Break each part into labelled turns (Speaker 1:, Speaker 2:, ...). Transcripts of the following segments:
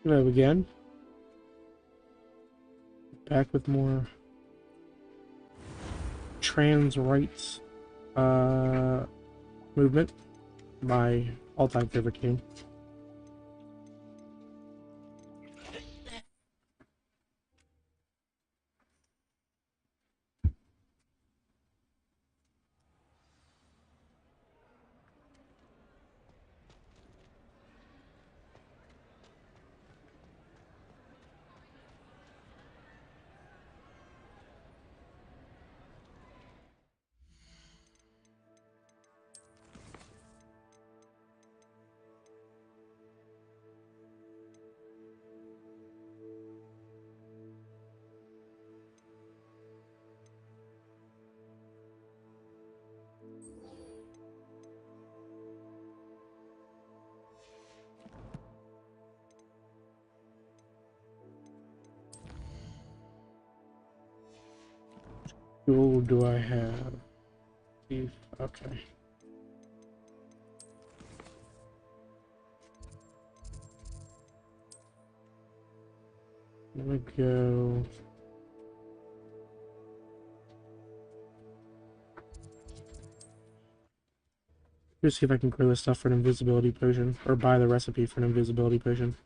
Speaker 1: Hello again. Back with more trans rights movement. My all-time favorite game. Who do I have? Thief. Okay. Let me go. Let's see if I can grow this stuff for an invisibility potion, or buy the recipe for an invisibility potion.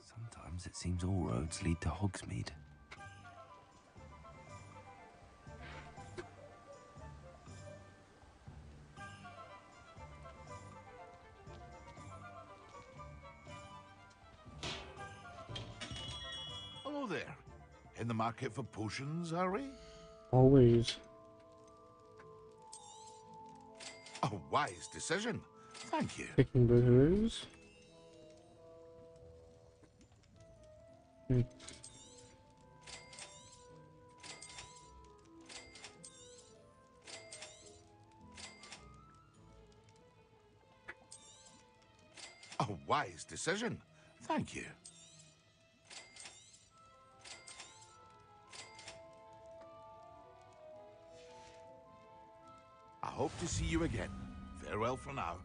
Speaker 2: Sometimes it seems all roads lead to Hogsmeade.
Speaker 3: Hello there. In the market for potions, are we?
Speaker 1: Always.
Speaker 3: A wise decision. Thank you.
Speaker 1: Picking both of those.
Speaker 3: A wise decision. Thank you. I hope to see you again. Farewell for now.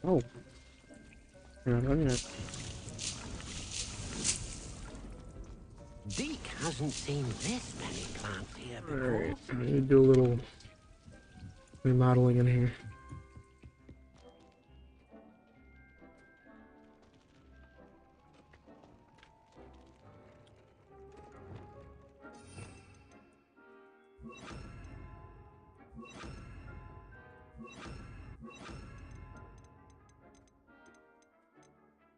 Speaker 1: Oh. You're not done yet.
Speaker 4: Deek hasn't seen this many plants here before.
Speaker 1: Alright, I need to do a little remodeling in here.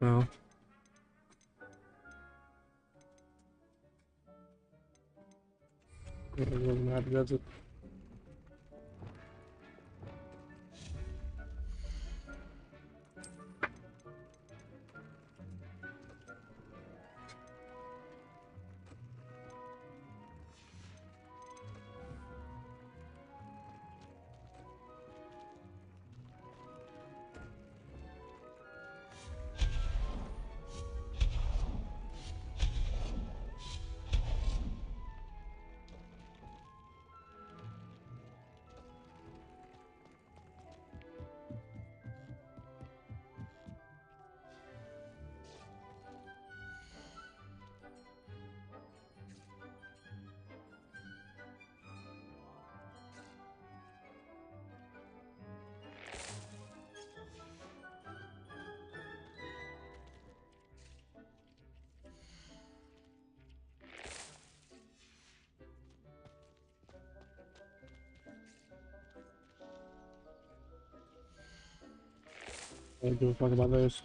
Speaker 1: Well. It doesn't matter, does it? I don't give a fuck about those.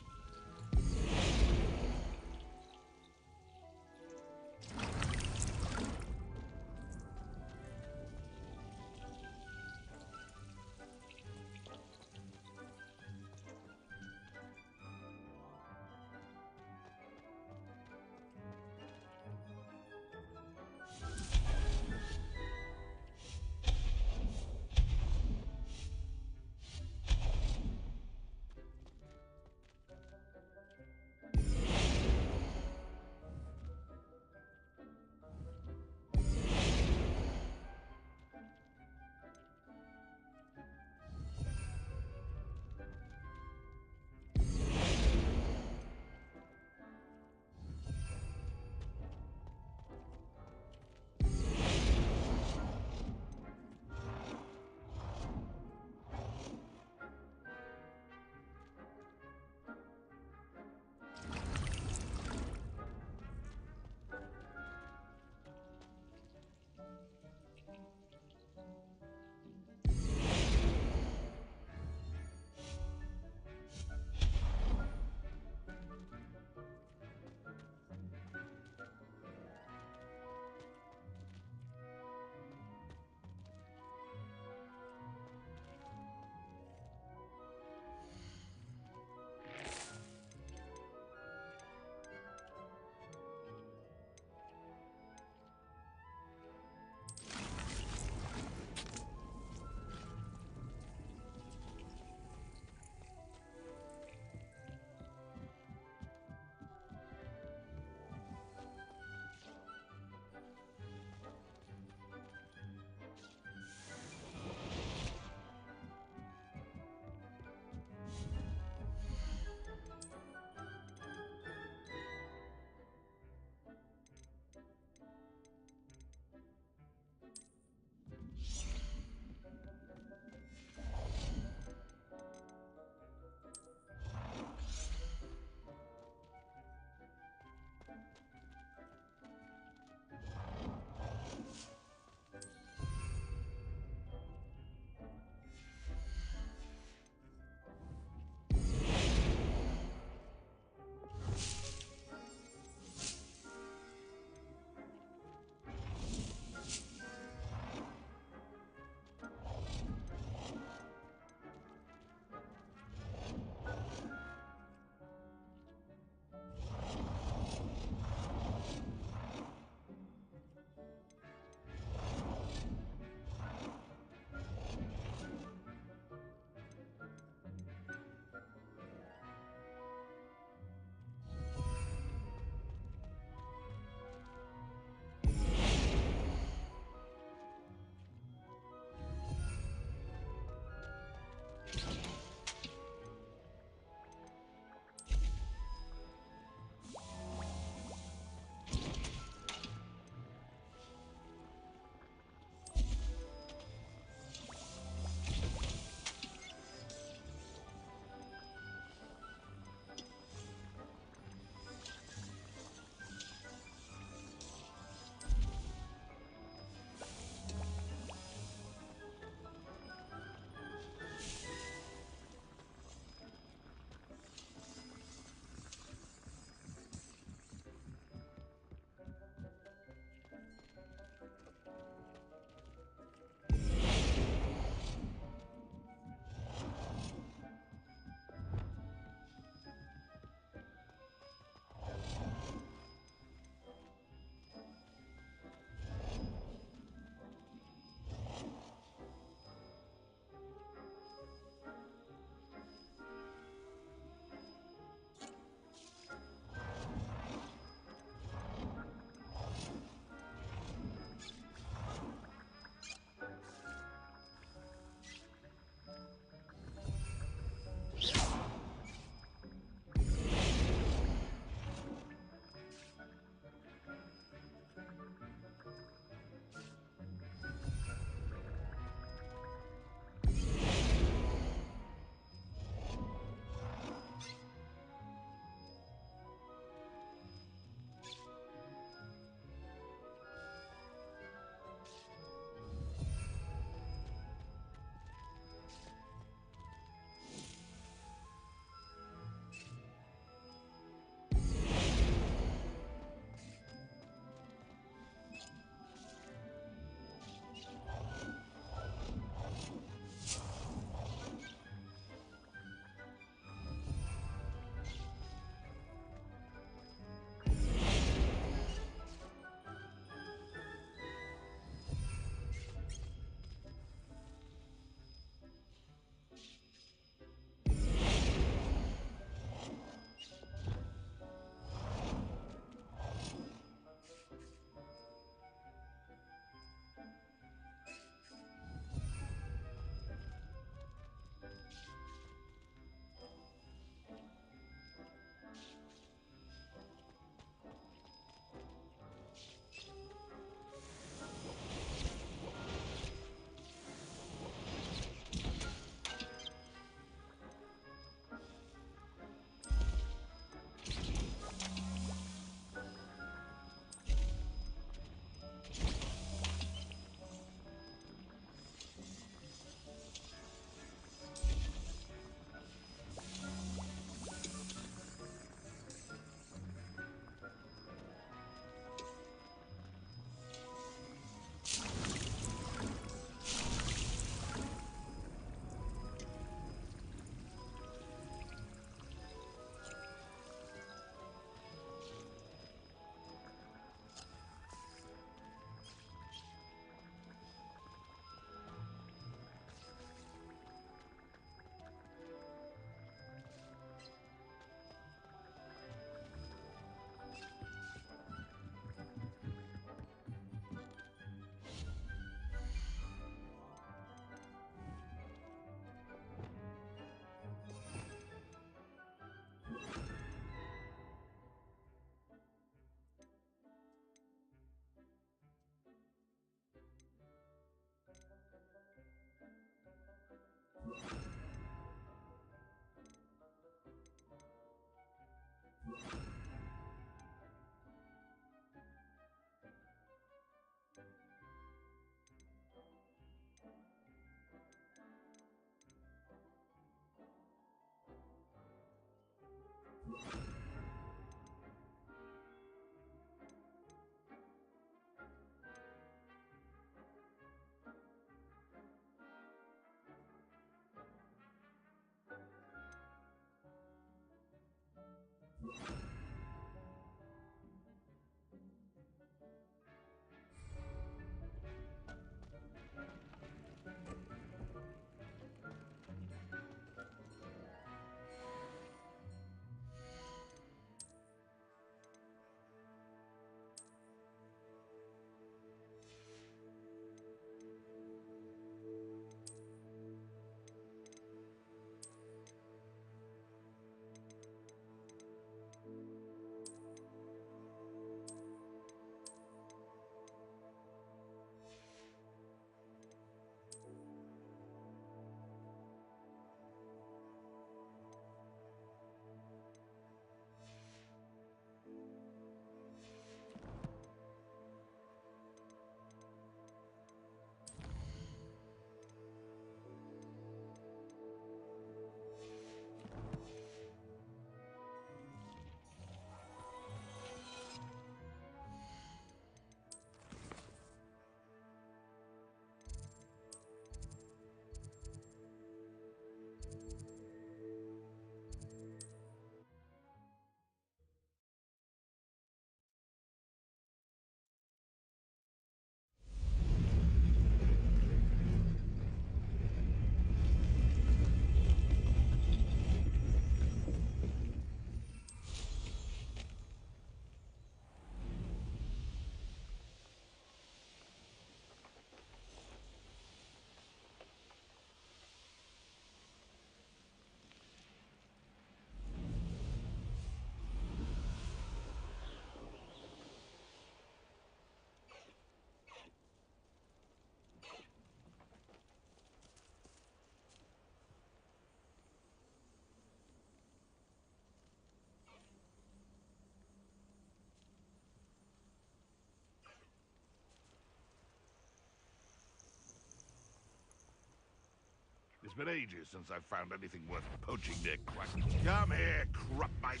Speaker 3: been ages since I've found anything worth poaching near Quack. Come here, Crupmite.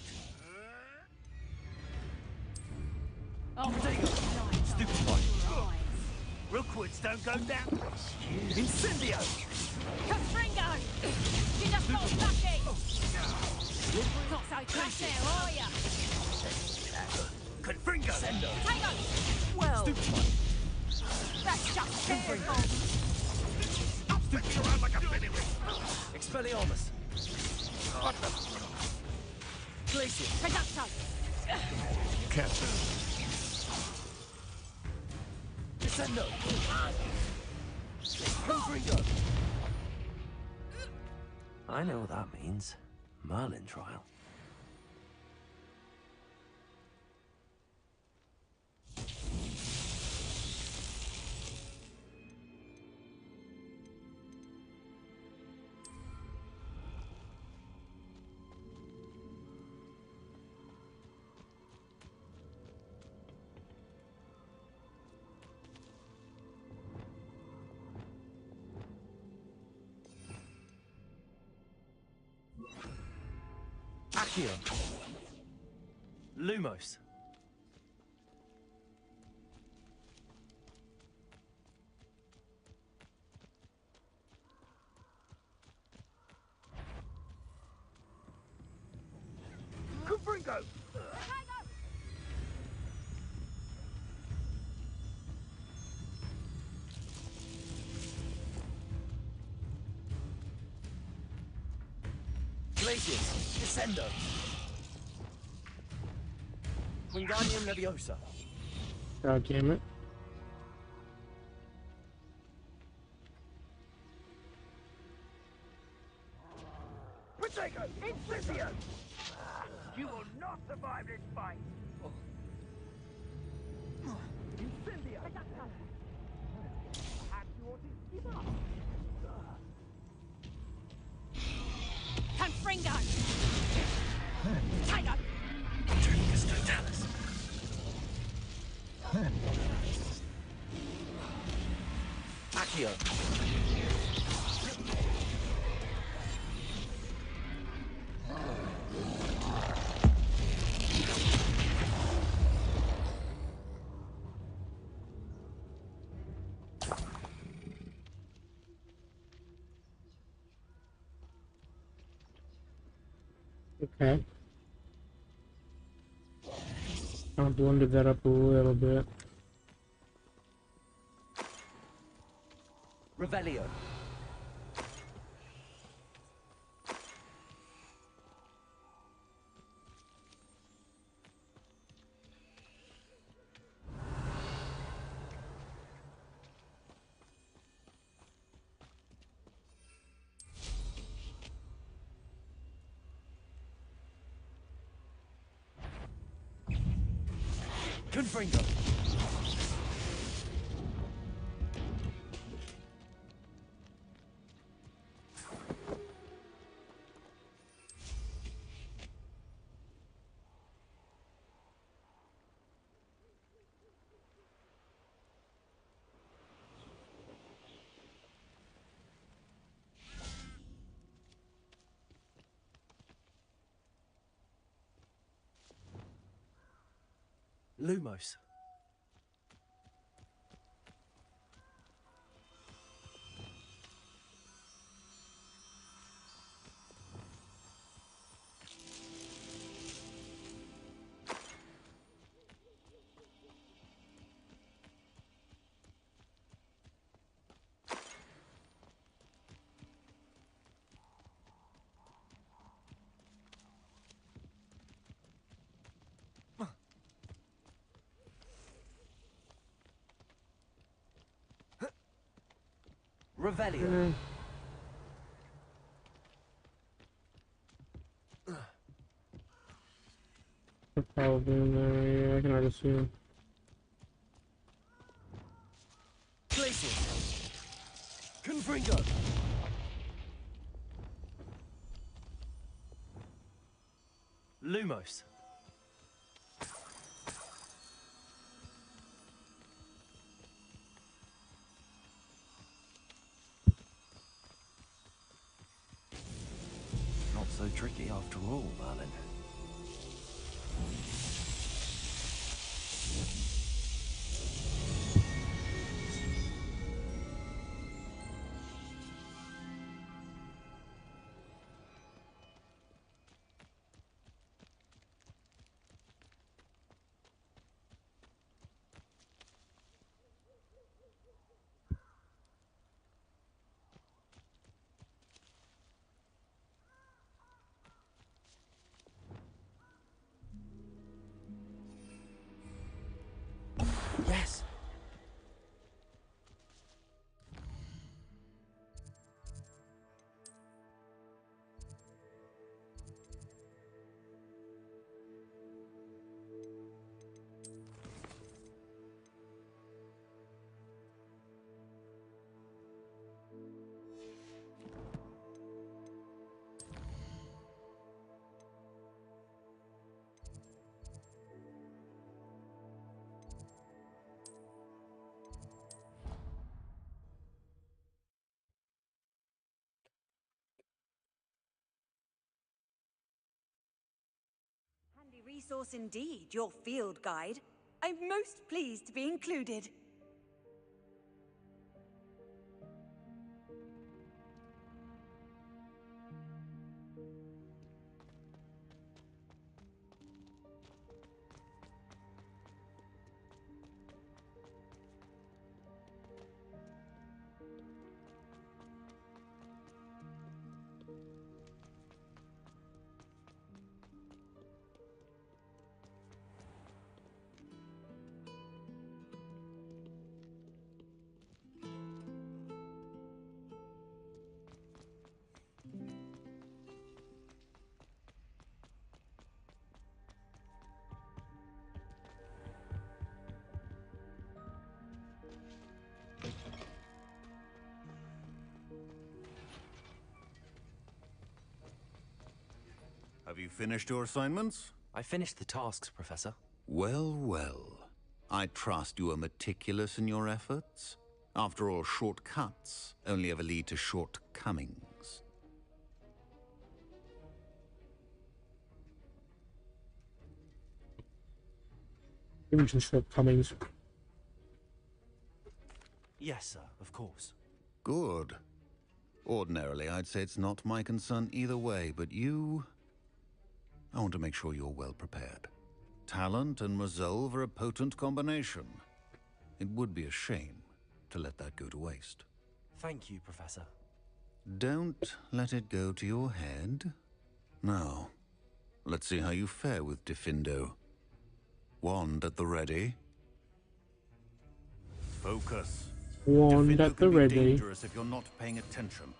Speaker 5: Oh,
Speaker 2: Stupid one. Rookwoods don't go down. Incendio!
Speaker 5: Confringo! You just got lucky! Not so tough now, are ya?
Speaker 2: Confringo!
Speaker 5: Take on! Well,
Speaker 2: Stupid one.
Speaker 5: that's just careful!
Speaker 3: Stop sticking around like a pennywig.
Speaker 2: Expelliarmus.
Speaker 3: What the?
Speaker 2: Glacier.
Speaker 5: Reducto!
Speaker 3: Captain.
Speaker 2: Descendo. Confringo. I know what that means. Merlin trial. Accio. Lumos. Confringo. Glaciers. Descendo. Wingardium Leviosa.
Speaker 1: God damn it.
Speaker 2: Protego. Incendio. You will not survive this fight. Incendio. Perhaps you ought to give up.
Speaker 5: Confringo! Take on!
Speaker 2: Terminus Totalis. Accio.
Speaker 1: Okay. I blended that up a little bit.
Speaker 2: Revelio. Confringo. Lumos. Revelio.
Speaker 1: Probably in there, yeah, I can already see him.
Speaker 2: Glaciers. Confringo. Lumos. all, Merlin. Yes!
Speaker 6: Handy resource indeed, your field guide. I'm most pleased to be included.
Speaker 3: Have you finished your assignments?
Speaker 2: I finished the tasks, Professor.
Speaker 3: Well, well. I trust you are meticulous in your efforts. After all, shortcuts only ever lead to shortcomings.
Speaker 1: Maybe some shortcomings.
Speaker 2: Yes, sir, of course.
Speaker 3: Good. Ordinarily, I'd say it's not my concern either way, but you... I want to make sure you're well prepared. Talent and resolve are a potent combination. It would be a shame to let that go to waste.
Speaker 2: Thank you, Professor.
Speaker 3: Don't let it go to your head. Now, let's see how you fare with Diffindo. Wand at the ready. Focus.
Speaker 1: Wand
Speaker 3: Diffindo
Speaker 1: at the
Speaker 3: can be
Speaker 1: ready.
Speaker 3: dangerous if you're not paying attention.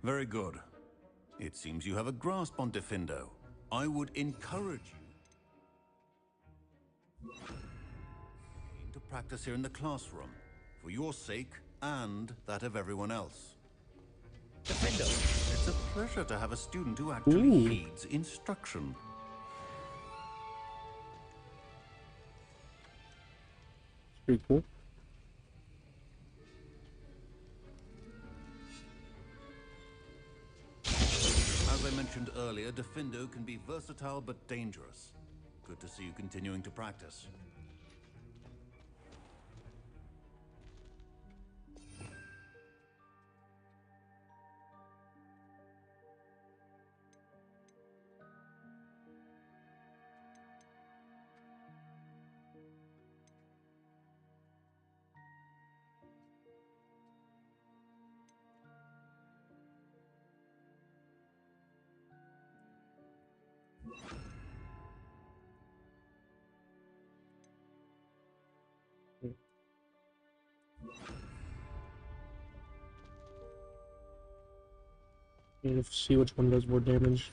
Speaker 3: Very good. It seems you have a grasp on Diffindo. I would encourage you to practice here in the classroom, for your sake and that of everyone else.
Speaker 2: Defender!
Speaker 3: It's a pleasure to have a student who actually
Speaker 1: Ooh.
Speaker 3: heeds instruction.
Speaker 1: Pretty cool.
Speaker 3: As I mentioned earlier, Diffindo can be versatile but dangerous. Good to see you continuing to practice.
Speaker 1: And let's see which one does more damage.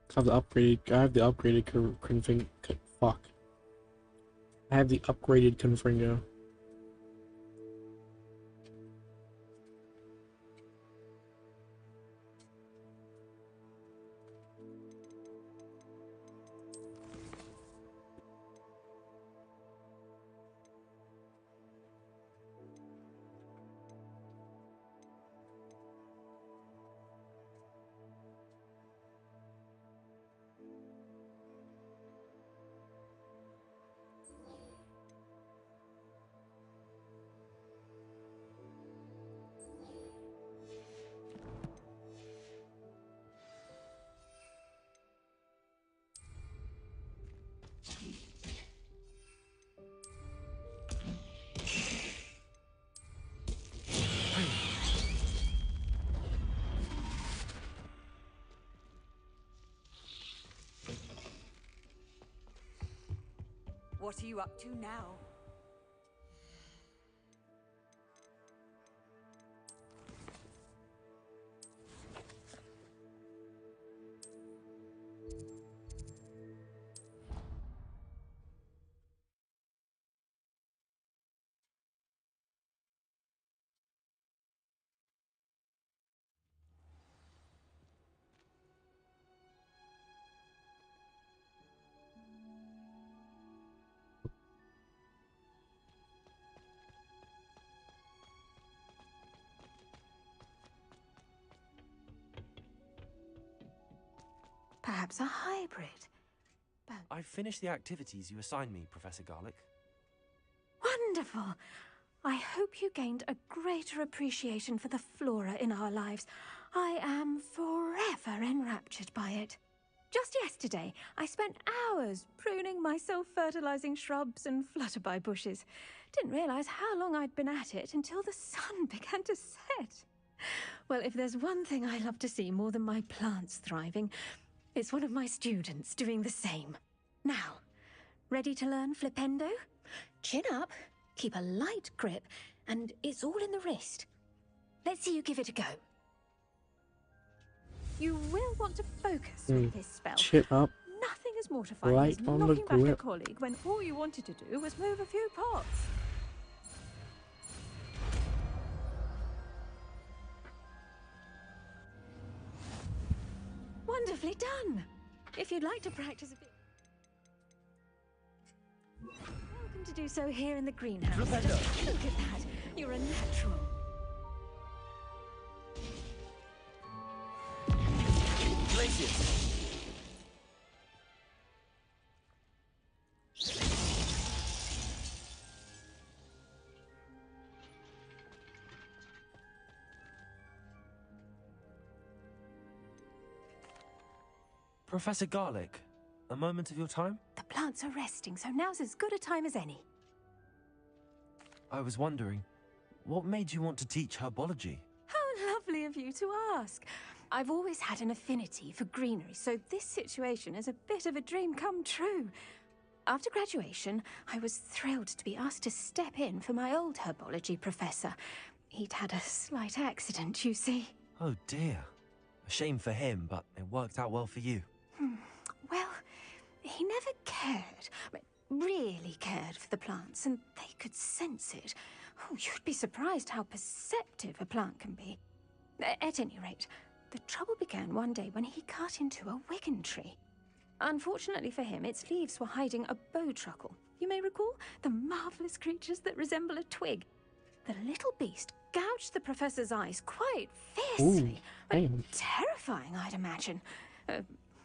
Speaker 1: I have the upgraded fuck. I have the upgraded Confringo.
Speaker 6: What are you up to now?
Speaker 7: Perhaps a hybrid.
Speaker 8: I've finished the activities you assigned me, Professor Garlick.
Speaker 7: Wonderful! I hope you gained a greater appreciation for the flora in our lives. I am forever enraptured by it. Just yesterday, I spent hours pruning my self-fertilizing shrubs and flutterby bushes. Didn't realize how long I'd been at it until the sun began to set. Well, if there's one thing I love to see more than my plants thriving, it's one of my students doing the same. Now, ready to learn flipendo? Chin up, keep a light grip, and it's all in the wrist. Let's see you give it a go. You will want to focus with this spell.
Speaker 1: Chin up.
Speaker 7: Nothing as mortifying
Speaker 1: Light
Speaker 7: as
Speaker 1: on the
Speaker 7: knocking back a
Speaker 1: grip.
Speaker 7: colleague when all you wanted to do was move a few pots. Wonderfully done. If you'd like to practice a bit... Welcome to do so here in the greenhouse. Just look at that. You're a natural.
Speaker 8: Glacius! Professor Garlick, a moment of your time?
Speaker 7: The plants are resting, so now's as good a time as any.
Speaker 8: I was wondering, what made you want to teach herbology?
Speaker 7: How lovely of you to ask. I've always had an affinity for greenery, so this situation is a bit of a dream come true. After graduation, I was thrilled to be asked to step in for my old herbology professor. He'd had a slight accident, you see.
Speaker 8: Oh dear. A shame for him, but it worked out well for you.
Speaker 7: Well, he never cared, really cared for the plants, and they could sense it. Oh, you'd be surprised how perceptive a plant can be. At any rate, the trouble began one day when he cut into a wigan tree. Unfortunately for him, its leaves were hiding a bowtruckle. You may recall the marvelous creatures that resemble a twig. The little beast gouged the professor's eyes quite fiercely.
Speaker 1: Damn.
Speaker 7: Terrifying, I'd imagine.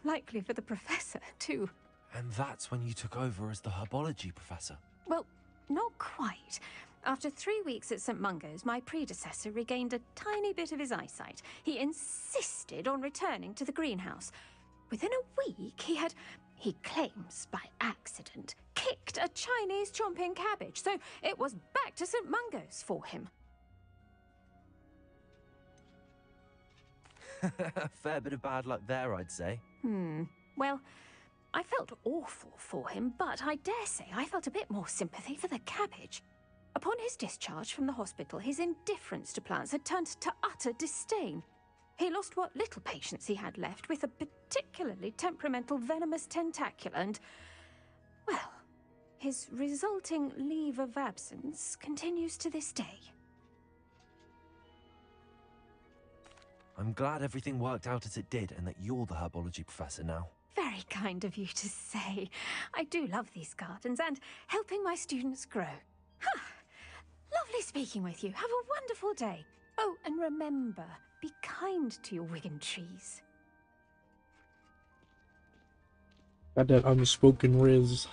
Speaker 7: Likely for the professor, too.
Speaker 8: And that's when you took over as the herbology professor.
Speaker 7: Well, not quite. After 3 weeks at St. Mungo's, my predecessor regained a tiny bit of his eyesight. He insisted on returning to the greenhouse. Within a week, he claims by accident, kicked a Chinese chomping cabbage, so it was back to St. Mungo's for him.
Speaker 8: A fair bit of bad luck there, I'd say.
Speaker 7: Well, I felt awful for him, but I dare say I felt a bit more sympathy for the cabbage. Upon his discharge from the hospital, his indifference to plants had turned to utter disdain. He lost what little patience he had left with a particularly temperamental venomous tentacula and, well, his resulting leave of absence continues to this day.
Speaker 8: I'm glad everything worked out as it did and that you're the herbology professor now.
Speaker 7: Very kind of you to say. I do love these gardens and helping my students grow. Lovely speaking with you. Have a wonderful day. Oh, and remember, be kind to your wigan trees.
Speaker 1: Got that unspoken riz.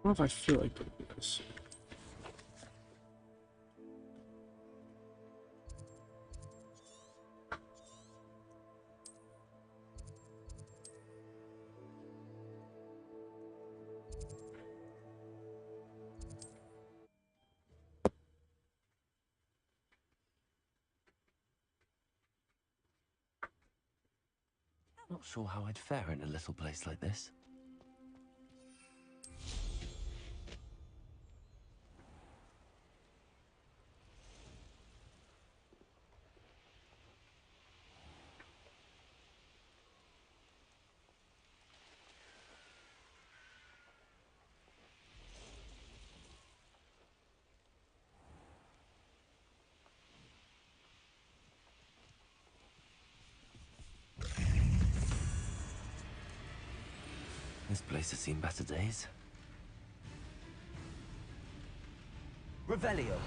Speaker 1: I don't know if I feel like doing this.
Speaker 8: Not sure how I'd fare in a little place like this. This place has seen better days. Revelio.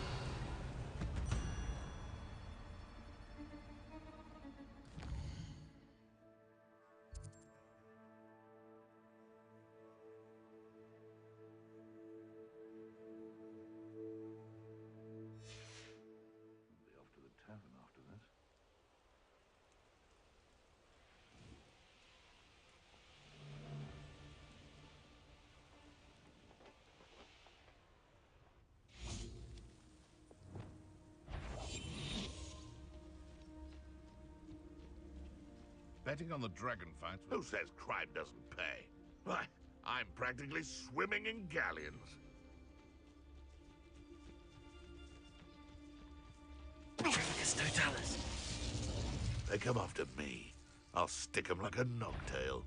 Speaker 9: Be off to the tavern after this.
Speaker 10: Betting on the dragon fights. Who says crime doesn't pay? Why, I'm practically swimming in galleons.
Speaker 8: Totalis.
Speaker 10: They come after me. I'll stick 'em like a knocktail.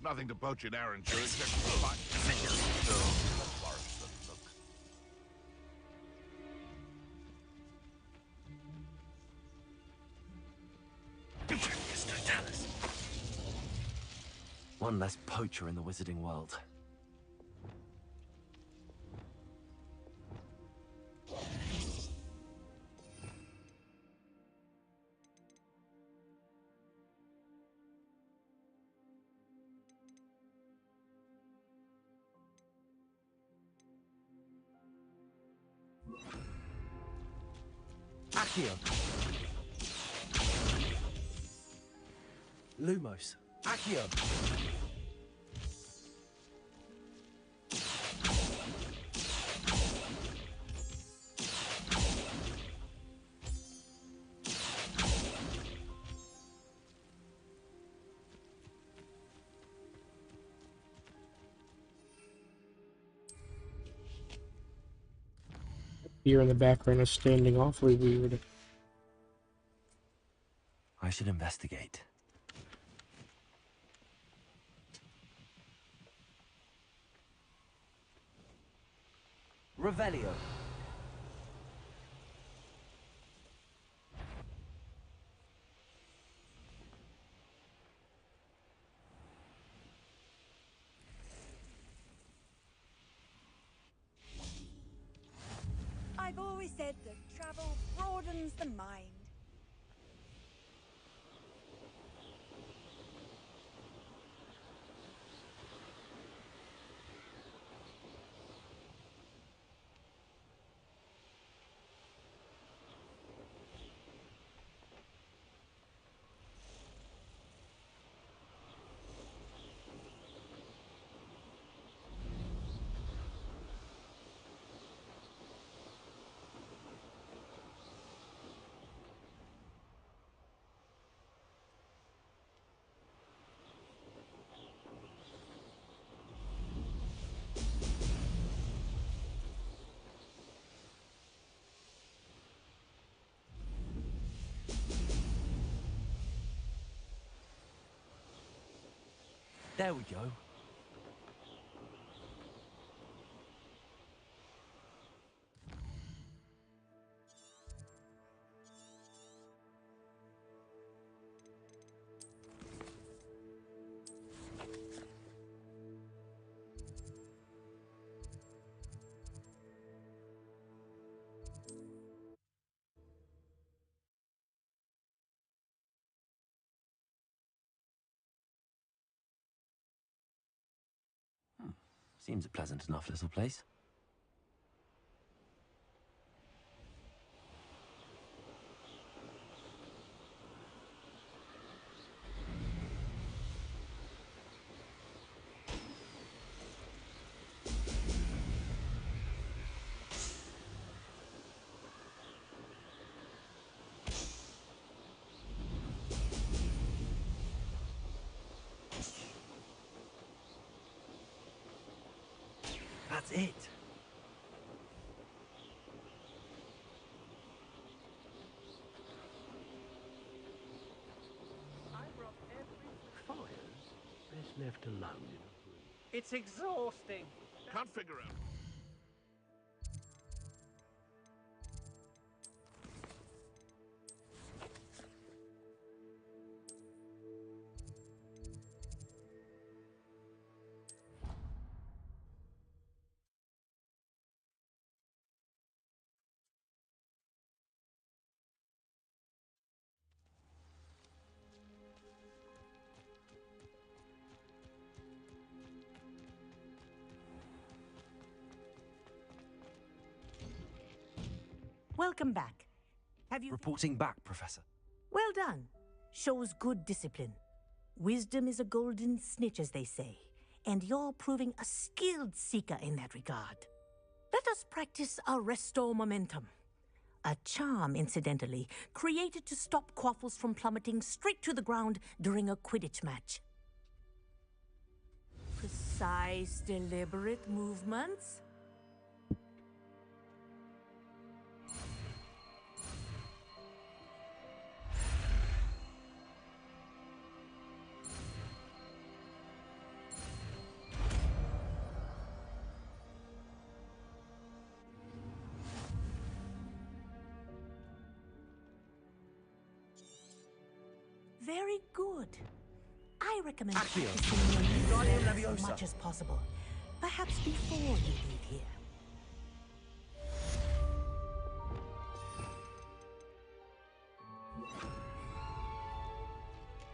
Speaker 10: Nothing to poach in Arrowshire except fight. No, worse than looks.
Speaker 8: Totalis. One less poacher in the wizarding world. Accio. Lumos. Accio.
Speaker 1: Here in the background is standing awfully weird.
Speaker 8: I should investigate. Revelio.
Speaker 6: I've always said that travel broadens the mind.
Speaker 8: There we go. Seems a pleasant enough little place. That's it.
Speaker 9: Fires best left alone in a room.
Speaker 11: It's exhausting.
Speaker 10: Can't figure out.
Speaker 12: Welcome back. Have you...
Speaker 8: Reporting back, Professor.
Speaker 12: Well done. Shows good discipline. Wisdom is a golden snitch, as they say, and you're proving a skilled seeker in that regard. Let us practice Arresto Momentum. A charm, incidentally, created to stop quaffles from plummeting straight to the ground during a Quidditch match. Precise, deliberate movements. Very good. I recommend
Speaker 8: Accio.
Speaker 12: practicing your
Speaker 8: Guardian
Speaker 12: as
Speaker 8: Leviosa.
Speaker 12: much as possible. Perhaps before you leave here.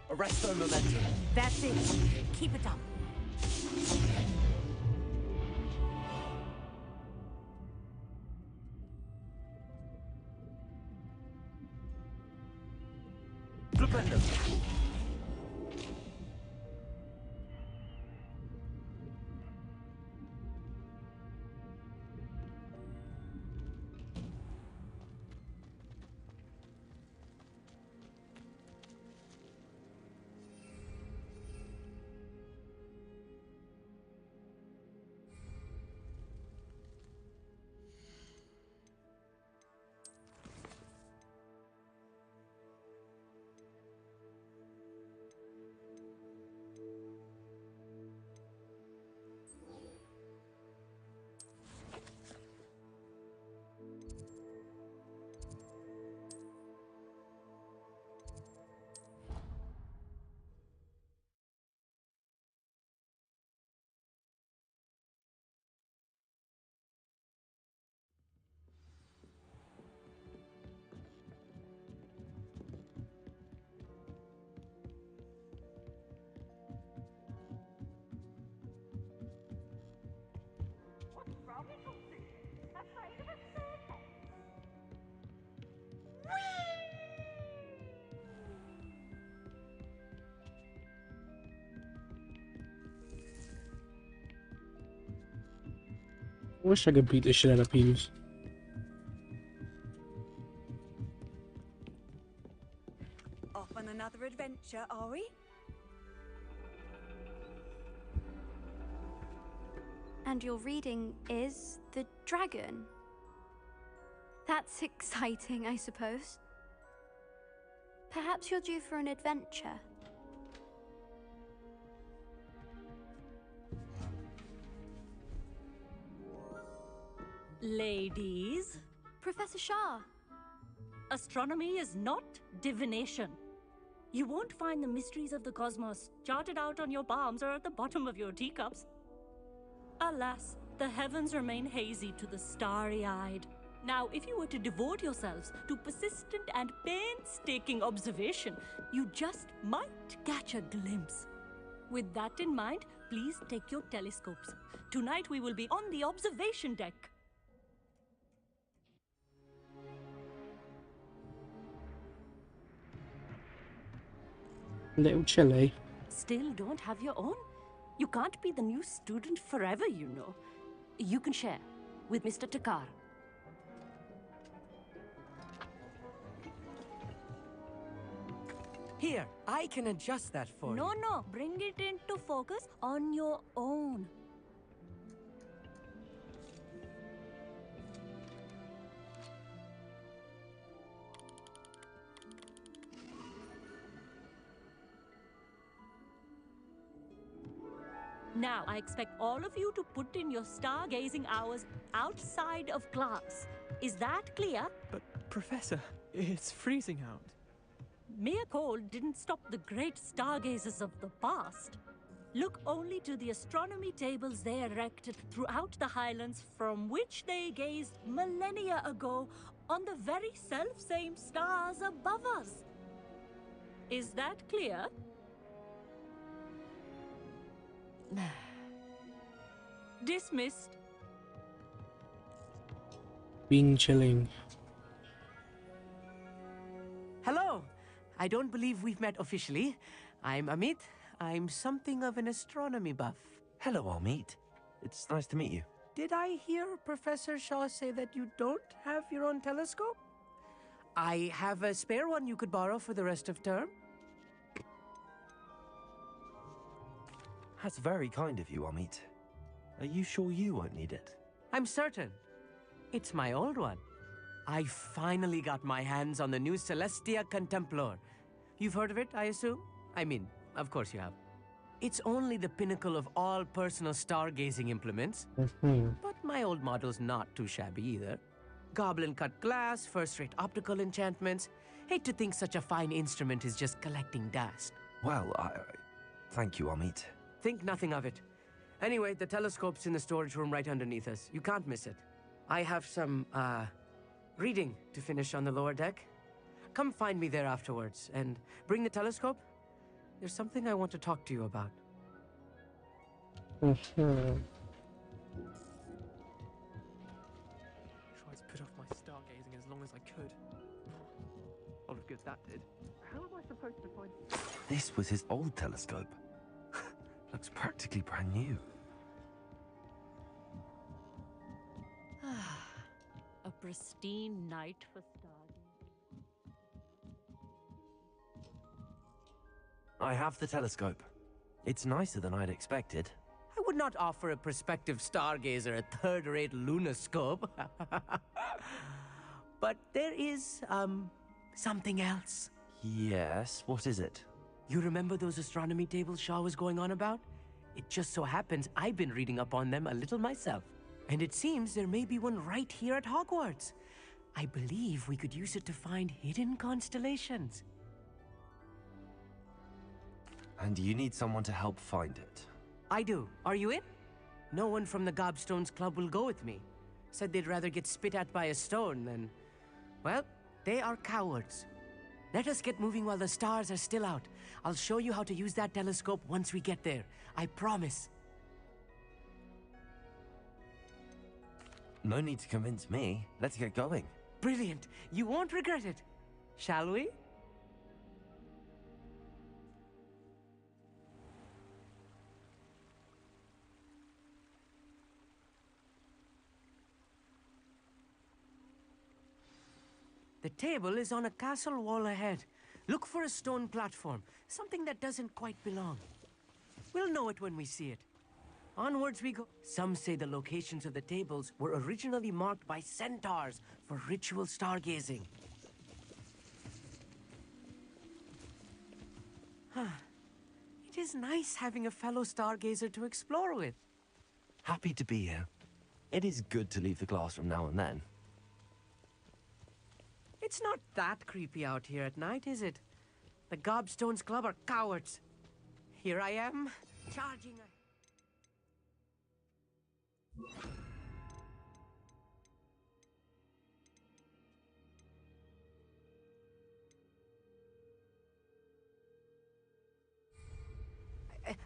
Speaker 8: Arresto Momentum.
Speaker 12: That's it. Keep it up.
Speaker 8: Flipendo.
Speaker 1: I wish I could beat the shit out of Peeves.
Speaker 6: Off on another adventure, are we?
Speaker 13: And your reading is The Dragon. That's exciting, I suppose. Perhaps you're due for an adventure.
Speaker 5: Ladies,
Speaker 13: Professor Shah.
Speaker 5: astronomy is not divination. You won't find the mysteries of the cosmos charted out on your palms or at the bottom of your teacups. Alas, the heavens remain hazy to the starry-eyed. Now, if you were to devote yourselves to persistent and painstaking observation, you just might catch a glimpse. With that in mind, please take your telescopes. Tonight we will be on the observation deck.
Speaker 1: Little chilly.
Speaker 5: Still don't have your own? You can't be the new student forever, you know. You can share with Mr. Takar.
Speaker 14: Here, I can adjust that for you.
Speaker 5: No, bring it into focus on your own. Now, I expect all of you to put in your stargazing hours outside of class. Is that clear?
Speaker 15: But, Professor, it's freezing out.
Speaker 5: Mere cold didn't stop the great stargazers of the past. Look only to the astronomy tables they erected throughout the Highlands, from which they gazed millennia ago on the very self-same stars above us. Is that clear? Dismissed.
Speaker 1: Being chilling.
Speaker 14: Hello. I don't believe we've met officially. I'm Amit. I'm something of an astronomy buff.
Speaker 8: Hello, Amit. It's nice to meet you.
Speaker 14: Did I hear Professor Shaw say that you don't have your own telescope? I have a spare one you could borrow for the rest of term.
Speaker 8: That's very kind of you, Amit. Are you sure you won't need it?
Speaker 14: I'm certain. It's my old one. I finally got my hands on the new Celestia Contemplar. You've heard of it, I assume? I mean, of course you have. It's only the pinnacle of all personal stargazing implements. But my old model's not too shabby either. Goblin-cut glass, first-rate optical enchantments. Hate to think such a fine instrument is just collecting dust.
Speaker 8: Well, thank you, Amit.
Speaker 14: Think nothing of it. Anyway, the telescope's in the storage room right underneath us. You can't miss it. I have some, reading to finish on the lower deck. Come find me there afterwards, and bring the telescope. There's something I want to talk to you about.
Speaker 15: Tried to put off my stargazing as long as I could. All of good that did. How am I supposed to find...
Speaker 8: This was his old telescope. Looks practically brand new.
Speaker 5: A pristine night for stargazing.
Speaker 8: I have the telescope. It's nicer than I'd expected.
Speaker 14: I would not offer a prospective stargazer a third-rate lunoscope. But there is, something else.
Speaker 8: Yes, what is it?
Speaker 14: You remember those astronomy tables Shaw was going on about? It just so happens I've been reading up on them a little myself. And it seems there may be one right here at Hogwarts. I believe we could use it to find hidden constellations.
Speaker 8: And you need someone to help find it.
Speaker 14: I do. Are you in? No one from the Gobstones Club will go with me. Said they'd rather get spit at by a stone than... Well, they are cowards. Let us get moving while the stars are still out. I'll show you how to use that telescope once we get there. I promise.
Speaker 8: No need to convince me. Let's get going.
Speaker 14: Brilliant. You won't regret it. Shall we? The table is on a castle wall ahead. Look for a stone platform, something that doesn't quite belong. We'll know it when we see it. Onwards we go. Some say the locations of the tables were originally marked by centaurs for ritual stargazing. It is nice having a fellow stargazer to explore with.
Speaker 8: Happy to be here. It is good to leave the classroom now and then.
Speaker 14: It's not that creepy out here at night, is it? The Gobstones Club are cowards. Here I am, charging a...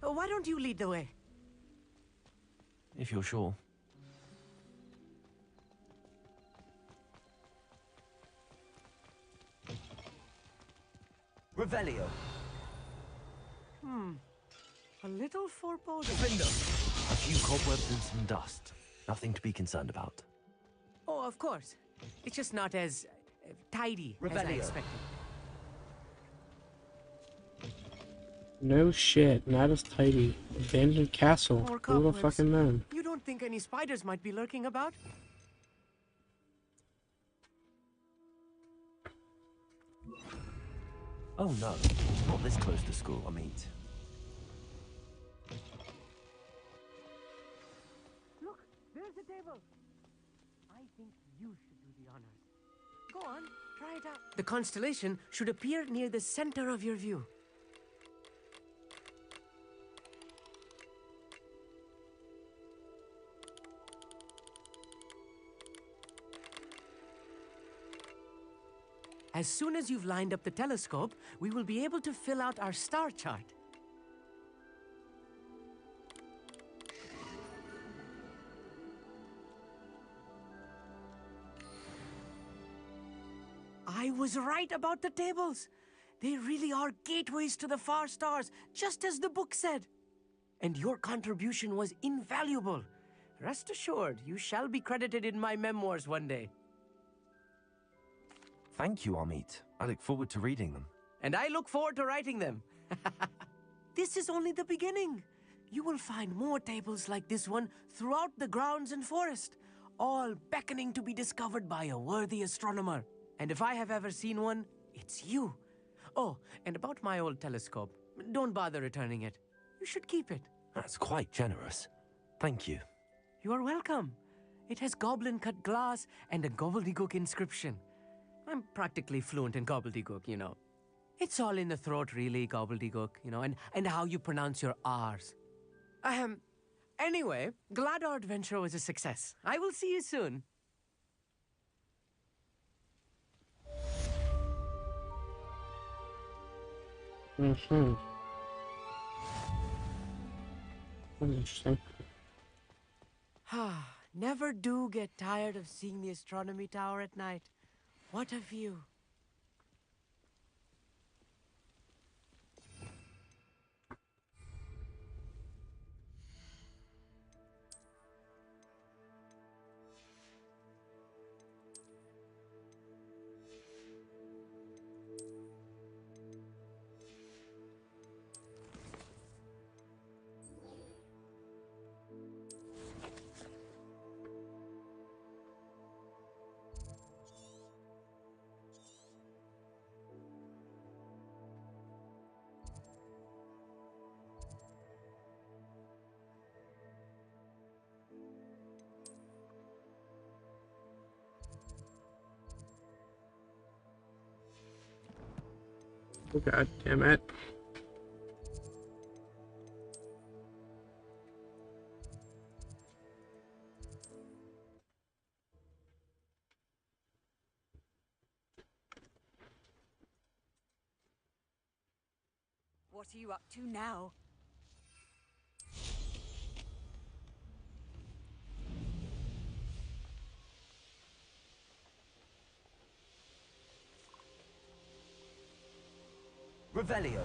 Speaker 14: Why don't you lead the way?
Speaker 8: if you're sure. Revelio.
Speaker 14: A little foreboding.
Speaker 8: Defender. A few cobwebs and some dust. Nothing to be concerned about.
Speaker 14: Oh, of course. It's just not as tidy as I
Speaker 8: Revelio.
Speaker 14: expected.
Speaker 1: No shit, not as tidy. Abandoned castle.
Speaker 14: More
Speaker 1: Who the
Speaker 14: cobwebs.
Speaker 1: fucking known?
Speaker 14: You don't think any spiders might be lurking about?
Speaker 8: Oh no, not this close to school, I mean.
Speaker 14: Look, there's a table. I think you should do the honors. Go on, try it out. The constellation should appear near the center of your view. As soon as you've lined up the telescope, we will be able to fill out our star chart. I was right about the tables. They really are gateways to the far stars, just as the book said. And your contribution was invaluable. Rest assured, you shall be credited in my memoirs one day.
Speaker 8: Thank you, Amit. I look forward to reading them.
Speaker 14: And I look forward to writing them. This is only the beginning. You will find more tables like this one throughout the grounds and forest, all beckoning to be discovered by a worthy astronomer. And if I have ever seen one, it's you. Oh, and about my old telescope, don't bother returning it. You should keep it.
Speaker 8: That's quite generous. Thank you.
Speaker 14: You are welcome. It has goblin-cut glass and a gobbledygook inscription. I'm practically fluent in gobbledygook, you know. It's all in the throat, really, gobbledygook, you know, and how you pronounce your R's. Anyway, glad our adventure was a success. I will see you soon.
Speaker 1: Mm-hmm. That's interesting.
Speaker 14: Never do get tired of seeing the astronomy tower at night. What a view.
Speaker 1: Oh god damn it.
Speaker 6: What are you up to now?
Speaker 8: Revelio.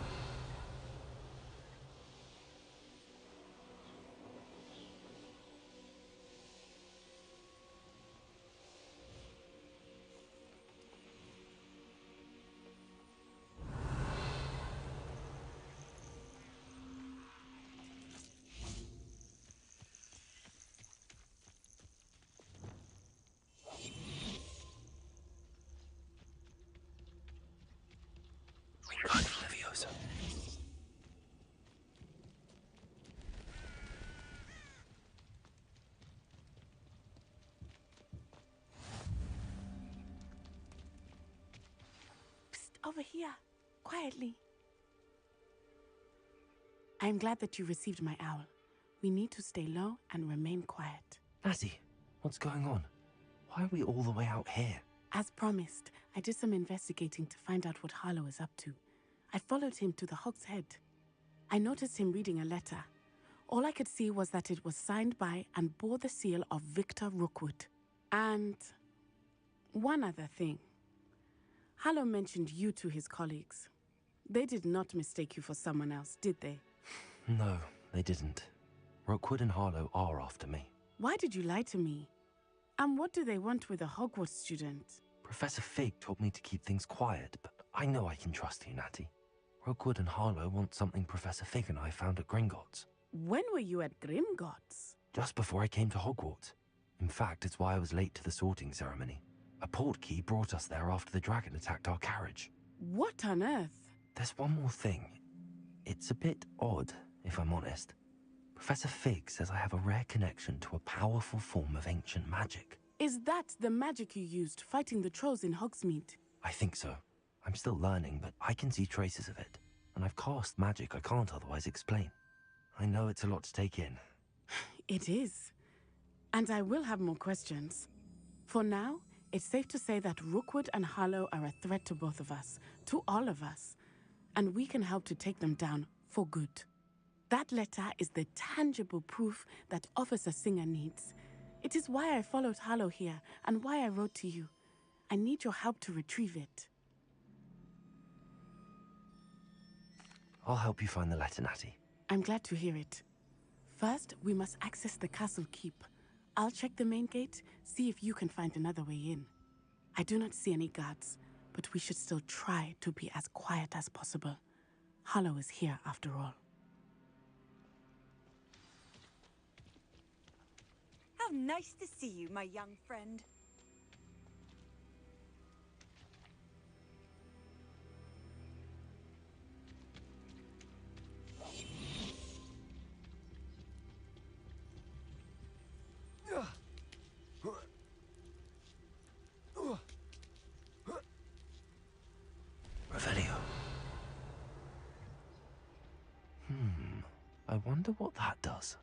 Speaker 8: Leviosa.
Speaker 16: Psst, over here, quietly. I am glad that you received my owl. We need to stay low and remain quiet.
Speaker 8: Natty, what's going on? Why are we all the way out here?
Speaker 16: As promised, I did some investigating to find out what Harlow is up to. I followed him to the Hog's Head. I noticed him reading a letter. All I could see was that it was signed by and bore the seal of Victor Rookwood. And one other thing. Harlow mentioned you to his colleagues. They did not mistake you for someone else, did they?
Speaker 8: No, they didn't. Rookwood and Harlow are after me.
Speaker 16: Why did you lie to me? And what do they want with a Hogwarts student?
Speaker 8: Professor Fig told me to keep things quiet, but I know I can trust you, Natty. Rookwood and Harlow want something Professor Fig and I found at Gringotts.
Speaker 16: When were you at Grimgotts?
Speaker 8: Just before I came to Hogwarts. In fact, it's why I was late to the sorting ceremony. A portkey brought us there after the dragon attacked our carriage.
Speaker 16: What on earth?
Speaker 8: There's one more thing. It's a bit odd, if I'm honest. Professor Fig says I have a rare connection to a powerful form of ancient magic.
Speaker 16: Is that the magic you used fighting the trolls in Hogsmeade?
Speaker 8: I think so. I'm still learning, but I can see traces of it. And I've cast magic I can't otherwise explain. I know it's a lot to take in.
Speaker 16: It is. And I will have more questions. For now, it's safe to say that Rookwood and Harlow are a threat to both of us, to all of us. And we can help to take them down for good. That letter is the tangible proof that Officer Singer needs. It is why I followed Harlow here and why I wrote to you. I need your help to retrieve it.
Speaker 8: I'll help you find the letter, Natty.
Speaker 16: I'm glad to hear it. First, we must access the castle keep. I'll check the main gate, see if you can find another way in. I do not see any guards, but we should still try to be as quiet as possible. Harlow is here after all.
Speaker 6: How nice to see you, my young friend.
Speaker 8: Revelio. I wonder what that does.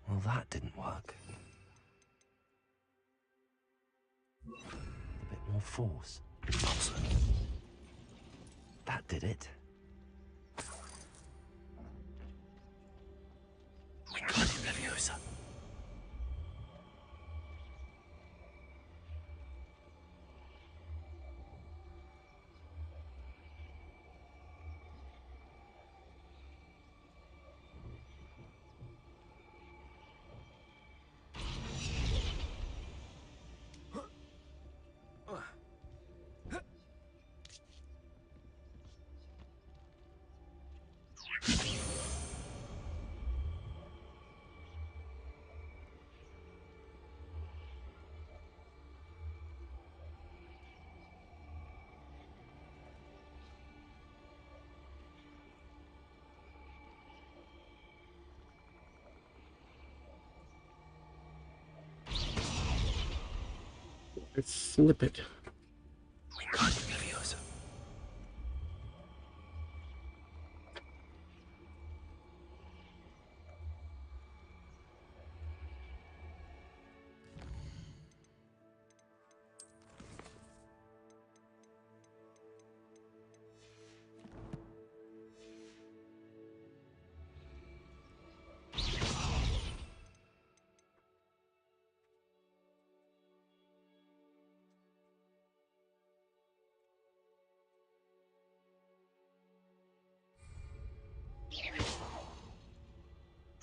Speaker 8: Well, that didn't work. A bit more force. That did it. Wingardium Leviosa.
Speaker 1: Flip it.
Speaker 8: Wingardium Leviosa.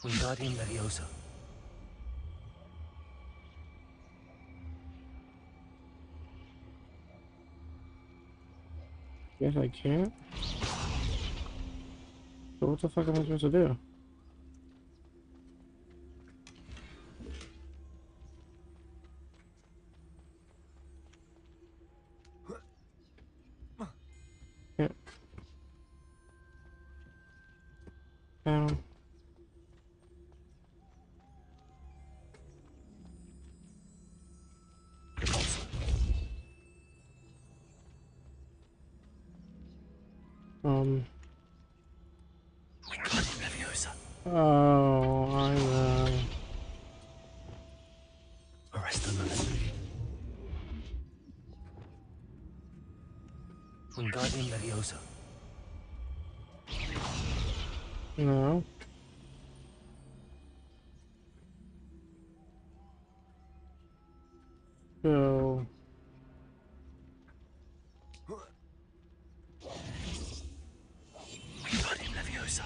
Speaker 8: Wingardium Leviosa.
Speaker 1: Yes, I can't. So what the fuck am I supposed to do? Yeah. Down.
Speaker 8: Wingardium Leviosa.
Speaker 1: Oh, I know.
Speaker 8: Arrest the moment. Wingardium Leviosa.
Speaker 1: No. So...
Speaker 8: Wingardium Leviosa.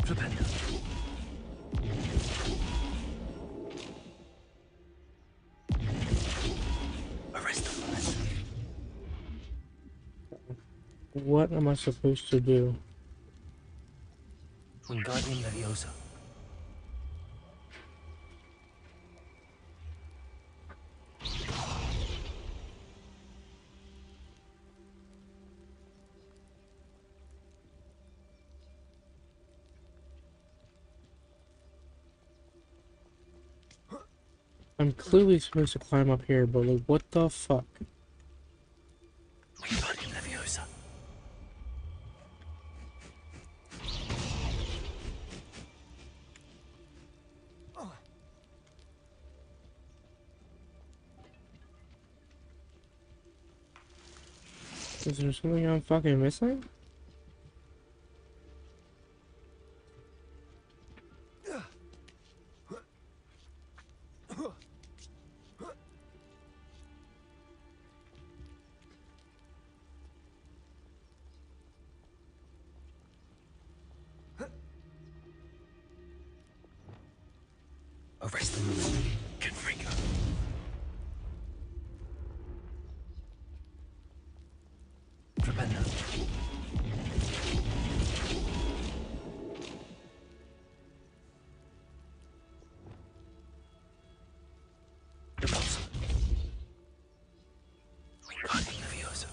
Speaker 8: Rebellion. Arrest.
Speaker 1: What am I supposed to do?
Speaker 8: Wingardium Leviosa.
Speaker 1: I'm clearly supposed to climb up here, but like, what the fuck?
Speaker 8: Wingardium Leviosa.
Speaker 1: Is there something I'm fucking missing?
Speaker 8: Arrest them. Confringo. Rebellion. Repulsor. Wingardium Leviosa.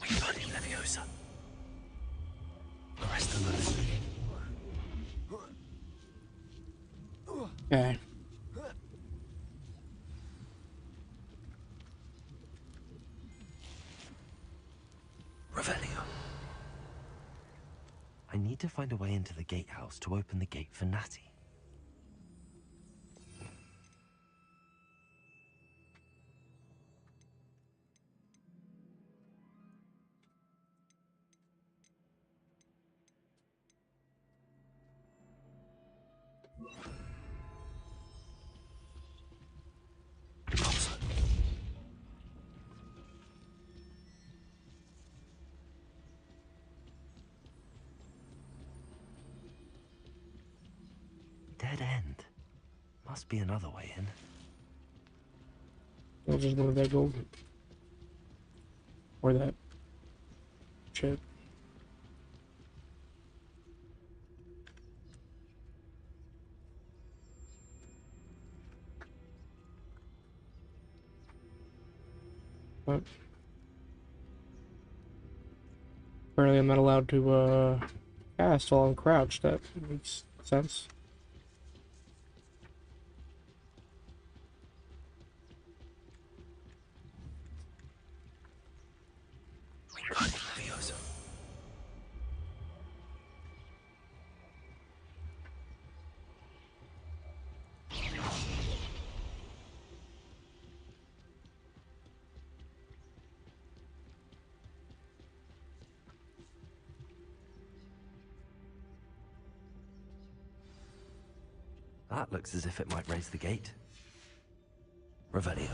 Speaker 8: Wingardium Leviosa. Arrest them.
Speaker 1: Okay.
Speaker 8: Revelio. I need to find a way into the gatehouse to open the gate for Natty. Dead end. Must be another way in.
Speaker 1: I'll just go to that gold. Or that chip. What? Apparently I'm not allowed to cast while I'm crouched. That makes sense.
Speaker 8: Wingardium Leviosa. That looks as if it might raise the gate. Revelio.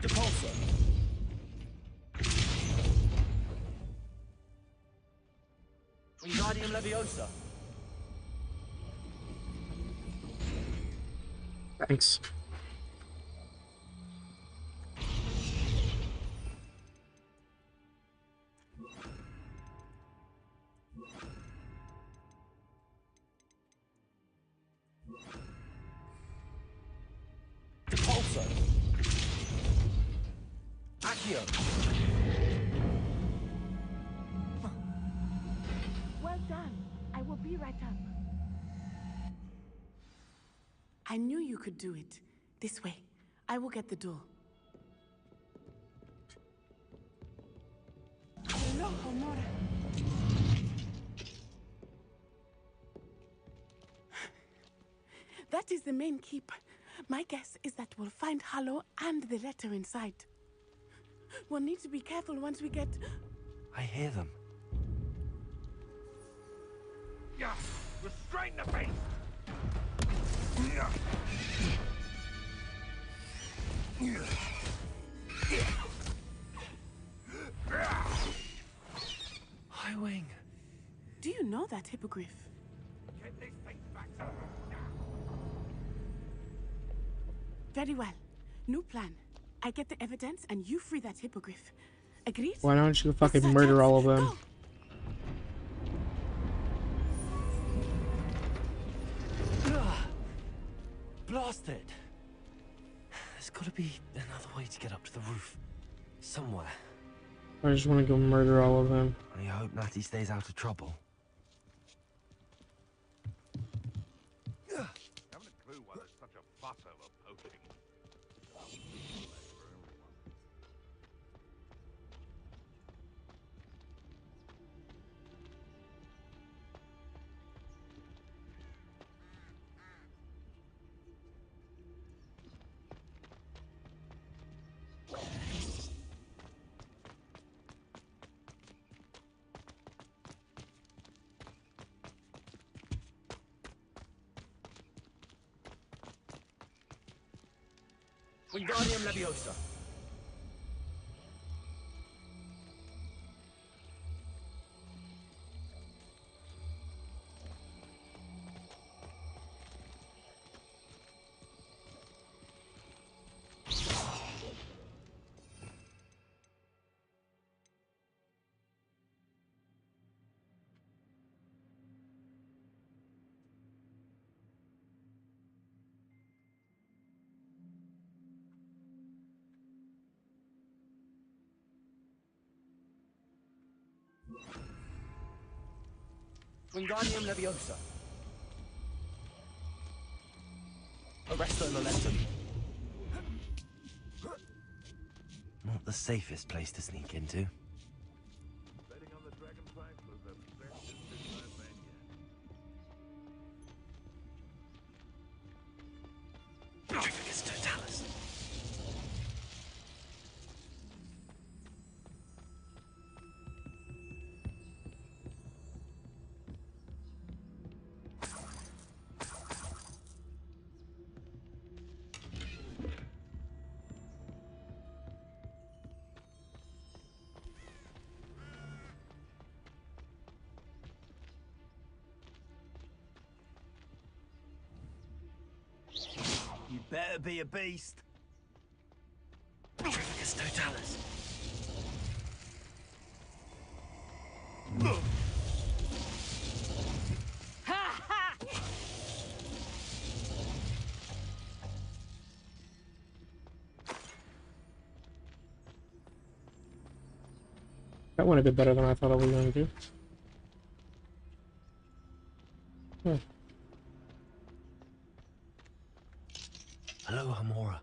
Speaker 11: Depulsor. Wingardium Leviosa.
Speaker 1: Thanks.
Speaker 8: Repulsor. Accio.
Speaker 16: Well done. I will be right up. I knew you could do it. This way. I will get the door. Hello, Homura. That is the main keep. My guess is that we'll find Hollow and the letter inside. We'll need to be careful once we get...
Speaker 8: I hear them.
Speaker 10: Yeah, restrain the beast!
Speaker 8: High Wing.
Speaker 16: Do you know that hippogriff?
Speaker 10: Get this thing back to
Speaker 16: Very well. New plan. I get the evidence and you free that hippogriff. Agreed?
Speaker 1: Why don't you fucking murder all of them?
Speaker 16: Go.
Speaker 8: Blast it! There's gotta be another way to get up to the roof. Somewhere.
Speaker 1: I just want to go murder all of them.
Speaker 8: I hope Natty stays out of trouble.
Speaker 10: haven't a clue why there's such a fuss over poaching.
Speaker 14: Wingardium Leviosa. Wingardium Leviosa. Arresto Momentum.
Speaker 8: Not the safest place to sneak into.
Speaker 10: Betting on the dragonflies was the best decision I've made yet.
Speaker 8: Trifficus Totalis.
Speaker 2: You better be a beast.
Speaker 8: Trifficus Totalis.
Speaker 1: That went a bit better than I thought I was going to do.
Speaker 8: Hello, Hamora.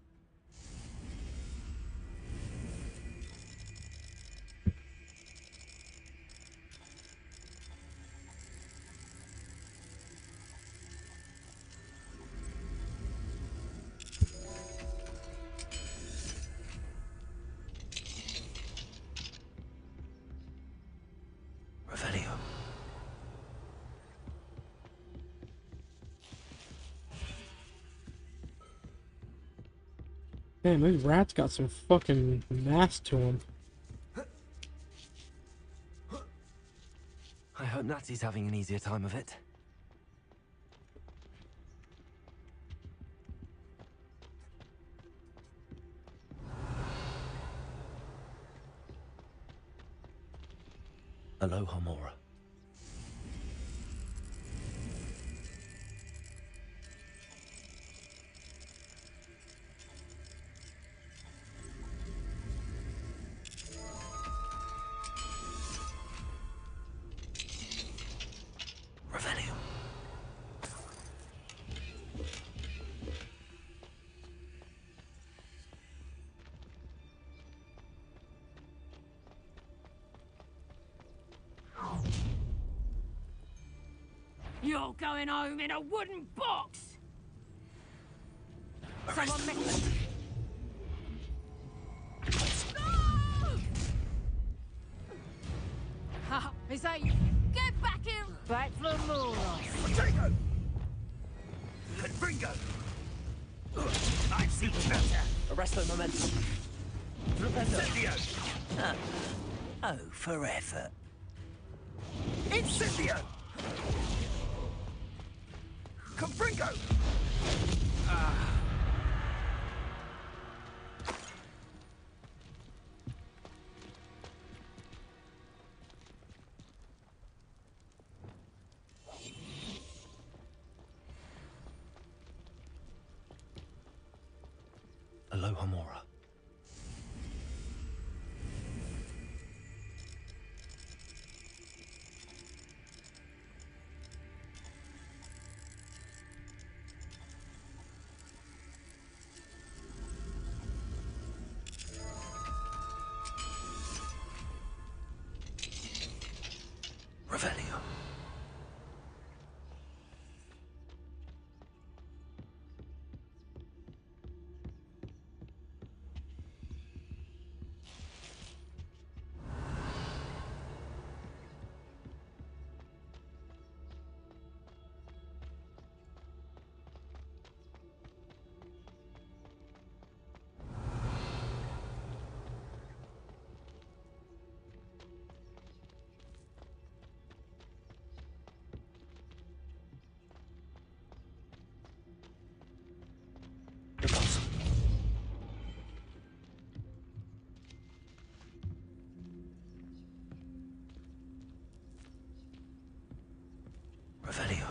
Speaker 8: Revelio.
Speaker 1: Man, these rats got some fucking mass to them.
Speaker 8: I hope Natty's having an easier time of it. Aloha Mora. Revelio.
Speaker 17: You're going home in a wooden box! Someone make... Ha! Is that you? Get back here! Back for the moonlight!
Speaker 10: Potato! Confringo! I've seen better!
Speaker 14: Arresto momentum.
Speaker 10: Incendio!
Speaker 2: Oh, for effort.
Speaker 10: Incendio! Confringo!
Speaker 8: Aloha Mora. Revelio. Revelio.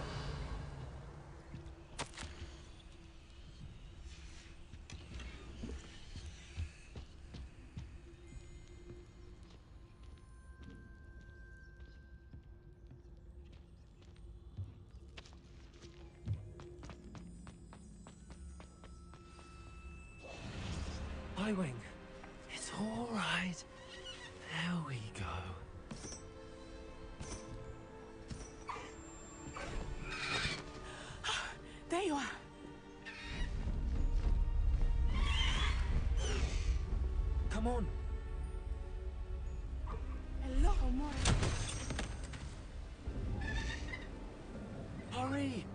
Speaker 14: Highwing. It's all right. There we go.
Speaker 16: There you are.
Speaker 14: Come on.
Speaker 16: Aloha Mora.
Speaker 14: Hurry.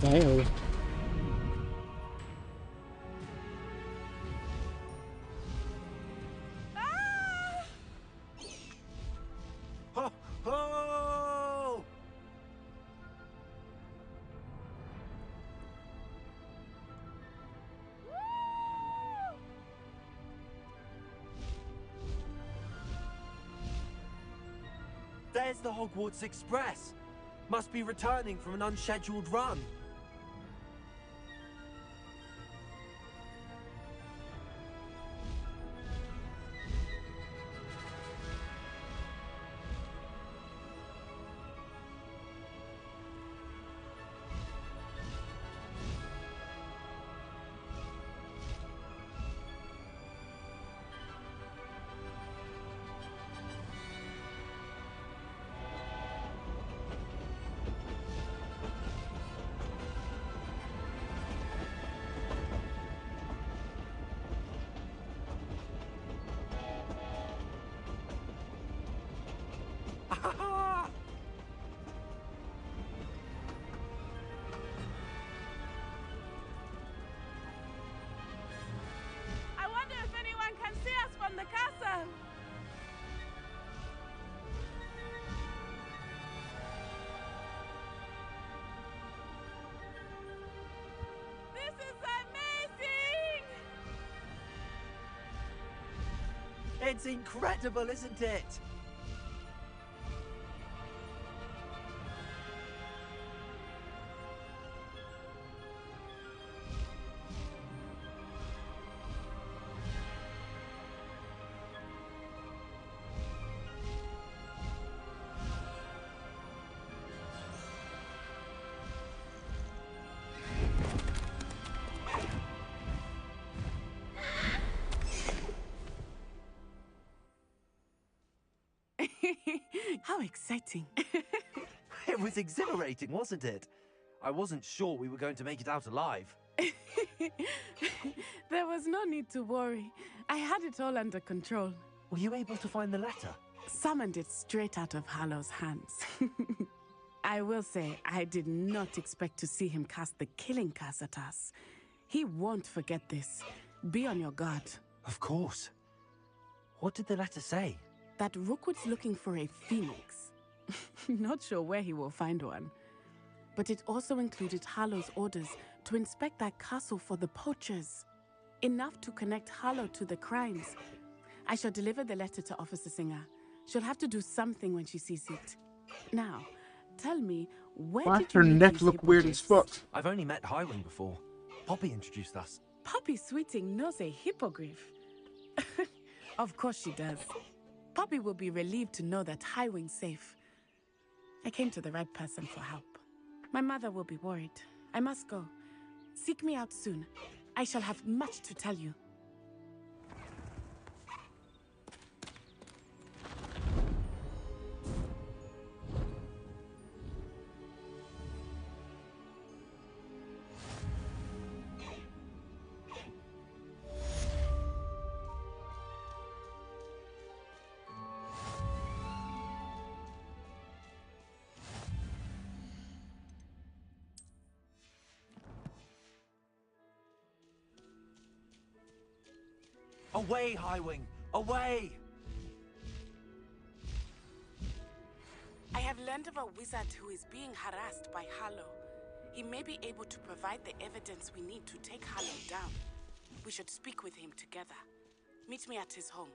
Speaker 1: Damn.
Speaker 14: Ho ho! There's the Hogwarts Express. Must be returning from an unscheduled run.
Speaker 8: It's incredible, isn't it?
Speaker 16: How exciting.
Speaker 8: It was exhilarating, wasn't it? I wasn't sure we were going to make it out alive.
Speaker 16: There was no need to worry. I had it all under control.
Speaker 8: Were you able to find the letter?
Speaker 16: Summoned it straight out of Hallow's hands. I will say, I did not expect to see him cast the killing curse at us. He won't forget this. Be on your guard.
Speaker 8: Of course. What did the letter say?
Speaker 16: That Rookwood's looking for a phoenix. Not sure where he will find one. But it also included Hallow's orders to inspect that castle for the poachers. Enough to connect Hallow to the crimes. I shall deliver the letter to Officer Singer. She'll have to do something when she sees it. Now, tell me, where did you
Speaker 1: her
Speaker 16: meet
Speaker 1: neck
Speaker 16: these
Speaker 1: look weird as fuck?
Speaker 8: I've only met Highwing before. Poppy introduced us.
Speaker 16: Poppy Sweeting knows a hippogriff. Of course she does. Poppy will be relieved to know that Highwing's safe. I came to the right person for help. My mother will be worried. I must go. Seek me out soon. I shall have much to tell you.
Speaker 8: Away, Highwing! Away!
Speaker 16: I have learned of a wizard who is being harassed by Hallow. He may be able to provide the evidence we need to take Hallow down. We should speak with him together. Meet me at his home.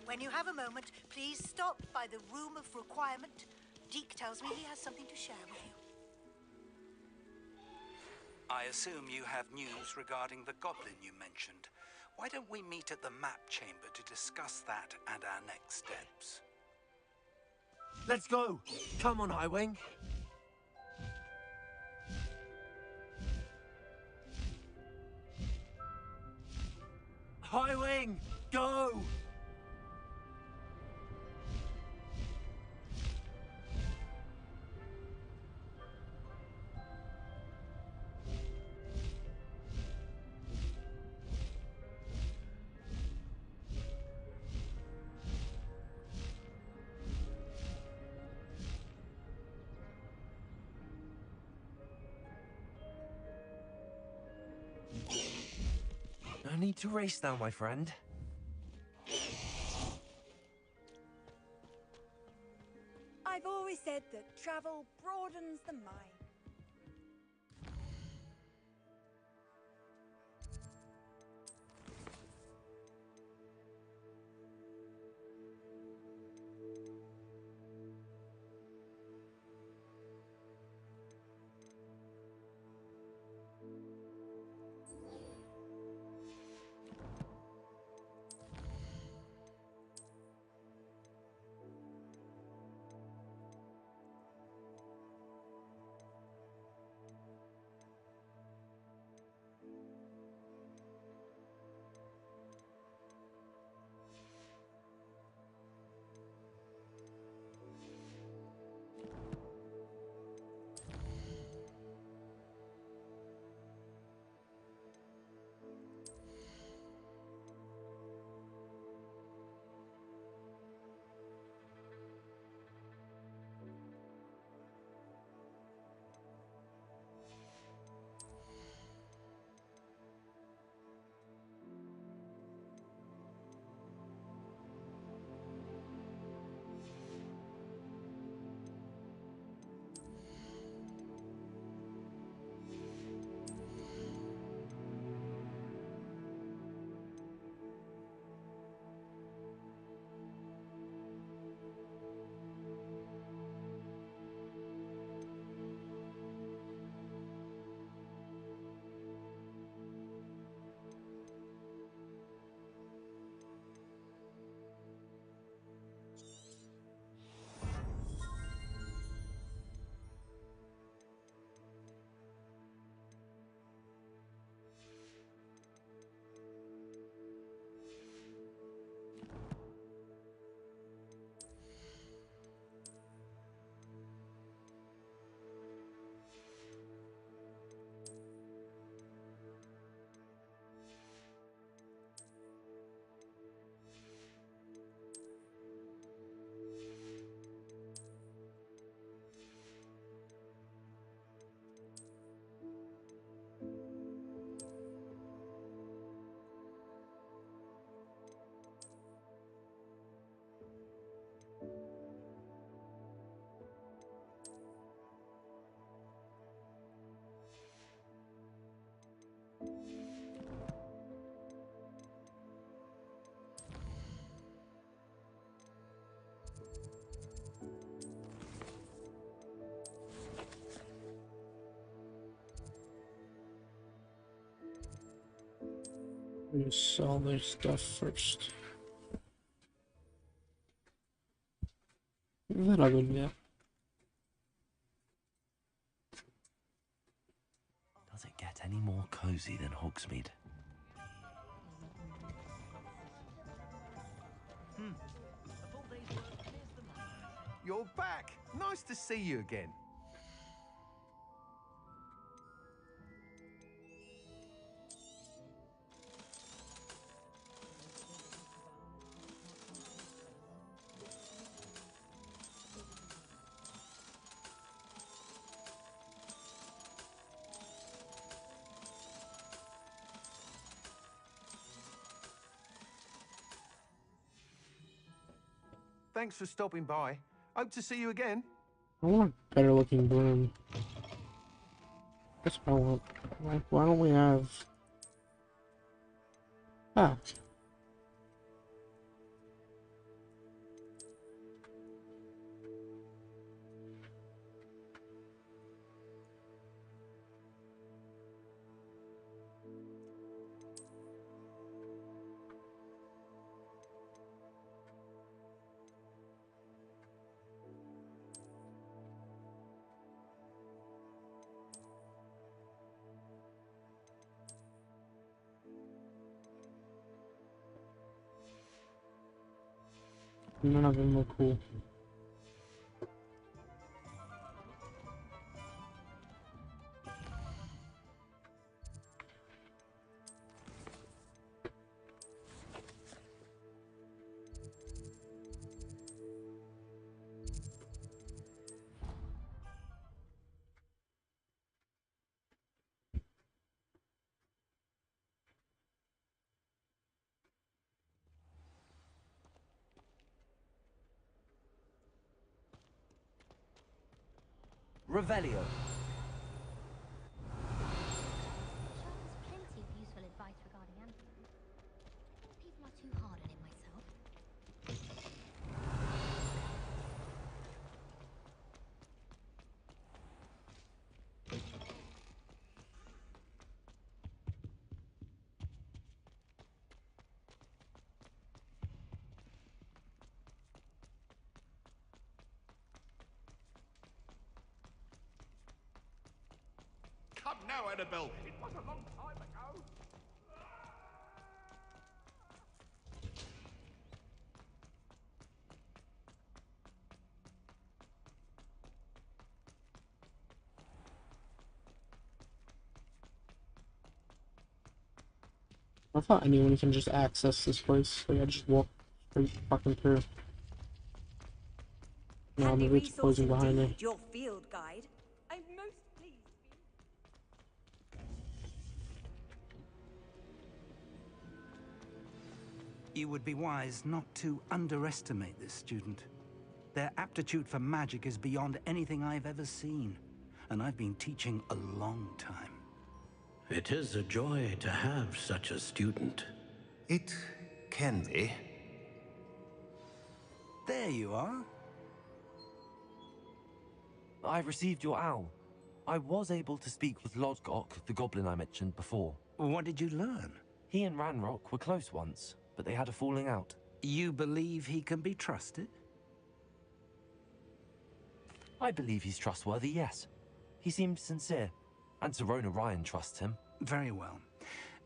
Speaker 18: When you have a moment, please stop by the Room of Requirement. Deke tells me he has something to share with you.
Speaker 19: I assume you have news regarding the goblin you mentioned. Why don't we meet at the map chamber to discuss that and our next steps?
Speaker 8: Let's go! Come on, Highwing! Highwing! Go! No need to race now, my friend.
Speaker 6: I've always said that travel broadens the mind.
Speaker 1: Let me sell this stuff first. That I would, yeah.
Speaker 8: Does it get any more cozy than Hogsmeade?
Speaker 20: You're back! Nice to see you again. Thanks for stopping by. Hope to see you again.
Speaker 1: I want a better looking broom. That's what I want. Why don't we have... Ah. None of them look cool.
Speaker 14: Revelio.
Speaker 21: Plenty of useful advice regarding Anthony. People are too hard on him myself.
Speaker 10: Come now, Annabelle. It was a long time ago.
Speaker 1: I thought anyone can just access this place. Like I just walk straight fucking through. No,
Speaker 6: Handy
Speaker 1: maybe it's
Speaker 6: resource
Speaker 1: closing behind me.
Speaker 6: indeed, your field guide. I'm most pleased.
Speaker 19: You would be wise not to underestimate this student. Their aptitude for magic is beyond anything I've ever seen, and I've been teaching a long time.
Speaker 9: It is a joy to have such a student.
Speaker 3: It can be.
Speaker 19: There you are.
Speaker 8: I've received your owl. I was able to speak with Lodgok, the goblin I mentioned before.
Speaker 19: What did you learn?
Speaker 8: He and Ranrock were close once, but they had a falling out.
Speaker 19: You believe he can be trusted?
Speaker 8: I believe he's trustworthy, yes. He seems sincere, and Serona Ryan trusts him.
Speaker 19: Very well.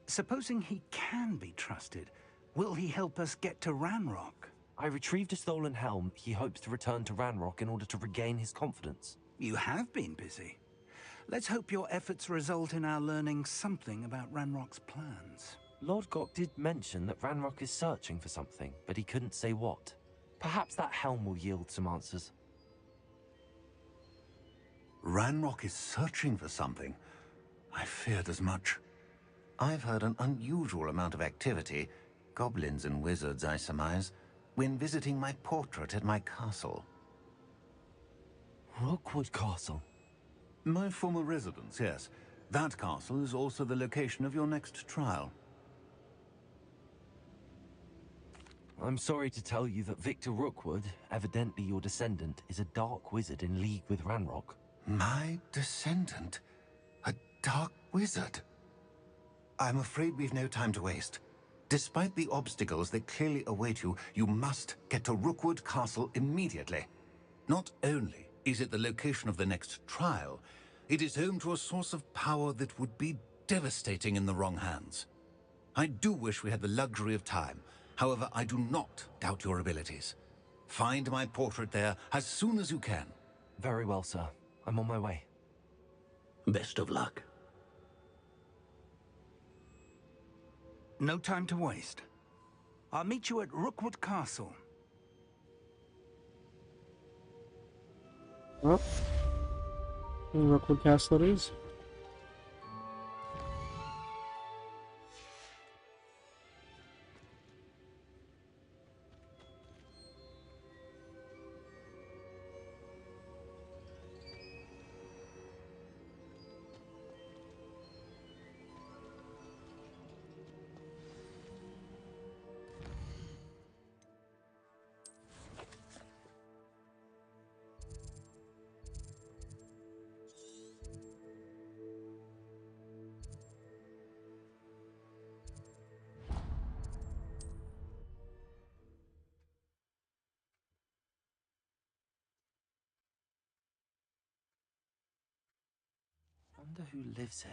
Speaker 19: Supposing he can be trusted, will he help us get to Ranrock?
Speaker 8: I retrieved a stolen helm. He hopes to return to Ranrock in order to regain his confidence.
Speaker 19: You have been busy. Let's hope your efforts result in our learning something about Ranrock's plans.
Speaker 8: Lodgok did mention that Ranrock is searching for something, but he couldn't say what. Perhaps that helm will yield some answers.
Speaker 3: Ranrock is searching for something. I feared as much. I've heard an unusual amount of activity, goblins and wizards, I surmise, when visiting my portrait at my castle.
Speaker 8: Rookwood Castle?
Speaker 3: My former residence, yes. That castle is also the location of your next trial.
Speaker 8: I'm sorry to tell you that Victor Rookwood, evidently your descendant, is a dark wizard in league with Ranrock.
Speaker 3: My descendant? A dark wizard? I'm afraid we've no time to waste. Despite the obstacles that clearly await you, you must get to Rookwood Castle immediately. Not only is it the location of the next trial, it is home to a source of power that would be devastating in the wrong hands. I do wish we had the luxury of time. However, I do not doubt your abilities. Find my portrait there as soon as you can.
Speaker 8: Very well, sir. I'm on my way.
Speaker 19: Best of luck. No time to waste. I'll meet you at Rookwood Castle.
Speaker 1: Well, Rookwood Castle it is.
Speaker 8: Wonder who lives here.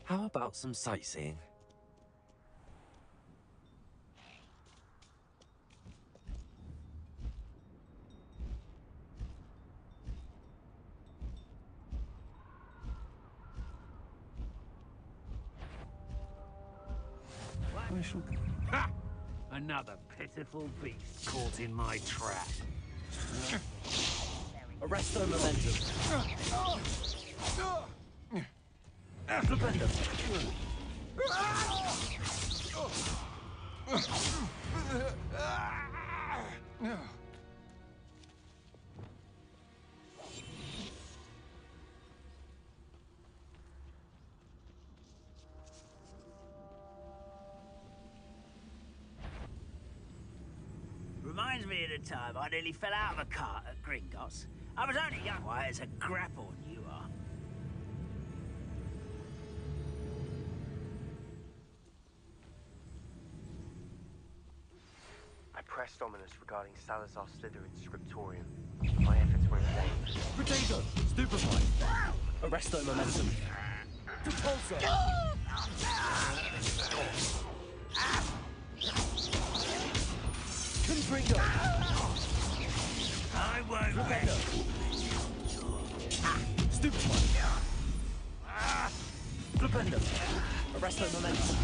Speaker 8: How about some sightseeing?
Speaker 9: Ha! Another pitiful beast caught in my trap.
Speaker 8: Arresto momentum. Flipendo.
Speaker 11: Reminds me of the time I nearly fell out of a cart at Gringotts. I was only young, why, as a grapple you are.
Speaker 4: I pressed ominous regarding Salazar Slytherin's scriptorium. My efforts were in vain.
Speaker 8: Potato! Stupefy! Arresto momentum. Repulsor! Confringo!
Speaker 11: I won't
Speaker 8: rest. Stupefy! Flipendo! Arresto momentum.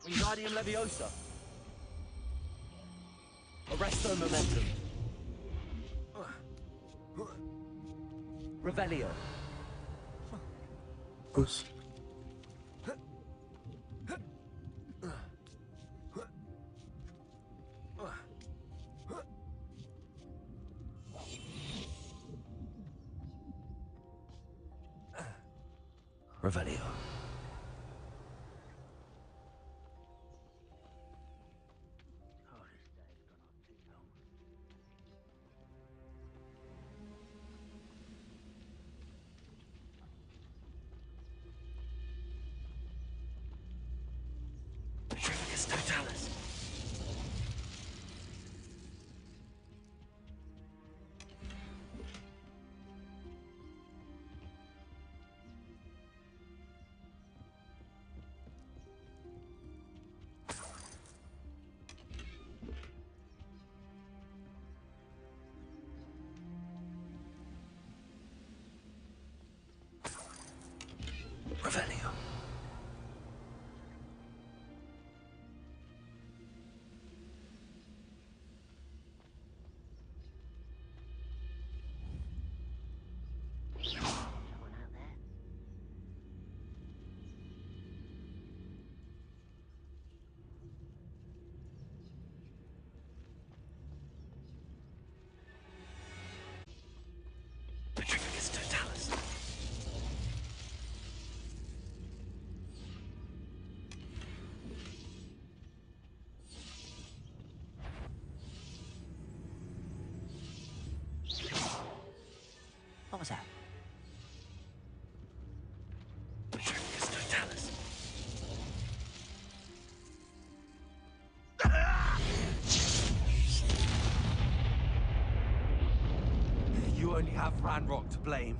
Speaker 8: Wingardium Leviosa. Arresto momentum. Revelio.
Speaker 1: Oops.
Speaker 8: Revelio. Petrificus Totalis. Ranrock to blame.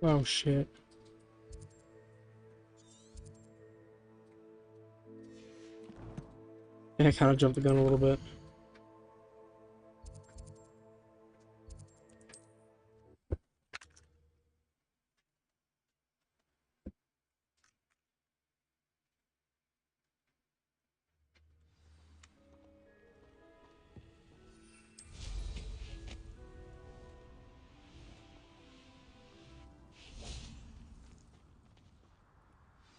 Speaker 1: Oh shit. Yeah, I kind of jumped the gun a little bit.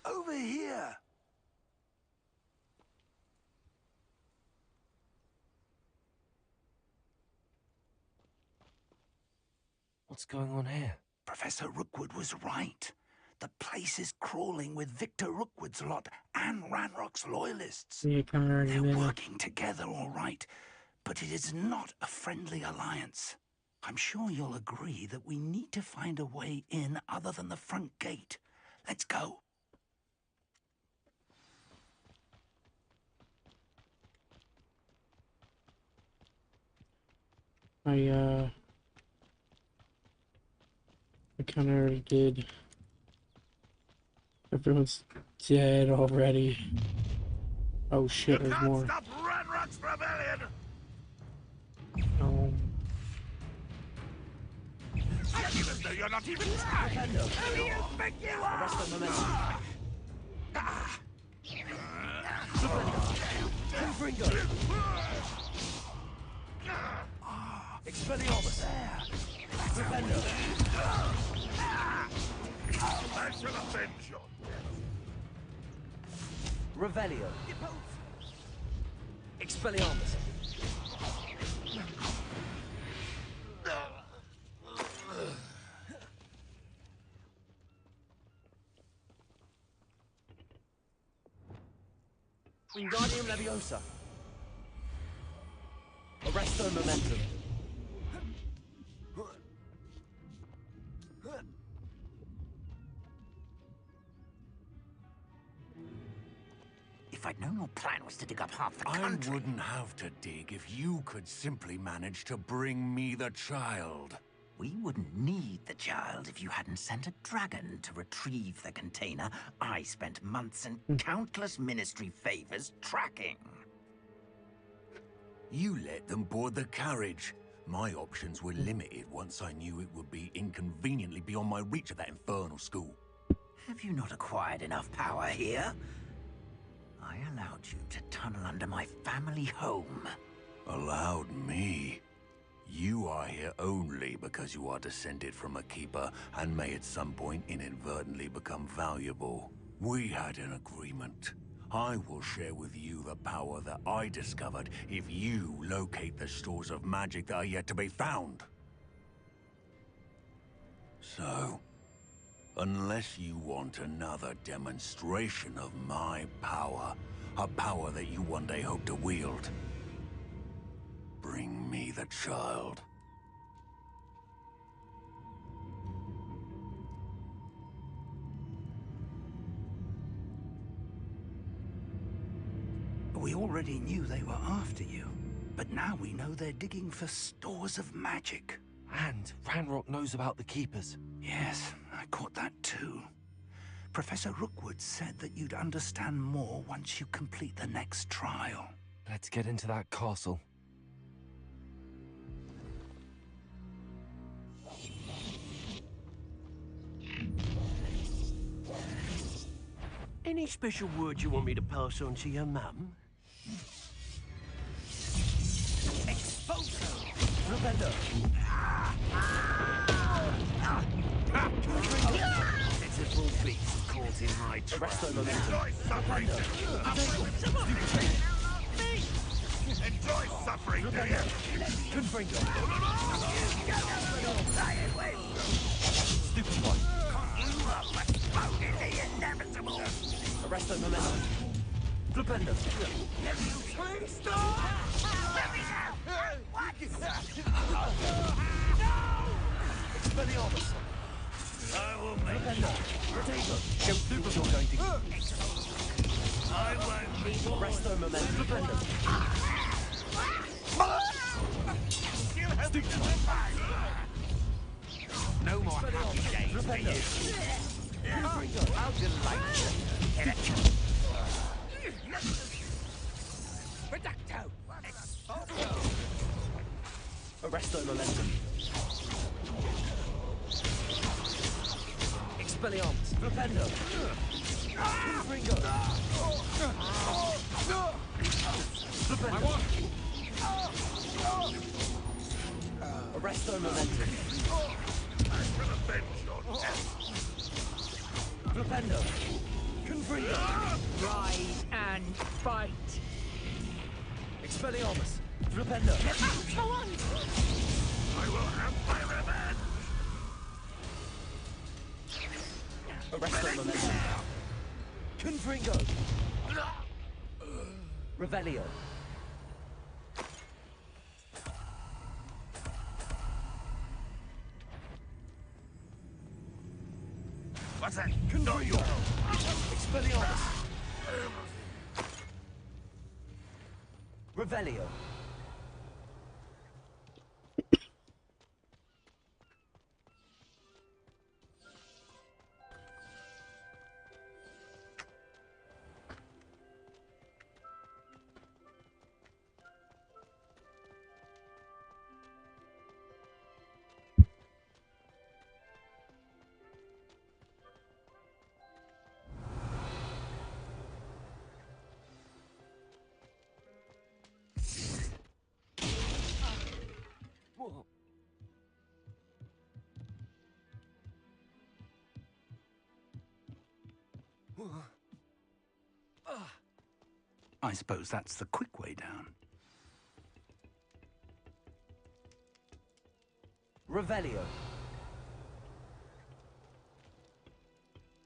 Speaker 19: Over here!
Speaker 8: What's going on here?
Speaker 19: Professor Rookwood was right. The place is crawling with Victor Rookwood's lot and Ranrock's loyalists.
Speaker 1: Yeah, kind of already
Speaker 19: They're
Speaker 1: knew.
Speaker 19: working together, all right, but it is not a friendly alliance. I'm sure you'll agree that we need to find a way in other than the front gate. Let's go.
Speaker 1: I kind of already did. Everyone's dead already. Oh shit, there's more.
Speaker 10: Stop Ranrock's rebellion! Even though you're not even trying! Who do you think you are?
Speaker 14: Arrest the momentum. Confringo. Expelliarmus. Defender.
Speaker 10: I shall avenge your
Speaker 14: Revelio. Expelliarmus. Wingardium Leviosa. Arresto Momentum.
Speaker 11: If I'd known your plan was to dig up half the country...
Speaker 2: I wouldn't have to dig if you could simply manage to bring me the child.
Speaker 11: We wouldn't need the child if you hadn't sent a dragon to retrieve the container I spent months and countless ministry favors tracking.
Speaker 2: You let them board the carriage. My options were limited once I knew it would be inconveniently beyond my reach at that infernal school.
Speaker 11: Have you not acquired enough power here? I allowed you to tunnel under my family home.
Speaker 2: Allowed me? You are here only because you are descended from a keeper and may at some point inadvertently become valuable. We had an agreement. I will share with you the power that I discovered if you locate the stores of magic that are yet to be found. So, unless you want another demonstration of my power, a power that you one day hope to wield, bring me the child.
Speaker 19: We already knew they were after you, but now we know they're digging for stores of magic.
Speaker 8: And Ranrock knows about the Keepers.
Speaker 19: Yes, I caught that too. Professor Rookwood said that you'd understand more once you complete the next trial.
Speaker 8: Let's get into that castle.
Speaker 9: Any special word you want me to pass on to your mum?
Speaker 11: Exposure!
Speaker 9: Rebello! Pitiful beast caught in my trap.
Speaker 10: Enjoy suffering! Enjoy suffering, do you?
Speaker 14: Confringo.
Speaker 11: Stupid
Speaker 14: one.
Speaker 11: You are exploded in
Speaker 8: Arrest the momentum. Flipendo.
Speaker 9: Please stop! Let me go! What?
Speaker 8: Expelliarmus.
Speaker 9: I will make
Speaker 8: Flipendo. Potato. Don't think you're going to...
Speaker 9: I won't be
Speaker 8: Arrest the momentum. Flipendo.
Speaker 9: You have to survive! No more happy days for you! How delightful! Reducto!
Speaker 8: Arrest the momentum. Expelliarmus. Flipendo. Confringo. Flipendo. Arrest the momentum.
Speaker 10: I'm gonna avenge your death.
Speaker 8: Flipendo. Confringo.
Speaker 17: Rise and fight.
Speaker 8: Expelliarmus. Flipendo.
Speaker 17: Go on!
Speaker 10: I will have my revenge.
Speaker 8: Arrest the momentum. Confringo. Revelio.
Speaker 10: What's that?
Speaker 8: Confringo. Expelliarmus. Revelio.
Speaker 19: I suppose that's the quick way down.
Speaker 8: Revelio.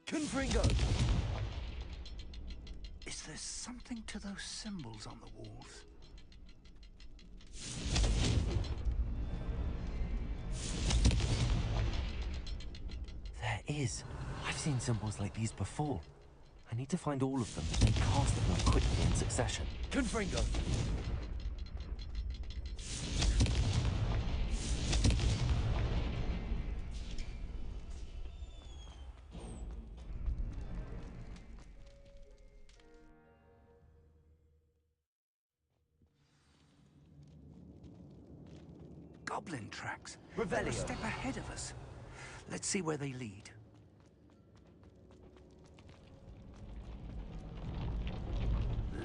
Speaker 8: Confringo.
Speaker 19: Is there something to those symbols on the walls?
Speaker 8: There is. I've seen symbols like these before. I need to find all of them and cast them quickly in succession. Confringo.
Speaker 19: Goblin tracks.
Speaker 8: Revelio.
Speaker 19: They're a step ahead of us. Let's see where they lead.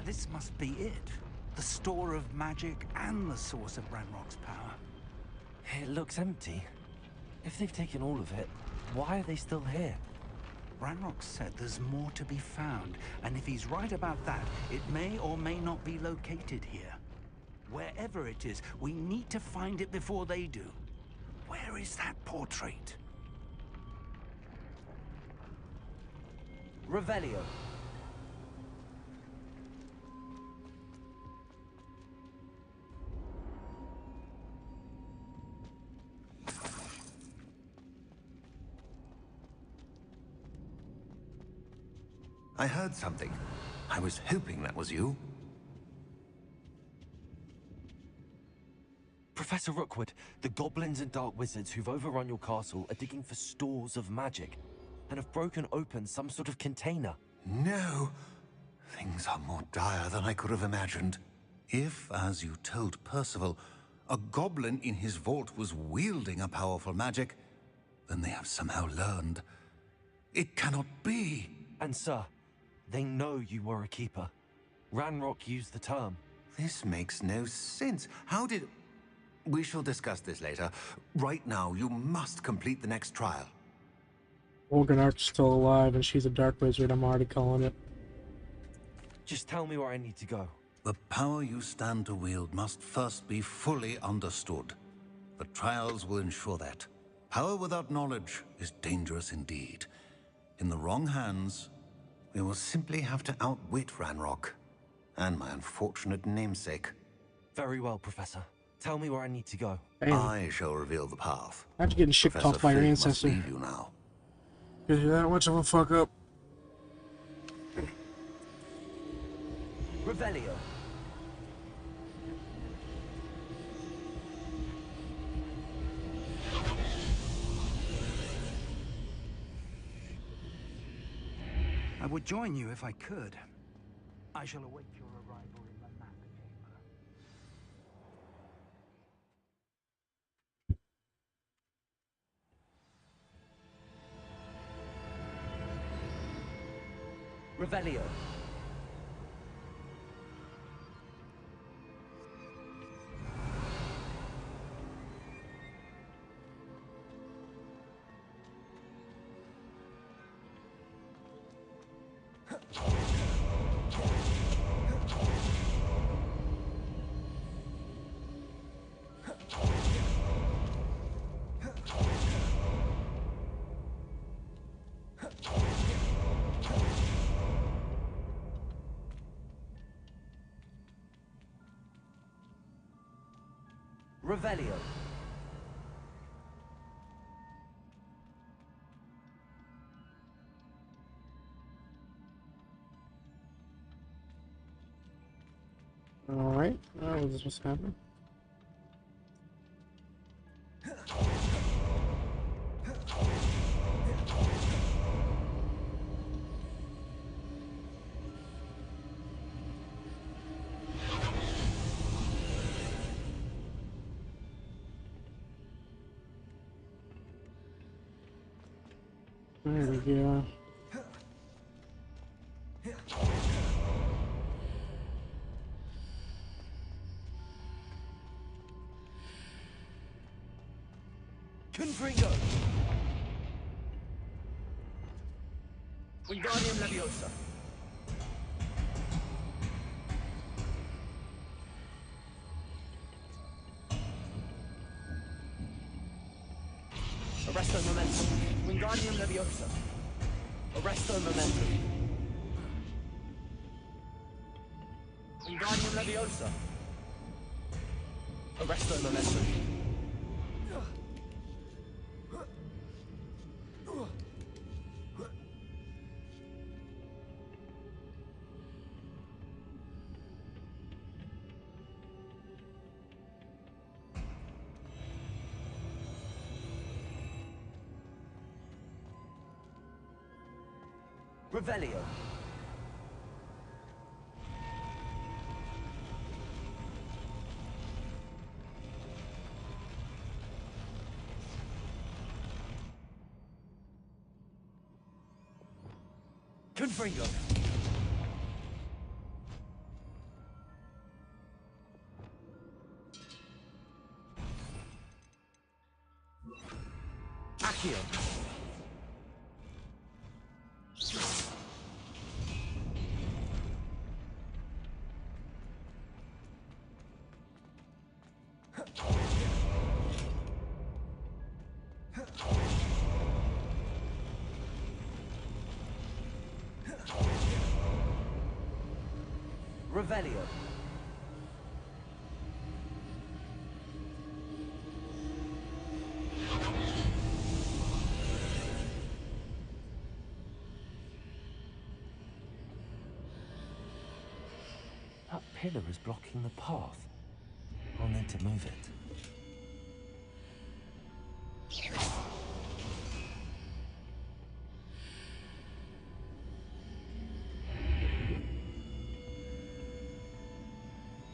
Speaker 19: This must be it. The store of magic and the source of Ranrock's power.
Speaker 8: It looks empty. If they've taken all of it, why are they still here?
Speaker 19: Ranrock said there's more to be found, and if he's right about that, it may or may not be located here. Wherever it is, we need to find it before they do. Where is that portrait?
Speaker 8: Revelio.
Speaker 2: I heard something. I was hoping that was you.
Speaker 8: Professor Rookwood, the goblins and dark wizards who've overrun your castle are digging for stores of magic and have broken open some sort of container.
Speaker 2: No. Things are more dire than I could have imagined. If, as you told Percival, a goblin in his vault was wielding a powerful magic, then they have somehow learned. It cannot be.
Speaker 8: And sir, they know you were a keeper. Ranrock used the term.
Speaker 2: This makes no sense. How did... We shall discuss this later. Right now, you must complete the next trial.
Speaker 1: Organarch's still alive, and she's a dark wizard. I'm already calling it.
Speaker 8: Just tell me where I need to go.
Speaker 3: The power you stand to wield must first be fully understood. The trials will ensure that. Power without knowledge is dangerous indeed. In the wrong hands, We will simply have to outwit Ranrock. And my unfortunate namesake.
Speaker 8: Very well, Professor. Tell me where I need to go.
Speaker 1: Damn.
Speaker 3: I shall reveal the path.
Speaker 1: After getting shit
Speaker 3: Professor
Speaker 1: talked by your
Speaker 3: Fig
Speaker 1: ancestor.
Speaker 3: must leave you now.
Speaker 1: Because you're that much of a fuck up.
Speaker 8: Revelio.
Speaker 19: I would join you if I could. I shall await your arrival in the map chamber.
Speaker 8: Revelio. Revelio.
Speaker 1: Alright, what is what's happening? There we go.
Speaker 8: Confringo. Wingardium Leviosa. Arresto Momentum. Wingardium Leviosa. Arresto Momentum. Wingardium Leviosa. Arresto Momentum. Revelio. Confringo. Accio. Revelio. That pillar is blocking the path. I'll need to move it.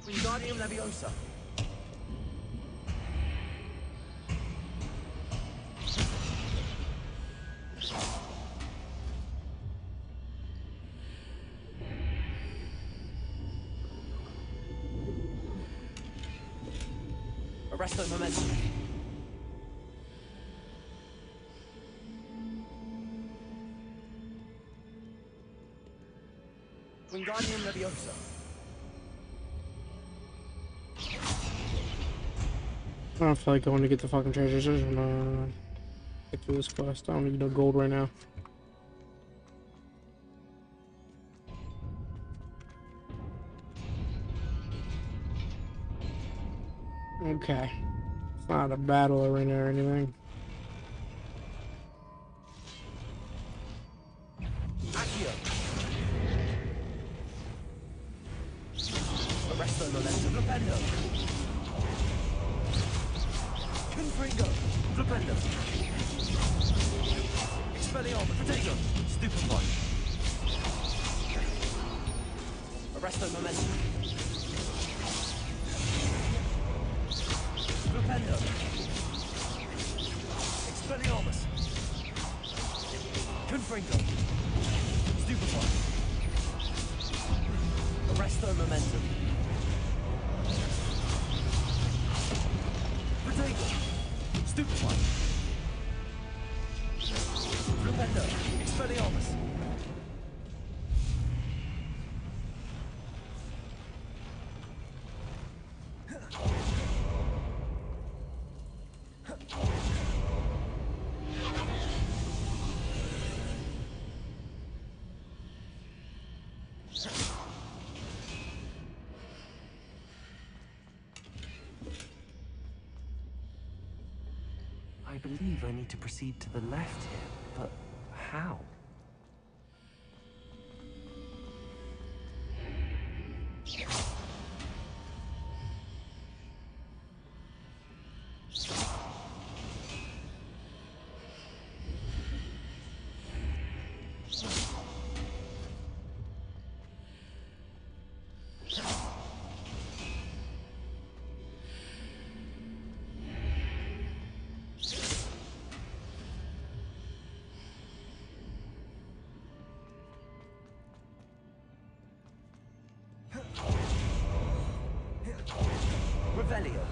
Speaker 8: Wingardium Leviosa. Arresto Momentum. Wingardium Leviosa.
Speaker 1: I don't feel like going to get the fucking treasures. No. Get through this quest. I don't need no gold right now. Okay. It's not a battle arena or anything.
Speaker 7: Accio. Arresto momentum. Flipendo. Confringo. Flipendo. Expelliarmus. Potato. Stupefy. Arresto momentum. Flipendo. Expelliarmus. Confringo. Stupefy. Arresto momentum. Potato. Stupefy. Flipendo. Expelliarmus.
Speaker 8: I believe I need to proceed to the left here, but how?
Speaker 7: Revelio.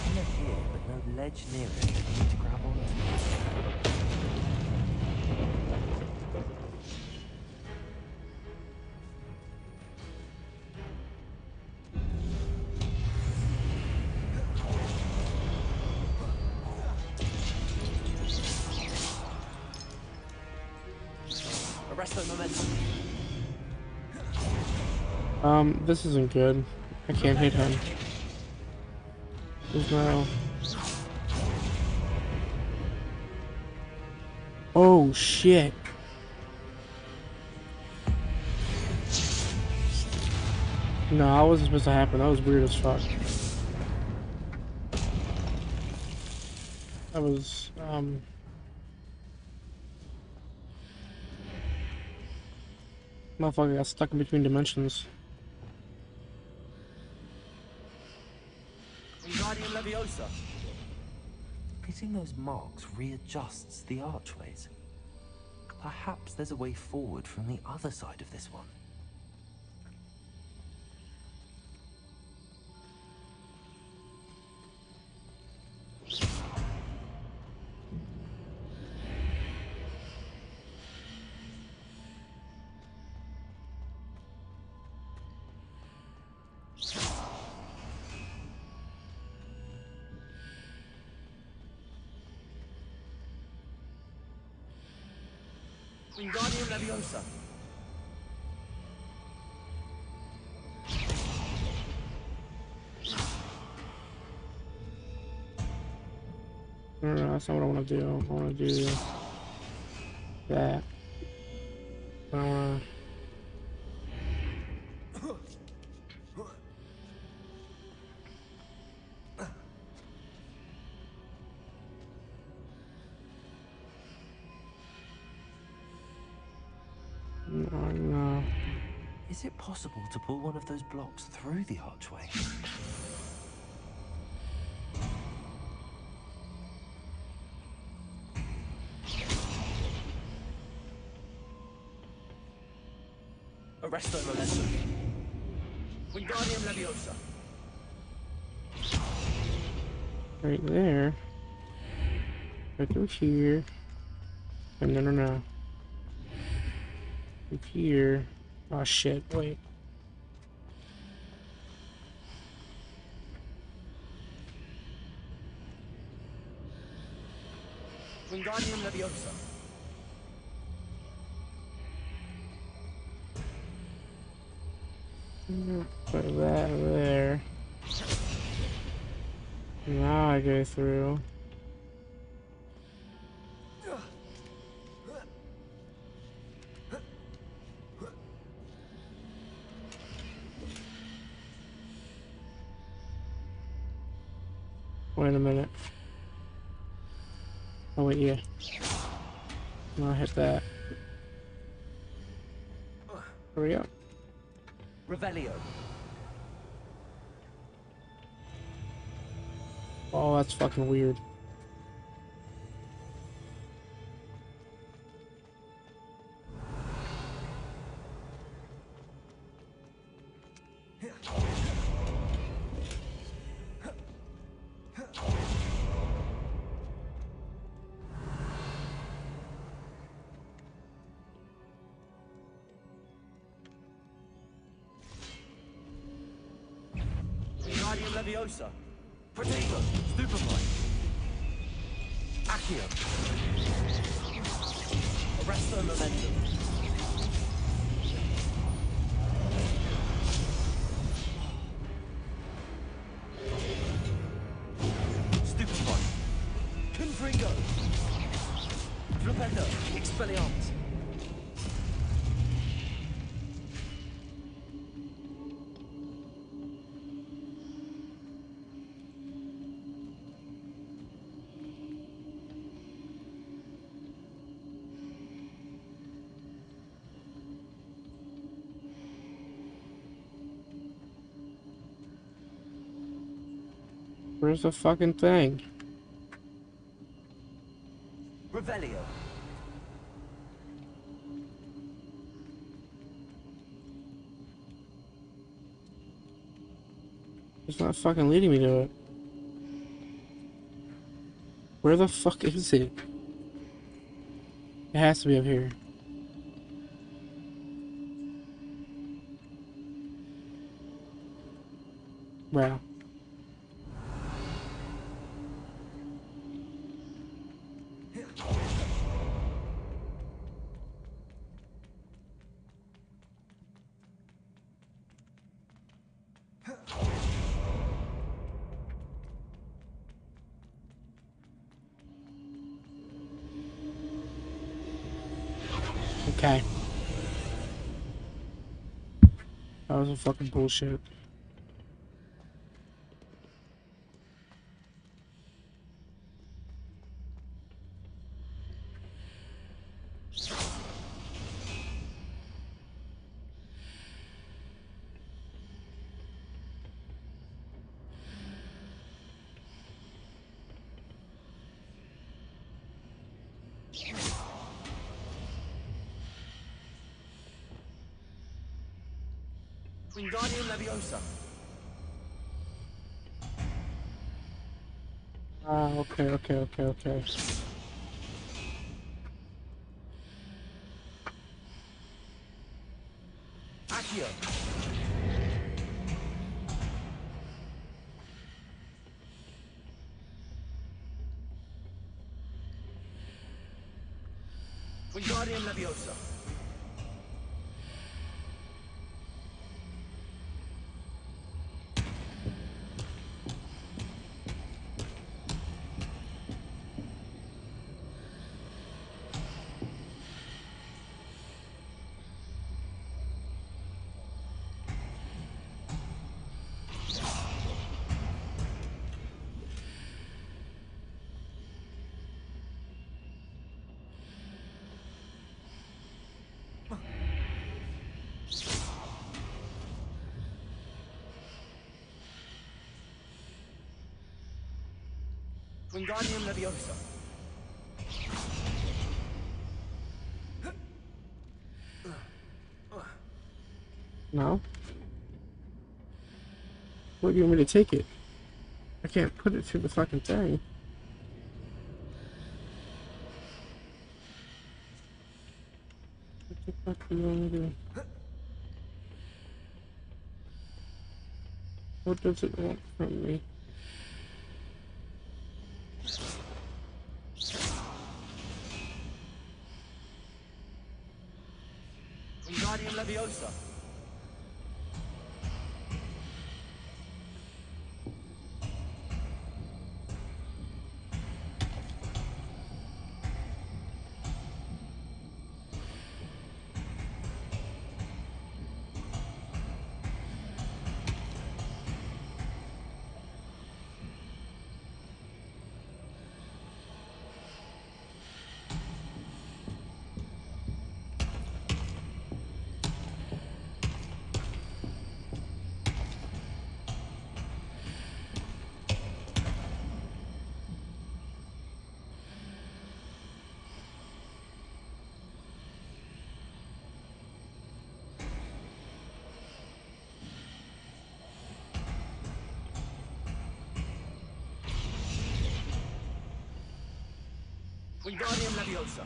Speaker 8: Pillar here, but no ledge near it that I need to grab onto.
Speaker 7: Arresto momentum.
Speaker 1: This isn't good. I can't hit him. There's no... Oh, shit. No, that wasn't supposed to happen. That was weird as fuck. That was, motherfucker got stuck in between dimensions.
Speaker 7: Wingardium Leviosa.
Speaker 8: Hitting those marks readjusts the archways. Perhaps there's a way forward from the other side of this one.
Speaker 7: Wingardium Leviosa.
Speaker 1: No, that's not what I want to do. I want to do that. I want to... No.
Speaker 8: Is it possible to pull one of those blocks through the archway?
Speaker 7: Arresto momentum. Wingardium Leviosa.
Speaker 1: Right there. Right through here. No, no, no. Up here. Oh shit, wait.
Speaker 7: Wingardium Leviosa.
Speaker 1: Put that there. Now I go through. Wait a minute. Oh wait, yeah. I'll hit that. Hurry up.
Speaker 7: Revelio.
Speaker 1: Oh, that's fucking weird.
Speaker 7: Wingardium Leviosa. Protego. Stupefy. Accio. Arresto Momentum. Stupefy. Confringo. Flipendo. Expelliarmus.
Speaker 1: Where's the fucking thing?
Speaker 7: Revelio.
Speaker 1: It's not fucking leading me to it. Where the fuck is it? It has to be up here. Wow. Okay. That was a fucking bullshit.
Speaker 7: Wingardium Leviosa.
Speaker 1: Ah, okay.
Speaker 7: Accio. Wingardium Leviosa. Wingardium Leviosa.
Speaker 1: No? Where do you want me to take it? I can't put it through the fucking thing. What do you want to do? What does it want from me?
Speaker 7: Wingardium Leviosa. Wingardium Leviosa.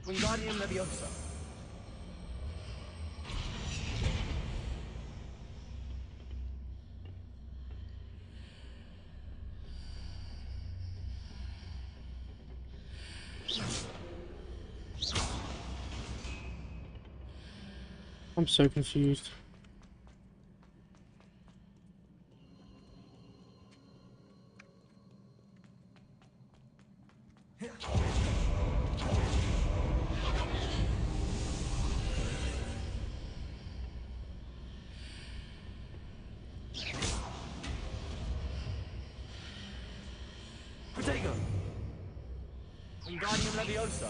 Speaker 7: Wingardium Leviosa.
Speaker 1: I'm so confused.
Speaker 7: Protego. Wingardium Leviosa.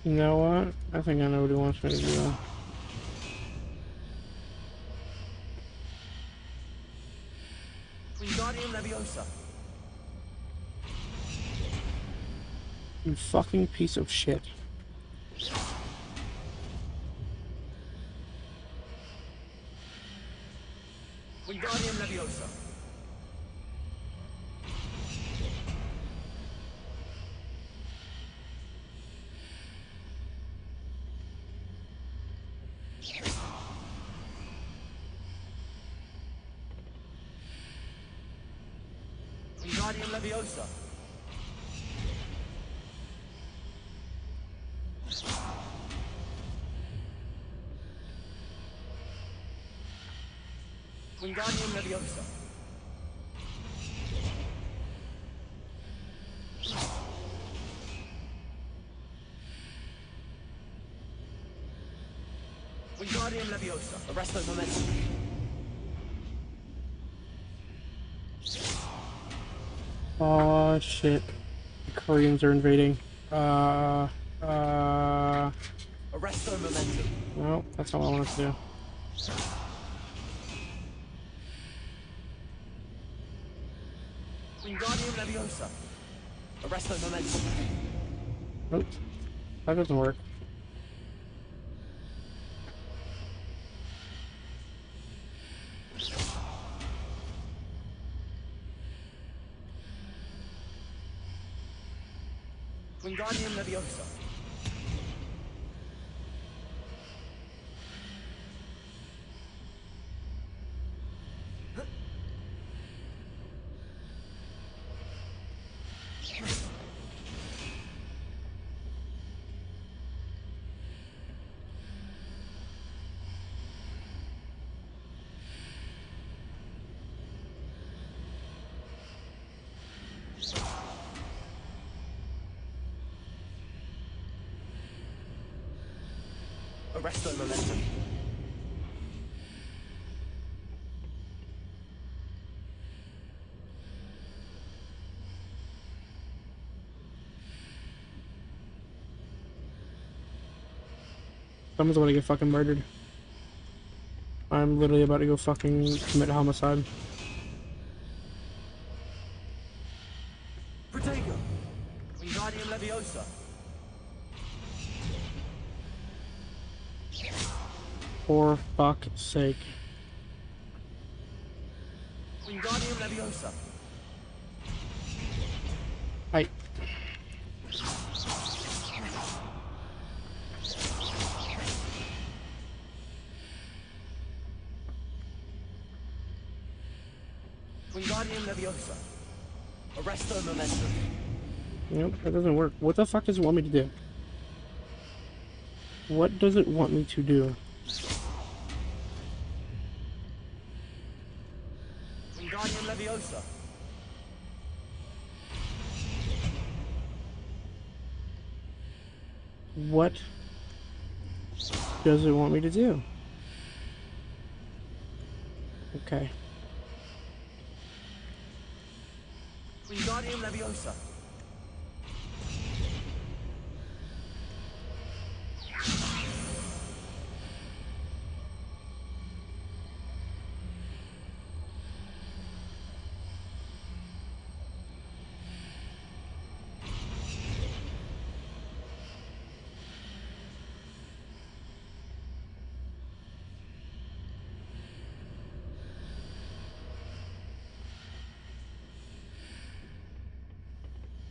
Speaker 1: You know what? I think I know what he wants me to do.
Speaker 7: Wingardium Leviosa.
Speaker 1: You fucking piece of shit.
Speaker 7: Wingardium Leviosa. Wingardium Leviosa. Wingardium Leviosa. Wingardium Leviosa. Arrest the momentum.
Speaker 1: Oh shit. The Koreans are invading.
Speaker 7: Arrest the momentum.
Speaker 1: No, that's not what I wanted to do.
Speaker 7: Wingardium Leviosa. Arrest the momentum.
Speaker 1: Nope. That doesn't work.
Speaker 7: Wingardium Leviosa. Arrest the momentum.
Speaker 1: Someone's gonna get fucking murdered. I'm literally about to go fucking commit homicide.
Speaker 7: Protego! Wingardium Leviosa!
Speaker 1: For fuck's sake.
Speaker 7: Wingardium Leviosa!
Speaker 1: I...
Speaker 7: Wingardium Leviosa! Arresto Momentum!
Speaker 1: Nope, that doesn't work. What the fuck does it want me to do? What does it want me to do?
Speaker 7: Wingardium Leviosa!
Speaker 1: What does it want me to do? Okay.
Speaker 7: Wingardium Leviosa!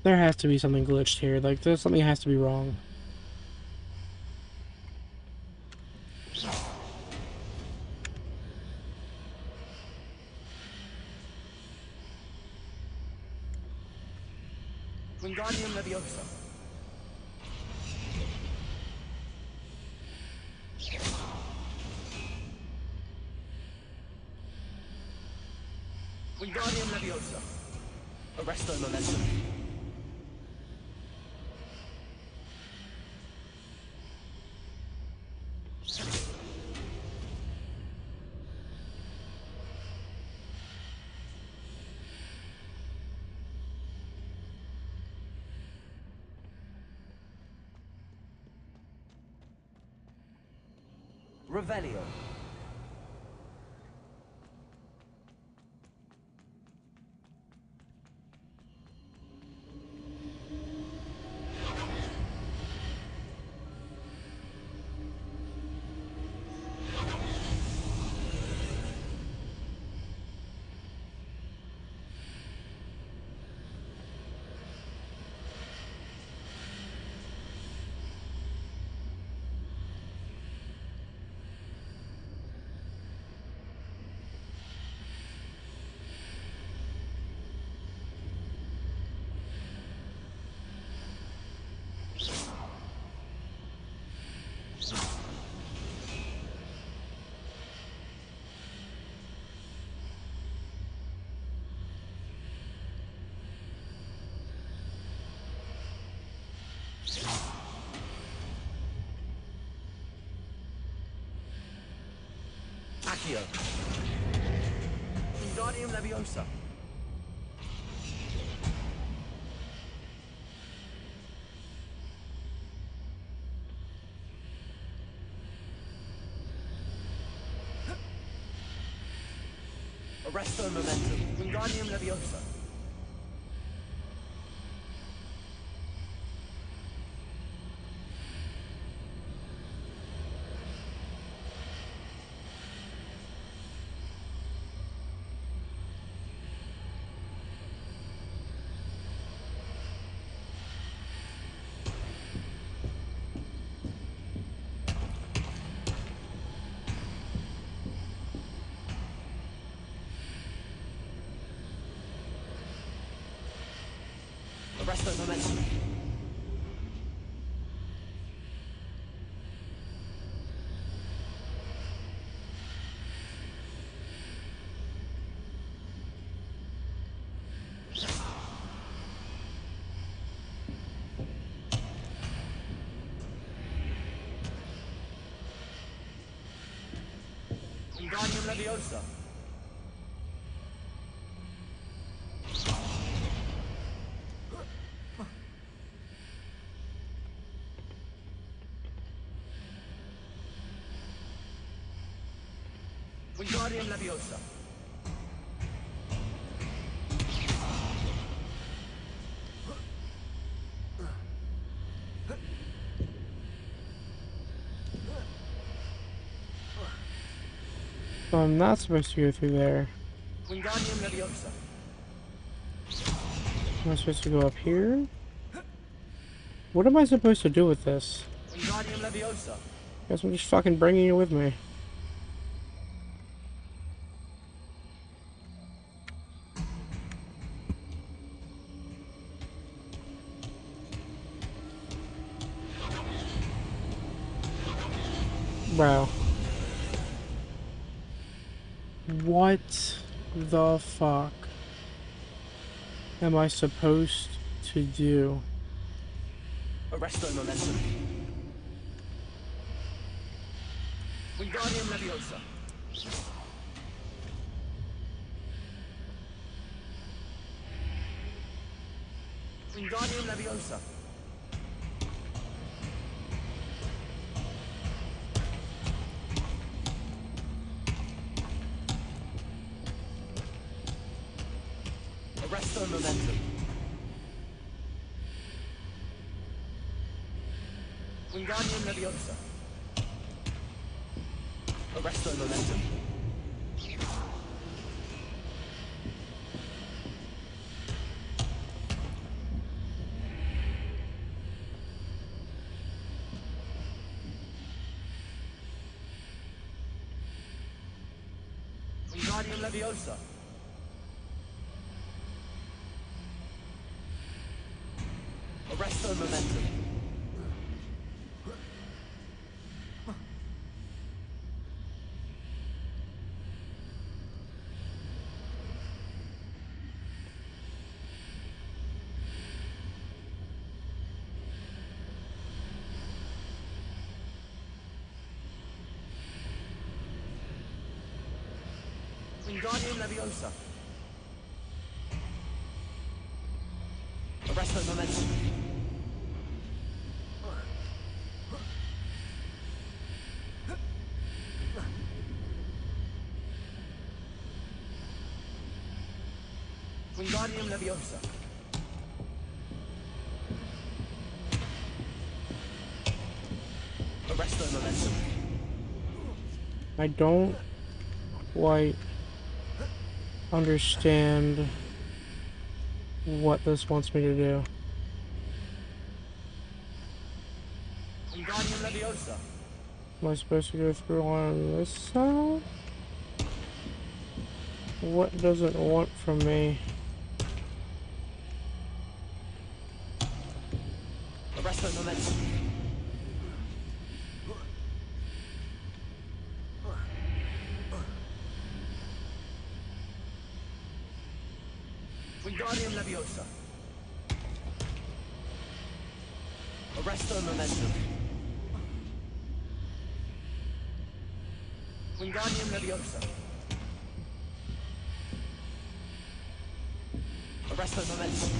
Speaker 1: There has to be something glitched here. Like, there's something has to be wrong.
Speaker 7: Wingardium Leviosa! Wingardium Leviosa! Arresto Momentum! Revelio! Accio! Wingardium Leviosa! Arresto Momentum! Wingardium Leviosa! Arresto Momentum! Wingardium Leviosa! Wingardium Leviosa.
Speaker 1: So I'm not supposed to go through there.
Speaker 7: Wingardium Leviosa.
Speaker 1: Am I supposed to go up here? What am I supposed to do with this?
Speaker 7: Wingardium Leviosa.
Speaker 1: Guess I'm just fucking bringing it with me. Wow. What the fuck am I supposed to do?
Speaker 7: Arresto Momentum. Wingardium Leviosa. Wingardium Leviosa. Arresto Momentum. Wingardium Leviosa. Arresto Momentum. Wingardium Leviosa. Arresto Momentum. Wingardium Leviosa. Arresto Momentum. Wingardium Leviosa. Arresto Momentum.
Speaker 1: I don't quite understand what this wants me to do.
Speaker 7: Wingardium Leviosa.
Speaker 1: Am I supposed to go through on this side? What does it want from me?
Speaker 7: Arresto Momentum. Wingardium Leviosa. Arresto Momentum. Wingardium Leviosa. Arresto Momentum.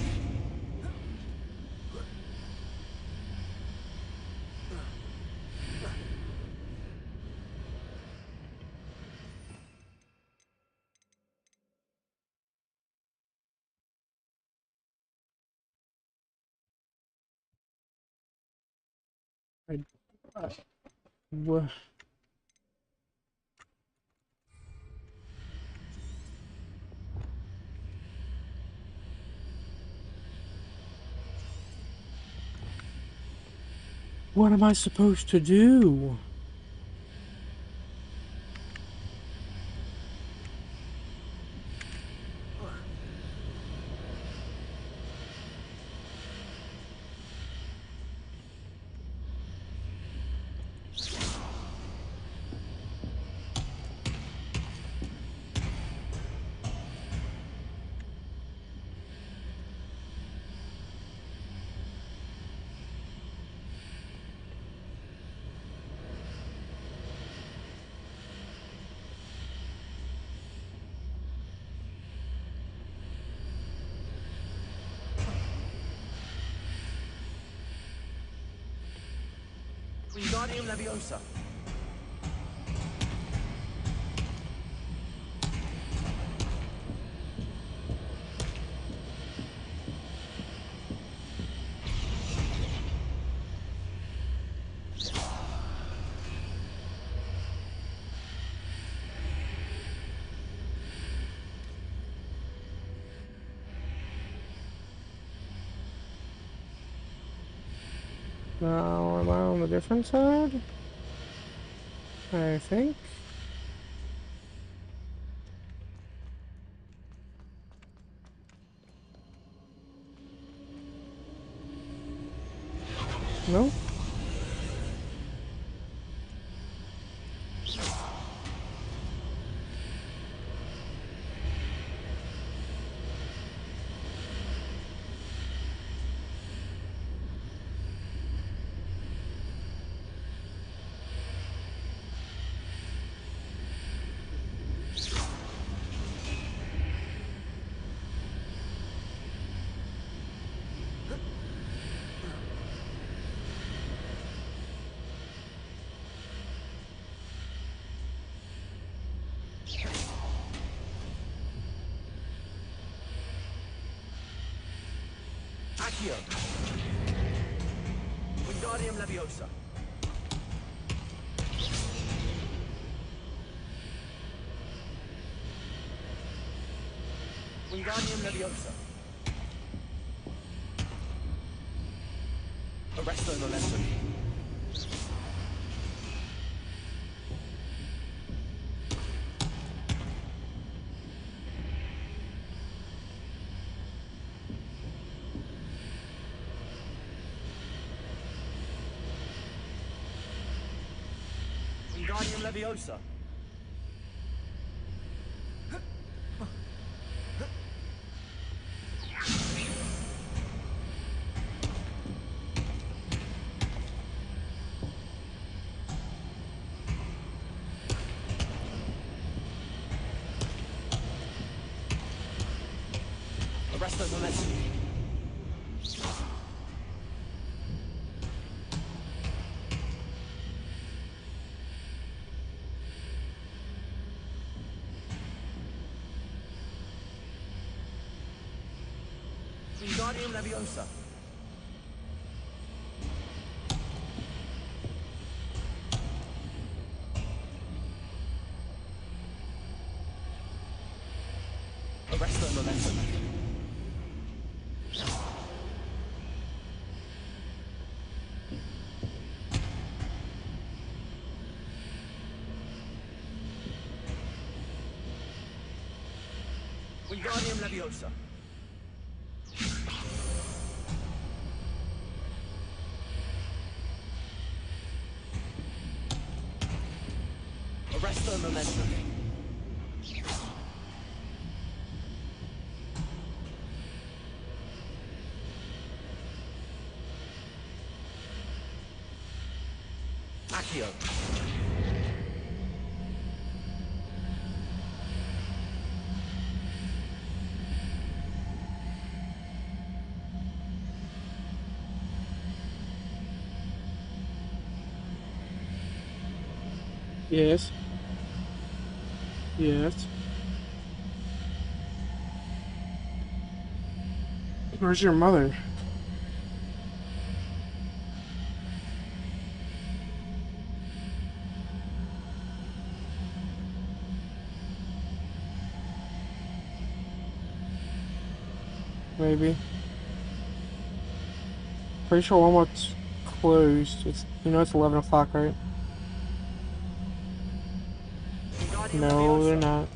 Speaker 1: Wha- What am I supposed to do?
Speaker 7: Wingardium Leviosa.
Speaker 1: Now am I on the different side? I think. No?
Speaker 7: Accio. Wingardium Leviosa. Wingardium Leviosa. Arresto Momentum. Wingardium Leviosa. Arresto Momentum. Wingardium Leviosa. Arresto Momentum. Wingardium Leviosa. Arresto Momentum. Accio.
Speaker 1: Yes. Yes. Where's your mother? Maybe. Pretty sure Walmart's closed. It's, you know, it's 11 o'clock, right? No, they're not.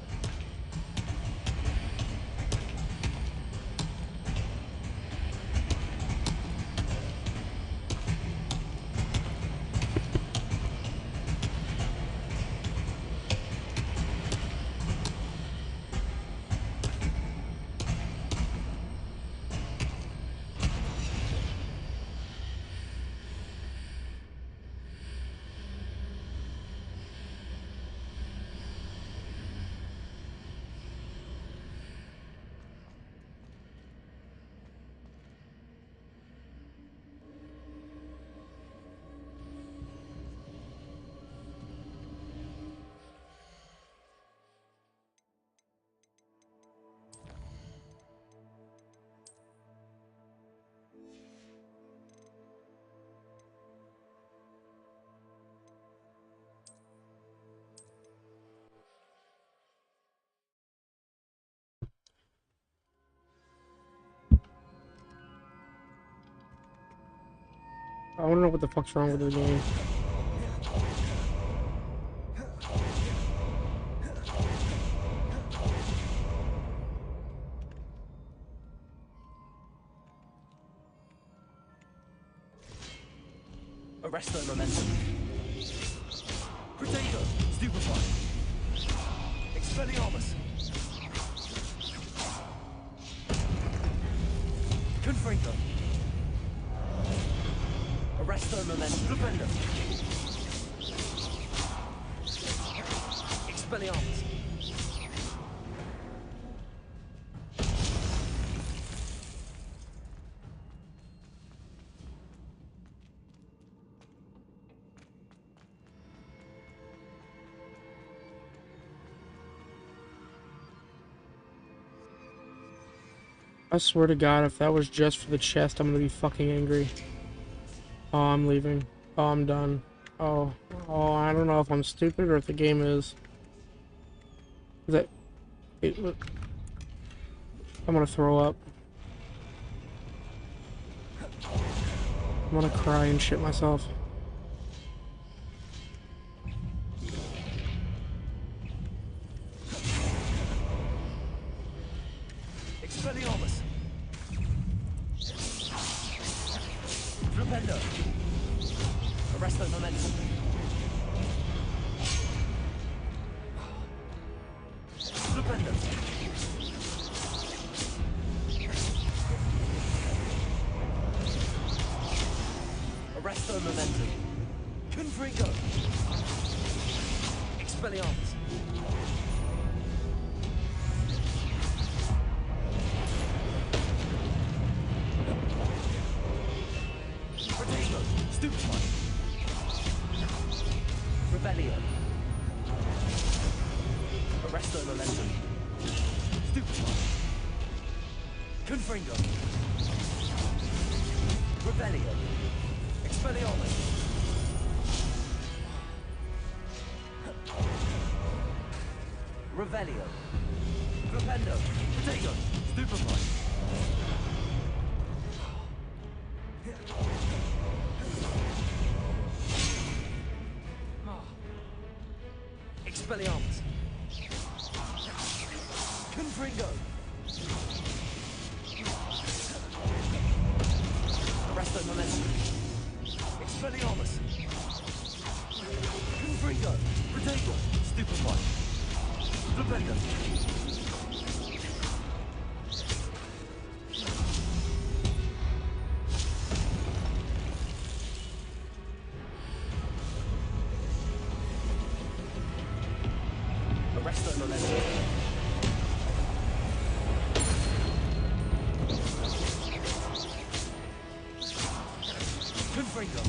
Speaker 1: I wanna know what the fuck's wrong with the game.
Speaker 7: Arresto momentum. Protego. Stupefy. Expelliarmus. Confringo. Arresto momentum. Defender. Expelliarmus.
Speaker 1: I swear to God, if that was just for the chest, I'm gonna be fucking angry. Oh, I'm leaving. Oh, I'm done. Oh, I don't know if I'm stupid or if the game is. I'm gonna throw up. I'm gonna cry and shit myself.
Speaker 7: Expelliarmus. Flipendo. Arresto momentum. Flipendo. Arresto momentum. Confringo. Expelliarmus. Protego. Stupefy. Rebellion. Arresto momentum. Stupefy. Confringo. Rebellion. Expelliarmus. Revelio. Flipendo. Protego. Stupefy. Expelliarmus. Confringo. Arresto momentum. Expelliarmus. Confringo. Protego. Stupefy. Flipendo. Arresto momentum. Confringo.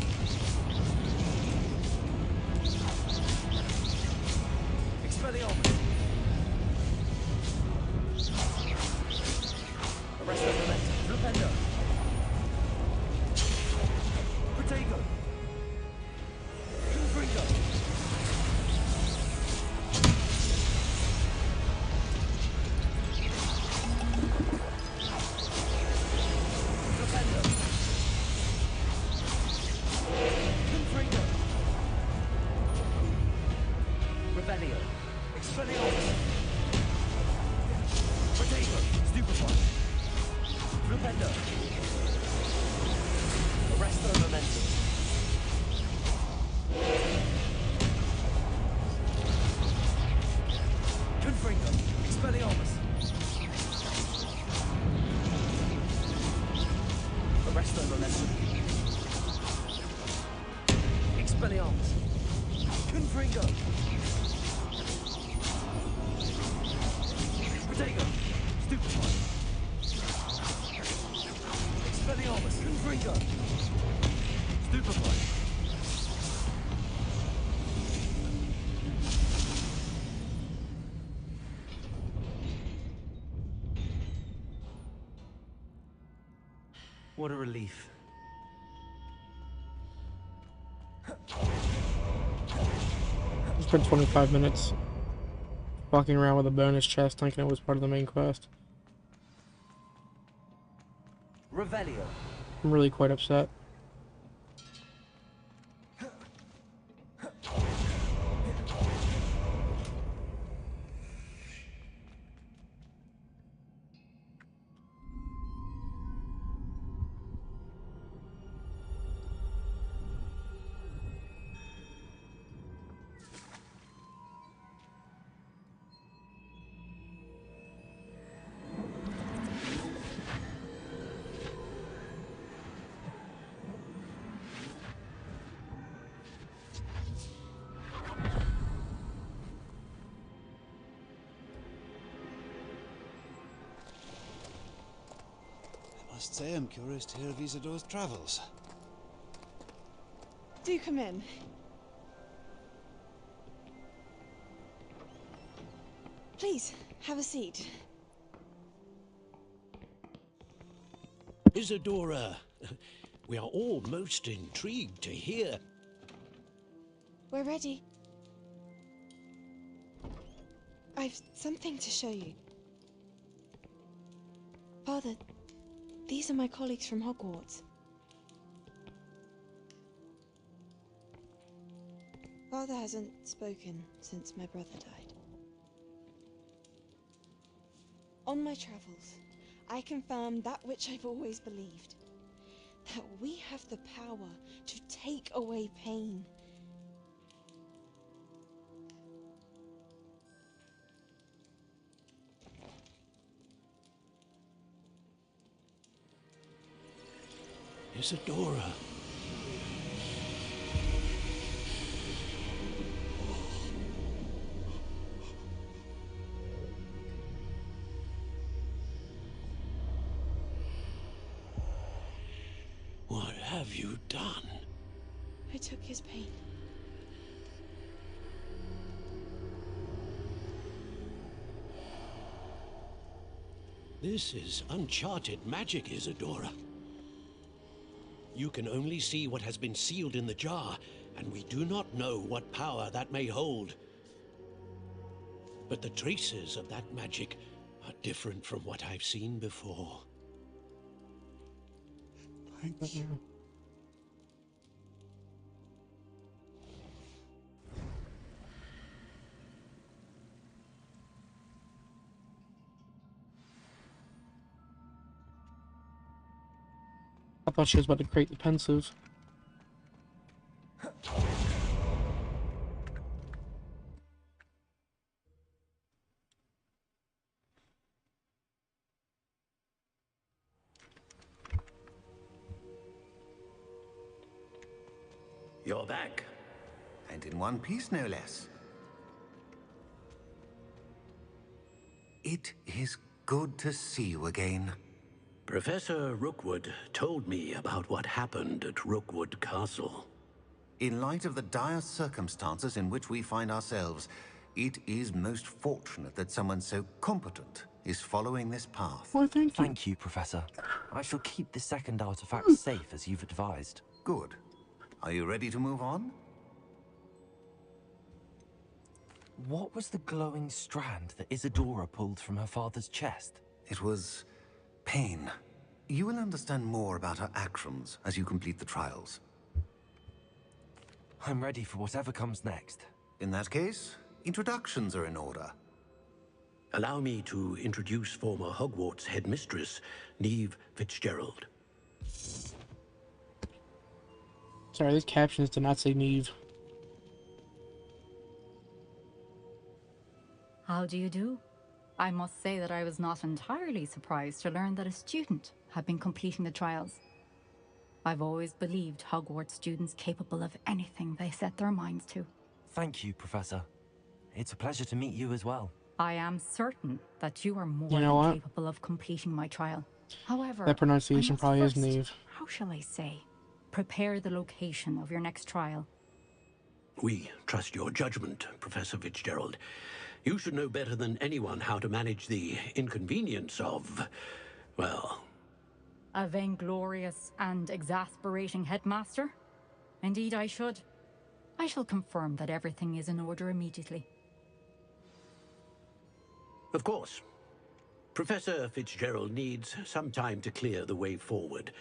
Speaker 7: Expelliarmus. Arresto momentum. Flipendo. Protego. Confringo. Flipendo. Confringo. Rebellion. Expelliarmus. Protego. Stupefy. Flipendo. Arresto momentum. Confringo. Expelliarmus. Arresto momentum. Expelliarmus. Confringo. Protego. Stupefy. Expelliarmus. Confringo. Stupefy. What a relief.
Speaker 1: It's been 25 minutes walking around with a bonus chest thinking it was part of the main quest.
Speaker 7: Revelio.
Speaker 1: I'm really quite upset.
Speaker 12: must say I'm curious to hear of Isadore's travels.
Speaker 22: Do come in. Please, have a seat.
Speaker 23: Isadora, we are all most intrigued to hear.
Speaker 22: We're ready. I've something to show you. Father, these are my colleagues from Hogwarts. Father hasn't spoken since my brother died. On my travels, I confirmed that which I've always believed. That we have the power to take away pain.
Speaker 23: Isadora. What have you done?
Speaker 22: I took his pain.
Speaker 23: This is uncharted magic, Isadora. You can only see what has been sealed in the jar, and we do not know what power that may hold. But the traces of that magic are different from what I've seen before.
Speaker 12: Thank you.
Speaker 1: I thought she was about to create the pensive.
Speaker 3: You're back. And in one piece, no less. It is good to see you again.
Speaker 23: Professor Rookwood told me about what happened at Rookwood Castle.
Speaker 3: In light of the dire circumstances in which we find ourselves, it is most fortunate that someone so competent is following this path.
Speaker 1: Well,
Speaker 8: Thank you, Professor. I shall keep the second artifact safe as you've advised.
Speaker 3: Good. Are you ready to move on?
Speaker 8: What was the glowing strand that Isadora pulled from her father's chest?
Speaker 3: It was pain. You will understand more about her actions as you complete the trials.
Speaker 8: I'm ready for whatever comes next.
Speaker 3: In that case, introductions are in order.
Speaker 23: Allow me to introduce former Hogwarts headmistress, Neve Fitzgerald.
Speaker 1: Sorry, these captions did not say Neve.
Speaker 24: How do you do? I must say that I was not entirely surprised to learn that a student had been completing the trials. I've always believed Hogwarts students capable of anything they set their minds to.
Speaker 8: Thank you, Professor. It's a pleasure to meet you as well.
Speaker 24: I am certain that you are more
Speaker 1: You know
Speaker 24: than
Speaker 1: what?
Speaker 24: capable of completing my trial. However,
Speaker 1: That pronunciation
Speaker 24: I must
Speaker 1: probably is
Speaker 24: first,
Speaker 1: Neve.
Speaker 24: how shall I say, prepare the location of your next trial.
Speaker 23: We trust your judgment, Professor Fitzgerald. You should know better than anyone how to manage the inconvenience of, well...
Speaker 24: A vainglorious and exasperating headmaster? Indeed I should. I shall confirm that everything is in order immediately.
Speaker 23: Of course. Professor Fitzgerald needs some time to clear the way forward.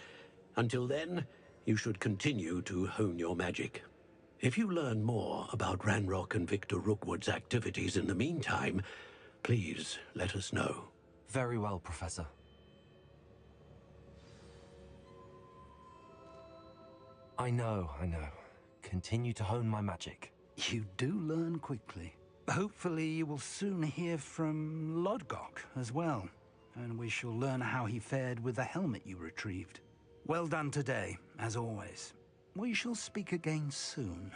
Speaker 23: Until then, you should continue to hone your magic. If you learn more about Ranrock and Victor Rookwood's activities in the meantime, please let us know.
Speaker 8: Very well, Professor. I know. Continue to hone my magic.
Speaker 19: You do learn quickly. Hopefully you will soon hear from Lodgok as well, and we shall learn how he fared with the helmet you retrieved. Well done today, as always. We shall speak again soon.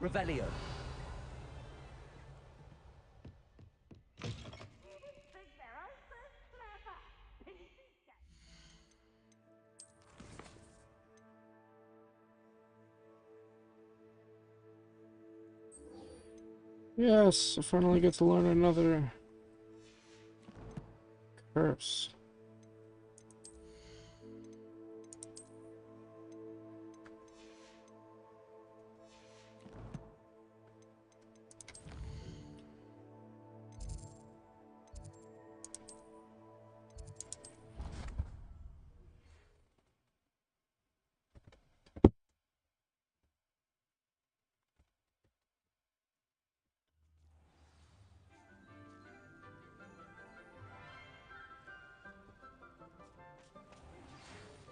Speaker 14: Revelio.
Speaker 1: Yes, I finally get to learn another curse.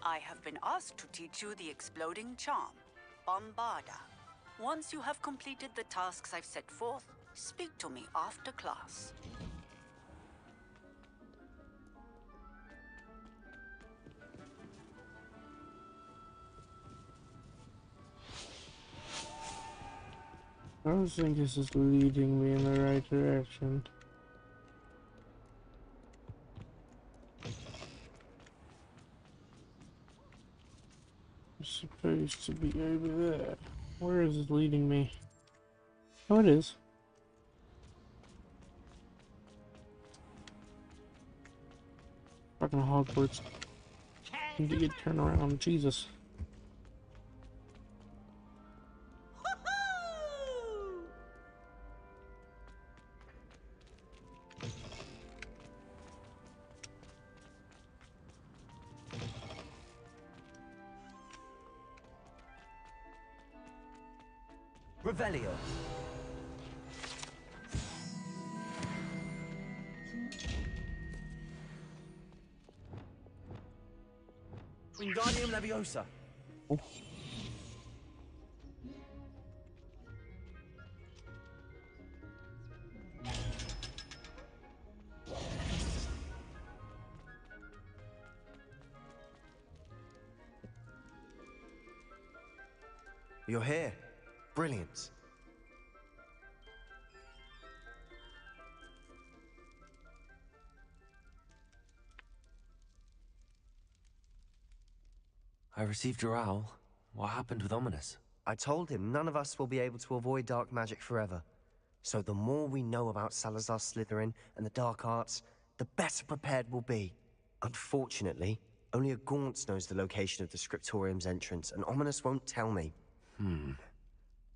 Speaker 5: I have been asked to teach you the exploding charm, Bombarda. Once you have completed the tasks I've set forth, speak to me after class.
Speaker 1: I don't think this is leading me in the right direction. I'm supposed to be over there. Where is it leading me? Oh, it is. Fucking Hogwarts. Need to get turned around. Jesus.
Speaker 14: Revelio.
Speaker 7: Wingardium Leviosa.
Speaker 1: Oh.
Speaker 4: You're here. Brilliant.
Speaker 8: I received your owl. What happened with Ominous?
Speaker 4: I told him none of us will be able to avoid dark magic forever. So the more we know about Salazar Slytherin and the dark arts, the better prepared we'll be. Unfortunately, only a Gaunt knows the location of the Scriptorium's entrance, and Ominous won't tell me.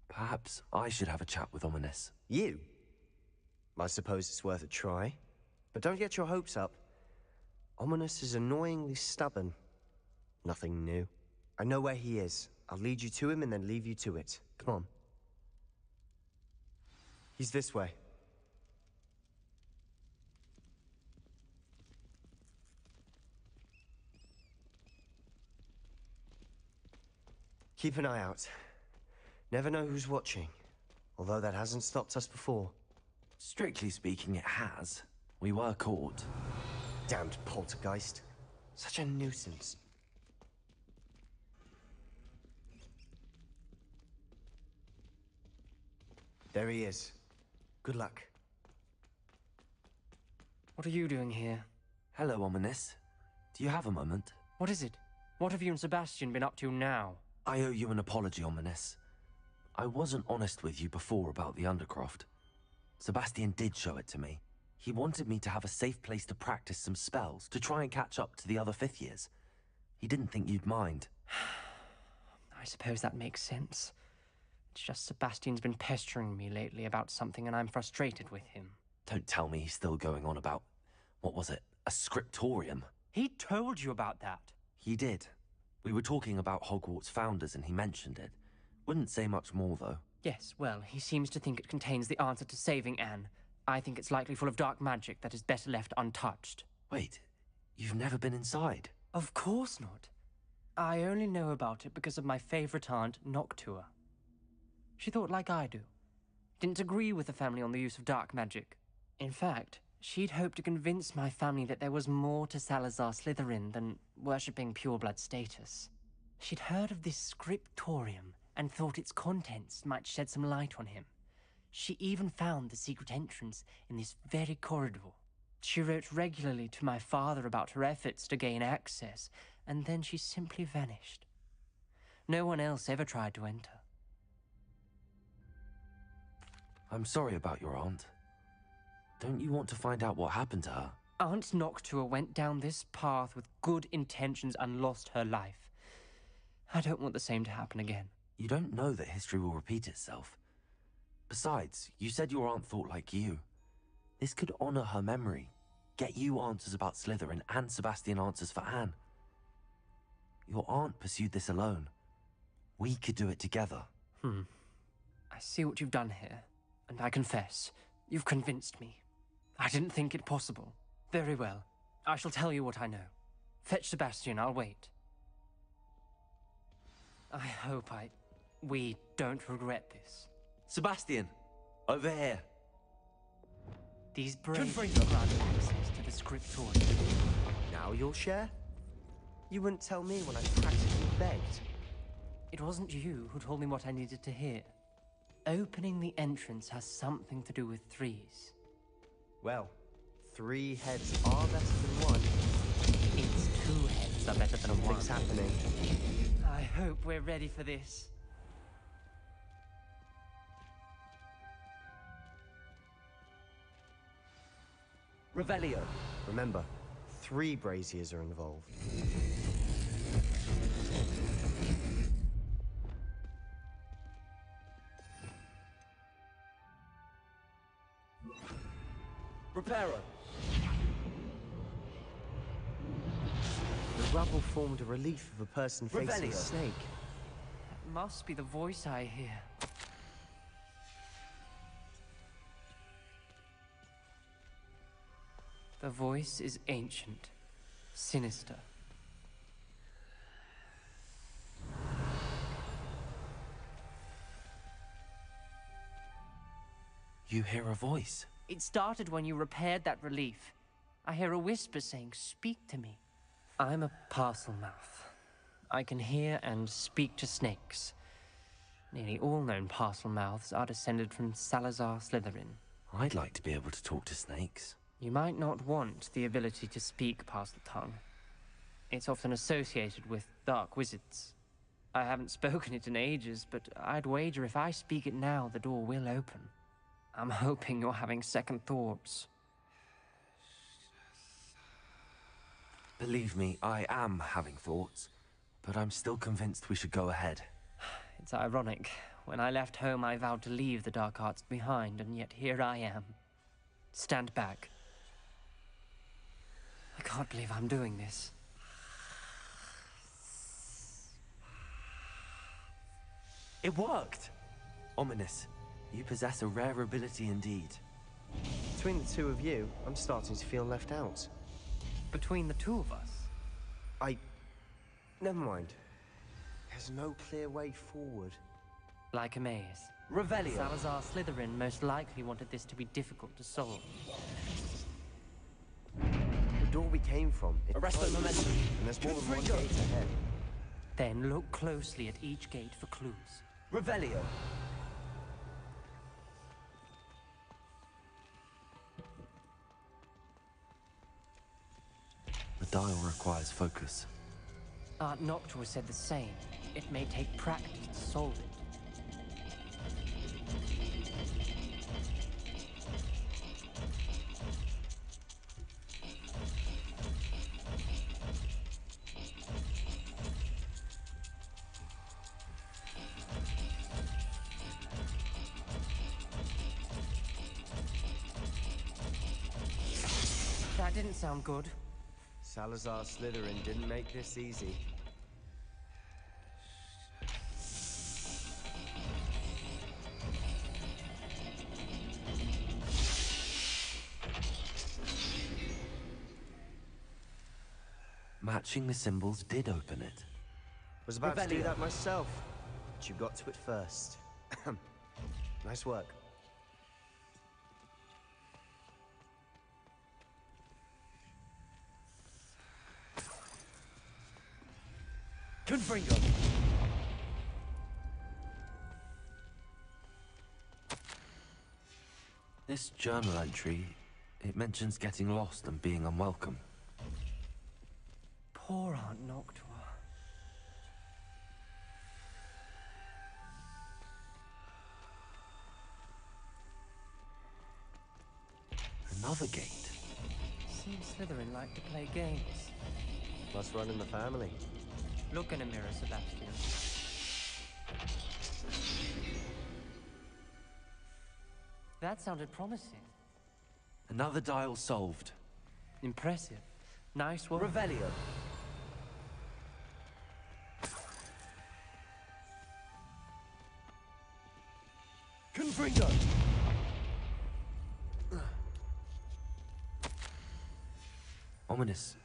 Speaker 8: Perhaps I should have a chat with Ominous.
Speaker 4: You? I suppose it's worth a try. But don't get your hopes up. Ominous is annoyingly stubborn. Nothing new. I know where he is. I'll lead you to him and then leave you to it. Come on. He's this way. Keep an eye out. Never know who's watching. Although that hasn't stopped us before.
Speaker 8: Strictly speaking, it has. We were caught.
Speaker 4: Damned poltergeist. Such a nuisance. There he is. Good luck.
Speaker 14: What are you doing here?
Speaker 8: Hello, Ominous. Do you have a moment?
Speaker 14: What is it? What have you and Sebastian been up to now?
Speaker 8: I owe you an apology, Ominous. I wasn't honest with you before about the Undercroft. Sebastian did show it to me. He wanted me to have a safe place to practice some spells, to try and catch up to the other fifth years. He didn't think you'd mind.
Speaker 14: I suppose that makes sense. It's just Sebastian's been pestering me lately about something and I'm frustrated with him.
Speaker 8: Don't tell me he's still going on about, what was it, a scriptorium?
Speaker 14: He told you about that.
Speaker 8: He did. We were talking about Hogwarts founders and he mentioned it. Wouldn't say much more, though.
Speaker 14: Yes, well, he seems to think it contains the answer to saving Anne. I think it's likely full of dark magic that is better left untouched.
Speaker 8: Wait, you've never been inside?
Speaker 14: Of course not. I only know about it because of my favorite aunt, Noctua. She thought like I do. Didn't agree with the family on the use of dark magic. In fact, she'd hoped to convince my family that there was more to Salazar Slytherin than worshipping pureblood status. She'd heard of this scriptorium and thought its contents might shed some light on him. She even found the secret entrance in this very corridor. She wrote regularly to my father about her efforts to gain access, and then she simply vanished. No one else ever tried to enter.
Speaker 8: I'm sorry about your aunt. Don't you want to find out what happened to her?
Speaker 14: Aunt Noctua went down this path with good intentions and lost her life. I don't want the same to happen again.
Speaker 8: You don't know that history will repeat itself. Besides, you said your aunt thought like you. This could honor her memory, get you answers about Slytherin and Sebastian answers for Anne. Your aunt pursued this alone. We could do it together.
Speaker 14: I see what you've done here, and I confess, you've convinced me. I didn't think it possible. Very well. I shall tell you what I know. Fetch Sebastian, I'll wait. I hope we don't regret this.
Speaker 8: Sebastian, over here.
Speaker 14: These braves grant access to the scriptorium.
Speaker 4: Now you'll share? You wouldn't tell me when I practically begged.
Speaker 14: It wasn't you who told me what I needed to hear. Opening the entrance has something to do with threes.
Speaker 4: Well, 3 heads are better than 1.
Speaker 14: It's 2 heads are better than 1.
Speaker 4: Something's happening.
Speaker 14: I hope we're ready for this.
Speaker 4: Revelio. Remember, 3 braziers are involved.
Speaker 7: Reparo.
Speaker 4: The rubble formed a relief of a person facing a snake.
Speaker 14: That must be the voice I hear. The voice is ancient, sinister.
Speaker 8: You hear a voice.
Speaker 14: It started when you repaired that relief. I hear a whisper saying, "Speak to me." I'm a parcel mouth. I can hear and speak to snakes. Nearly all known parcel mouths are descended from Salazar Slytherin.
Speaker 8: I'd like to be able to talk to snakes.
Speaker 14: You might not want the ability to speak parcel tongue. It's often associated with dark wizards. I haven't spoken it in ages, but I'd wager if I speak it now, the door will open. I'm hoping you're having second thoughts.
Speaker 8: Believe me, I am having thoughts, but I'm still convinced we should go ahead.
Speaker 14: It's ironic. When I left home, I vowed to leave the dark arts behind, and yet here I am. Stand back. I can't believe I'm doing this.
Speaker 8: It worked! Ominous. You possess a rare ability indeed.
Speaker 4: Between the 2 of you, I'm starting to feel left out.
Speaker 14: Between the 2 of us?
Speaker 4: Never mind. There's no clear way forward.
Speaker 14: Like a maze.
Speaker 4: Revelio.
Speaker 14: Salazar Slytherin most likely wanted this to be difficult to solve.
Speaker 4: The door we came from, it
Speaker 7: Arresto
Speaker 4: closed,
Speaker 7: momentum.
Speaker 4: and there's more than 1 gate ahead.
Speaker 14: Then look closely at each gate for clues.
Speaker 7: Revelio.
Speaker 8: The dial requires focus.
Speaker 14: Aunt Noctua said the same. It may take practice to solve it. That didn't sound good.
Speaker 4: Salazar Slytherin didn't make this easy.
Speaker 8: Matching the symbols did open it.
Speaker 4: Was about to do that myself, but you got to it first. Nice work.
Speaker 7: Confringo.
Speaker 8: This journal entry, it mentions getting lost and being unwelcome.
Speaker 14: Poor Aunt Noctua.
Speaker 8: Another gate.
Speaker 14: Seems Slytherin like to play games.
Speaker 4: Must run in the family.
Speaker 14: Look in a mirror, Sebastian. That sounded promising.
Speaker 8: Another dial solved.
Speaker 14: Impressive. Nice work.
Speaker 4: Revelio. Confringo.
Speaker 8: Ominous.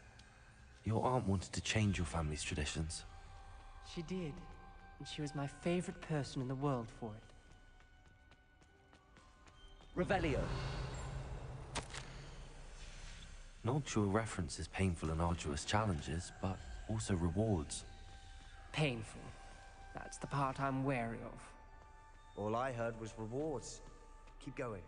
Speaker 8: Your aunt wanted to change your family's traditions.
Speaker 14: She did. And she was my favorite person in the world for it.
Speaker 4: Revelio.
Speaker 8: Noctua references painful and arduous challenges, but also rewards.
Speaker 14: Painful. That's the part I'm wary of.
Speaker 4: All I heard was rewards. Keep going.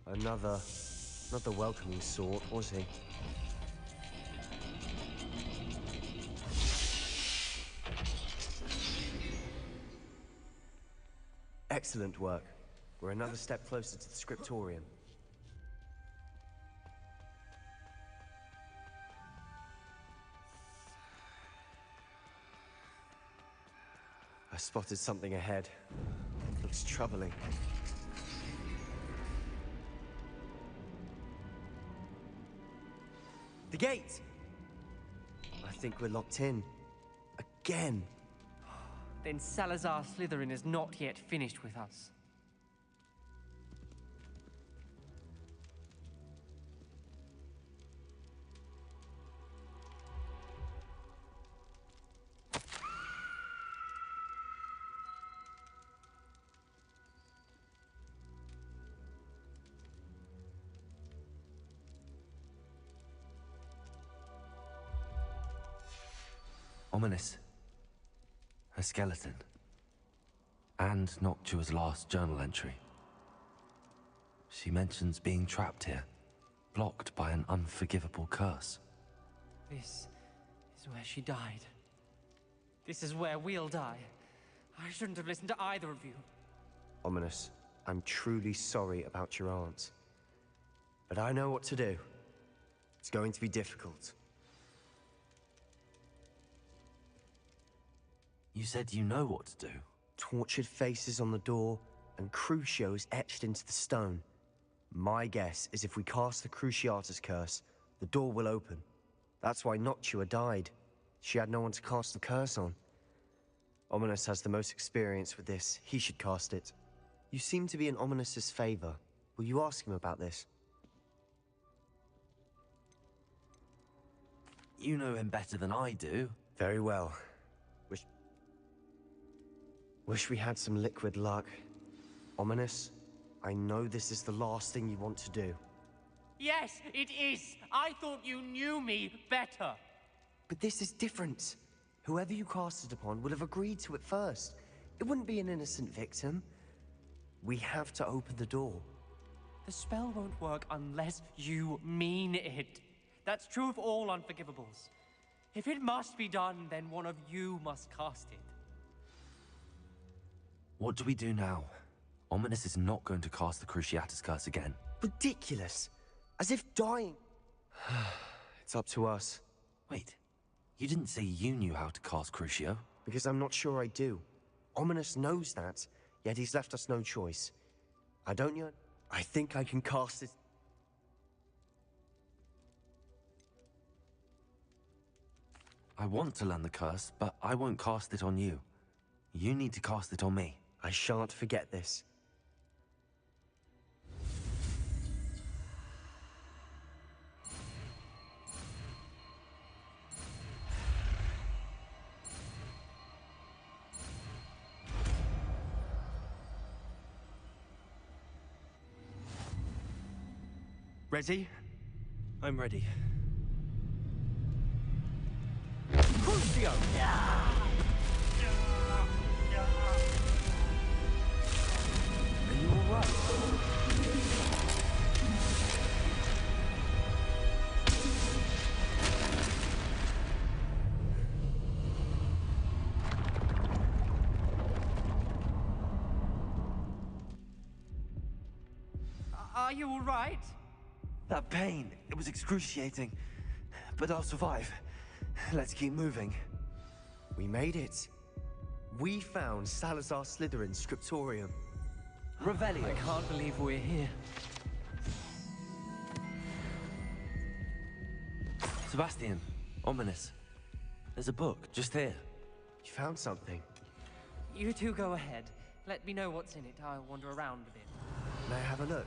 Speaker 4: Another... not the welcoming sort, was he? Excellent work. We're another step closer to the scriptorium. I spotted something ahead. Looks troubling. The gate! I think we're locked in. Again.
Speaker 14: Then Salazar Slytherin is not yet finished with us.
Speaker 8: Ominous. A skeleton. And Noctua's last journal entry. She mentions being trapped here, blocked by an unforgivable curse.
Speaker 14: This is where she died. This is where we'll die. I shouldn't have listened to either of you.
Speaker 4: Ominous, I'm truly sorry about your aunt. But I know what to do. It's going to be difficult.
Speaker 8: You said you know what to do.
Speaker 4: Tortured faces on the door, and Crucios etched into the stone. My guess is if we cast the Cruciatus curse, the door will open. That's why Noctua died. She had no one to cast the curse on. Ominous has the most experience with this. He should cast it. You seem to be in Ominous's favor. Will you ask him about this?
Speaker 8: You know him better than I do.
Speaker 4: Very well. Wish we had some liquid luck. Ominous, I know this is the last thing you want to do.
Speaker 14: Yes, it is. I thought you knew me better.
Speaker 4: But this is different. Whoever you cast it upon would have agreed to it first. It wouldn't be an innocent victim. We have to open the door.
Speaker 14: The spell won't work unless you mean it. That's true of all unforgivables. If it must be done, then one of you must cast it.
Speaker 8: What do we do now? Ominous is not going to cast the Cruciatus curse again.
Speaker 4: Ridiculous. As if dying... It's up to us.
Speaker 8: Wait, you didn't say you knew how to cast Crucio?
Speaker 4: Because I'm not sure I do. Ominous knows that, yet he's left us no choice. I don't yet... I think I can cast it...
Speaker 8: I want to learn the curse, but I won't cast it on you. You need to cast it on me.
Speaker 4: I shan't forget this.
Speaker 14: Ready?
Speaker 8: I'm ready.
Speaker 14: Crucio! you all right?
Speaker 4: That pain, it was excruciating. But I'll survive. Let's keep moving. We made it. We found Salazar Slytherin's scriptorium.
Speaker 14: Revelio. I can't believe we're here.
Speaker 8: Sebastian, ominous. There's a book just here.
Speaker 4: You found something?
Speaker 14: You two go ahead. Let me know what's in it. I'll wander around a bit.
Speaker 4: May I have a look?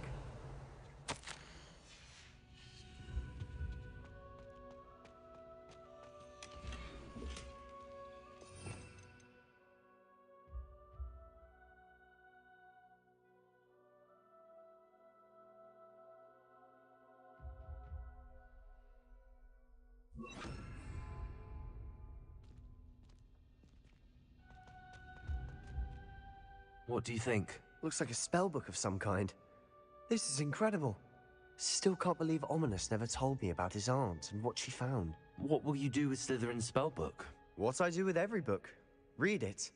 Speaker 8: What do you think?
Speaker 4: Looks like a spell book of some kind. This is incredible. Still can't believe Ominous never told me about his aunt and what she found.
Speaker 8: What will you do with Slytherin's spellbook?
Speaker 4: What I do with every book. Read it.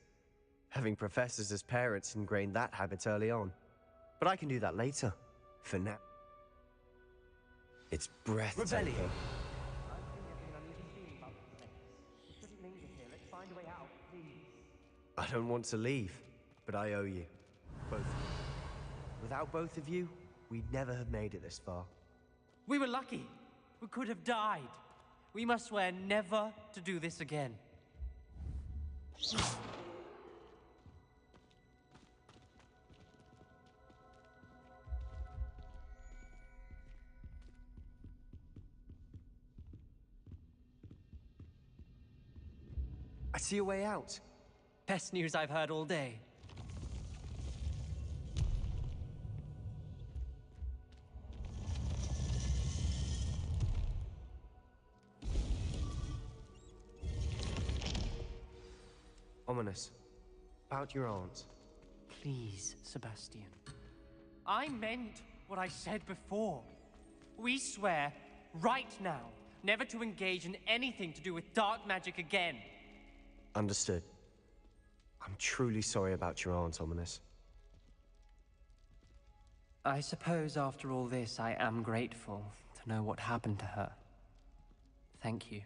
Speaker 4: Having professors as parents ingrained that habit early on. But I can do that later. For now. It's breathtaking.
Speaker 14: Revelio.
Speaker 4: I don't want to leave, but I owe you. Both of you. Without both of you, we'd never have made it this far.
Speaker 14: We were lucky. We could have died. We must swear never to do this again.
Speaker 4: I see a way out.
Speaker 14: Best news I've heard all day.
Speaker 4: Ominous. About your aunt.
Speaker 14: Please, Sebastian. I meant what I said before. We swear, right now, never to engage in anything to do with dark magic again.
Speaker 4: Understood. I'm truly sorry about your aunt, Ominous.
Speaker 14: I suppose after all this, I am grateful to know what happened to her. Thank you.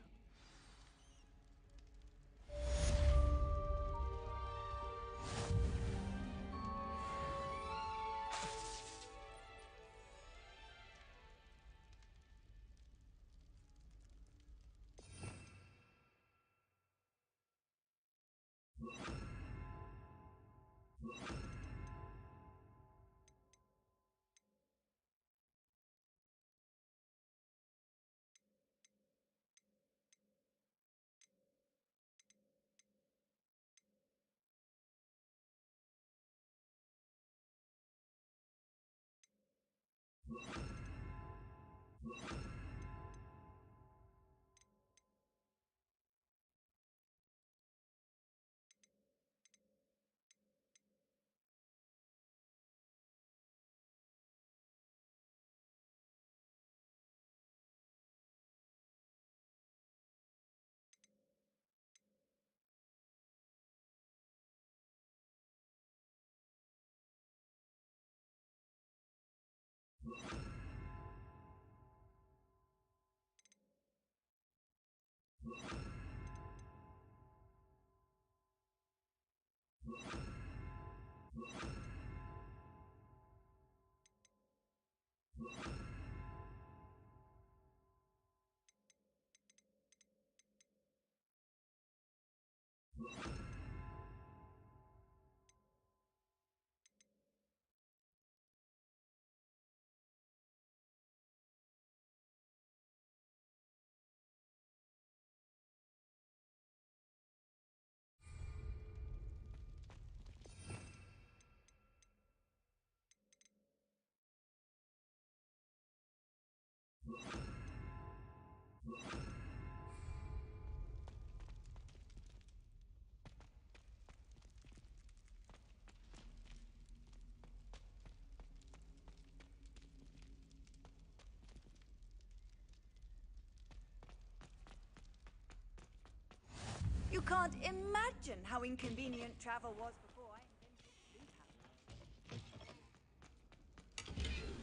Speaker 6: You can't imagine how inconvenient travel was before I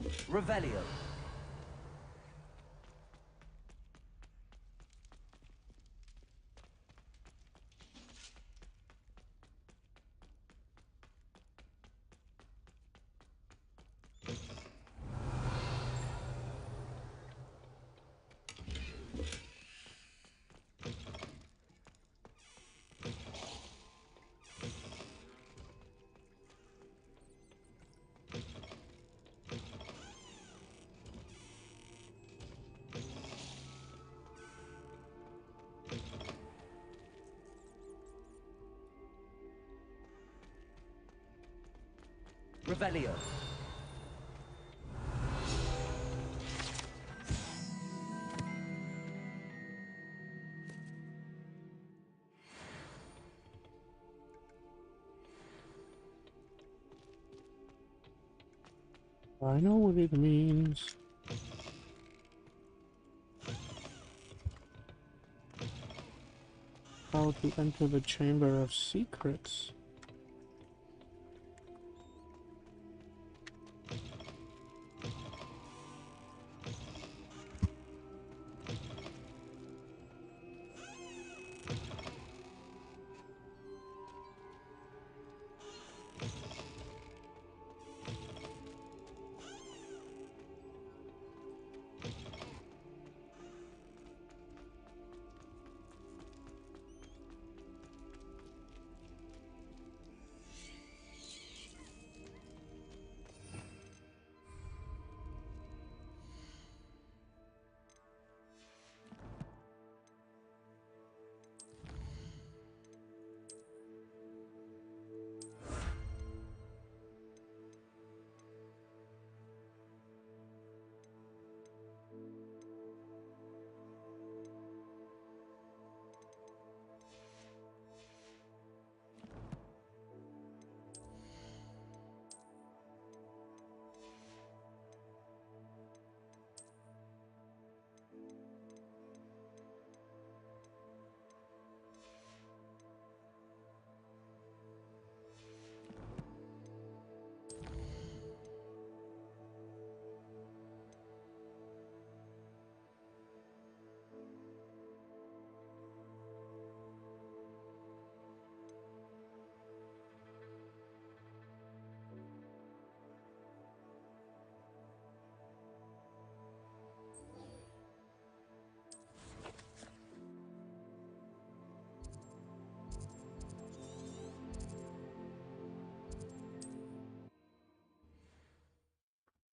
Speaker 6: invented
Speaker 7: Revelio. Revelio.
Speaker 1: I know what it means. How to enter the Chamber of Secrets.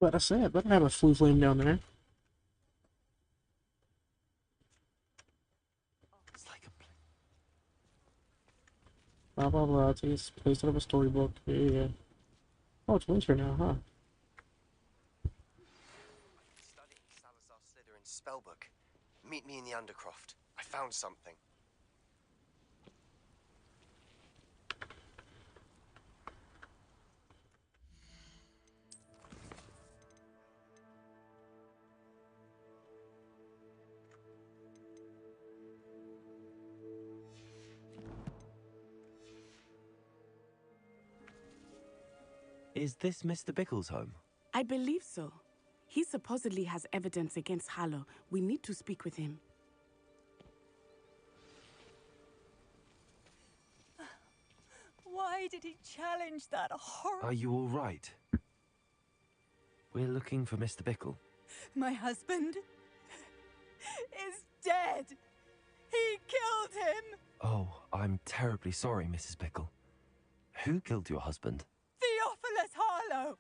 Speaker 1: But I said, but I have a flue flame down there. Blah blah blah. It's placed out of a storybook. Yeah, yeah. Oh, it's winter now, huh?
Speaker 4: Studying Salazar Slytherin's spellbook. Meet me in the Undercroft. I found something.
Speaker 8: Is this Mr. Bickle's home?
Speaker 13: I believe so. He supposedly has evidence against Harlow. We need to speak with him.
Speaker 6: Why did he challenge that horrible...
Speaker 8: Are you all right? We're looking for Mr. Bickle.
Speaker 6: My husband is dead. He killed him.
Speaker 8: Oh, I'm terribly sorry, Mrs. Bickle. Who killed your husband?
Speaker 6: Theophilus Harlow.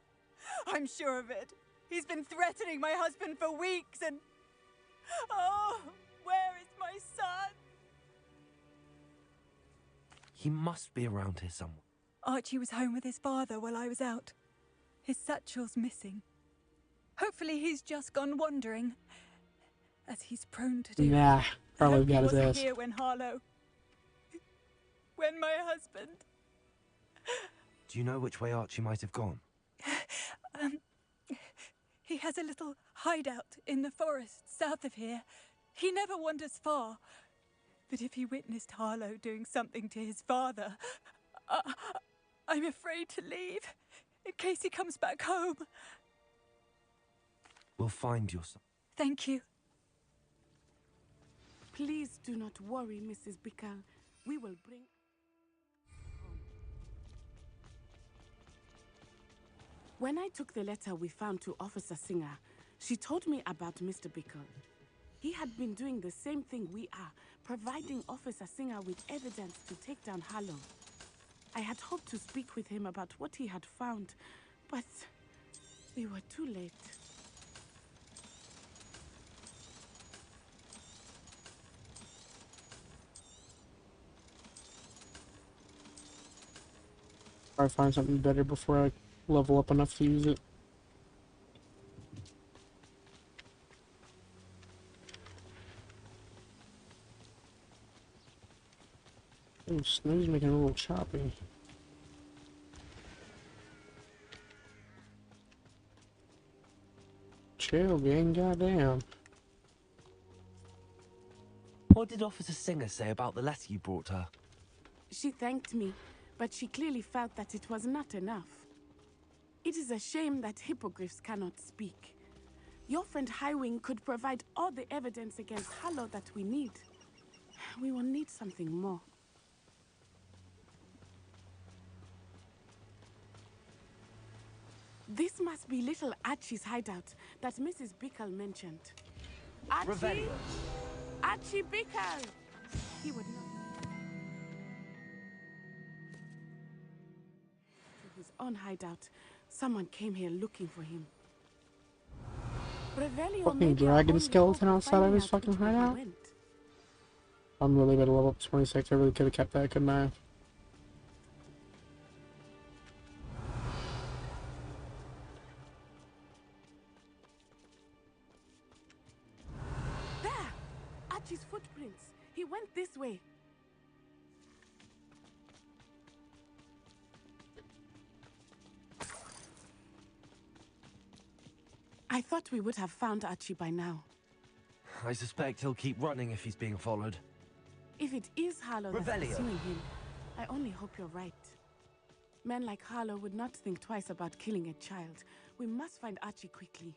Speaker 6: I'm sure of it. He's been threatening my husband for weeks and... Oh, where is my son?
Speaker 8: He must be around here somewhere.
Speaker 6: Archie was home with his father while I was out. His satchel's missing. Hopefully he's just gone wandering, as he's prone to do.
Speaker 1: Nah, probably got his
Speaker 6: He wasn't
Speaker 1: ass.
Speaker 6: here when Harlow... When my husband...
Speaker 8: Do you know which way Archie might have gone?
Speaker 6: He has a little hideout in the forest south of here. He never wanders far. But if he witnessed Harlow doing something to his father, I'm afraid to leave, in case he comes back home.
Speaker 8: We'll find your son.
Speaker 6: Thank you.
Speaker 13: Please do not worry, Mrs. Bickle. We will bring... When I took the letter we found to Officer Singer, she told me about Mr. Bickle. He had been doing the same thing we are, providing Officer Singer with evidence to take down Harlow. I had hoped to speak with him about what he had found, but we were too late.
Speaker 1: I find something better before I level up enough to use it. Oh, Snow's making it a little choppy. Chill, gang, goddamn.
Speaker 8: What did Officer Singer say about the letter you brought her?
Speaker 13: She thanked me, but she clearly felt that it was not enough. It is a shame that hippogriffs cannot speak. Your friend Highwing could provide all the evidence against Harlow that we need. We will need something more. This must be little Archie's hideout that Mrs. Bickle mentioned. Archie?
Speaker 7: Revelio.
Speaker 13: Archie Bickle! He would not... To his own hideout. Someone came here looking for him. Revelio
Speaker 1: Fucking dragon skeleton outside of his fucking hideout? I'm really gonna level up 26. I really could have kept that, couldn't I?
Speaker 13: There! Archie's footprints. He went this way. I thought we would have found Archie by now.
Speaker 8: I suspect he'll keep running if he's being followed.
Speaker 13: If it is Harlow that's
Speaker 7: Revelio.
Speaker 13: pursuing him, I only hope you're right. Men like Harlow would not think twice about killing a child. We must find Archie quickly.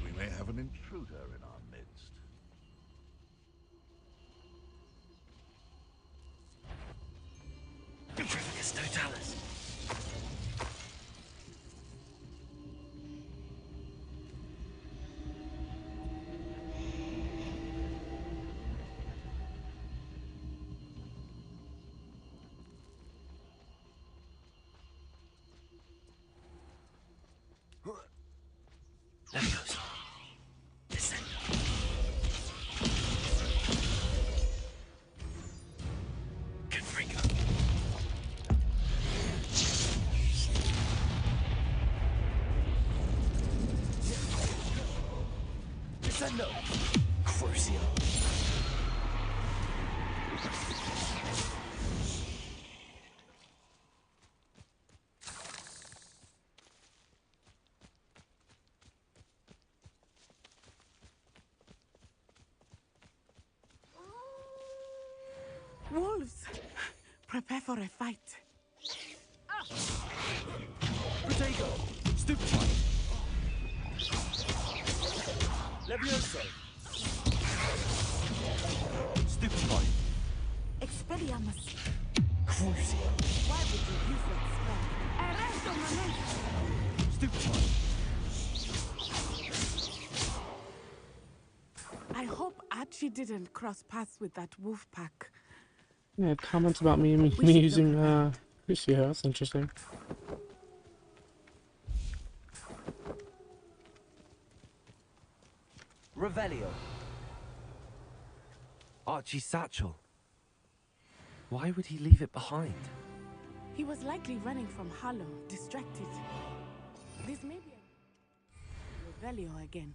Speaker 10: We may have an intruder in our midst.
Speaker 8: Petrificus totalis. Leviosa. Descend. Confringo.
Speaker 7: Descendo.
Speaker 8: Crucio.
Speaker 13: Wolves! Prepare for a fight.
Speaker 7: Protego. Stupefy. Levioso. Stupefy.
Speaker 13: Expelliarmus.
Speaker 8: Crucio.
Speaker 13: Why would you use that spell? Arresto momento!
Speaker 7: Stupefy.
Speaker 13: I hope Archie didn't cross paths with that wolf pack.
Speaker 1: Yeah, comments about me using Crucio. That's interesting.
Speaker 14: Revelio. Archie's satchel. Why would he leave it behind?
Speaker 13: He was likely running from Harlow, distracted. This may be a Revelio again.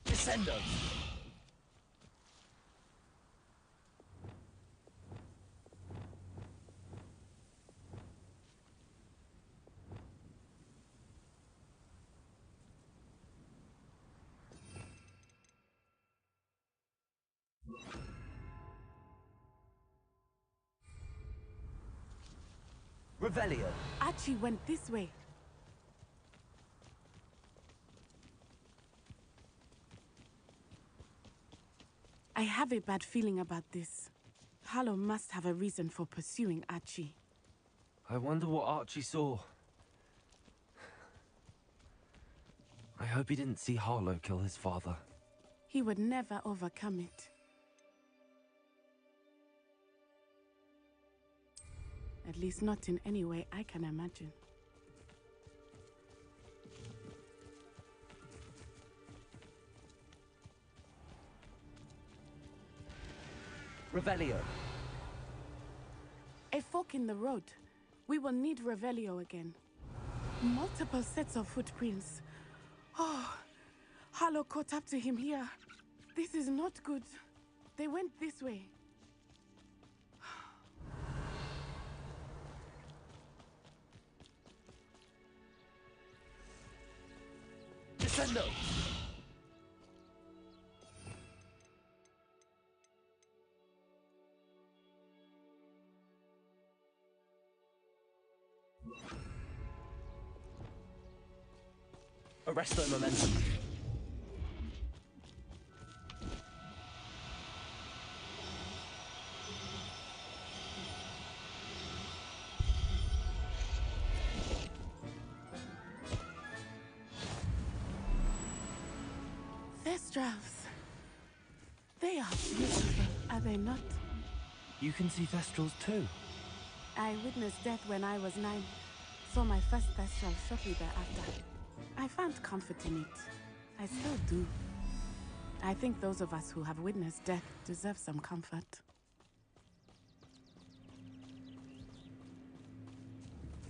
Speaker 7: Descendo!
Speaker 14: Revelio.
Speaker 13: Archie went this way. I have a bad feeling about this. Harlow must have a reason for pursuing Archie.
Speaker 14: I wonder what Archie saw. I hope he didn't see Harlow kill his father.
Speaker 13: He would never overcome it. At least not in any way I can imagine.
Speaker 14: Revelio.
Speaker 13: A fork in the road. We will need Revelio again. Multiple sets of footprints. Oh, Harlow caught up to him here. This is not good. They went this way.
Speaker 7: Descendo!
Speaker 14: Arresto momentum.
Speaker 13: Thestrals. They are beautiful, are they not?
Speaker 14: You can see Thestrals too.
Speaker 13: I witnessed death when I was 9. Saw my first Thestral shortly thereafter. I found comfort in it. I still do. I think those of us who have witnessed death deserve some comfort.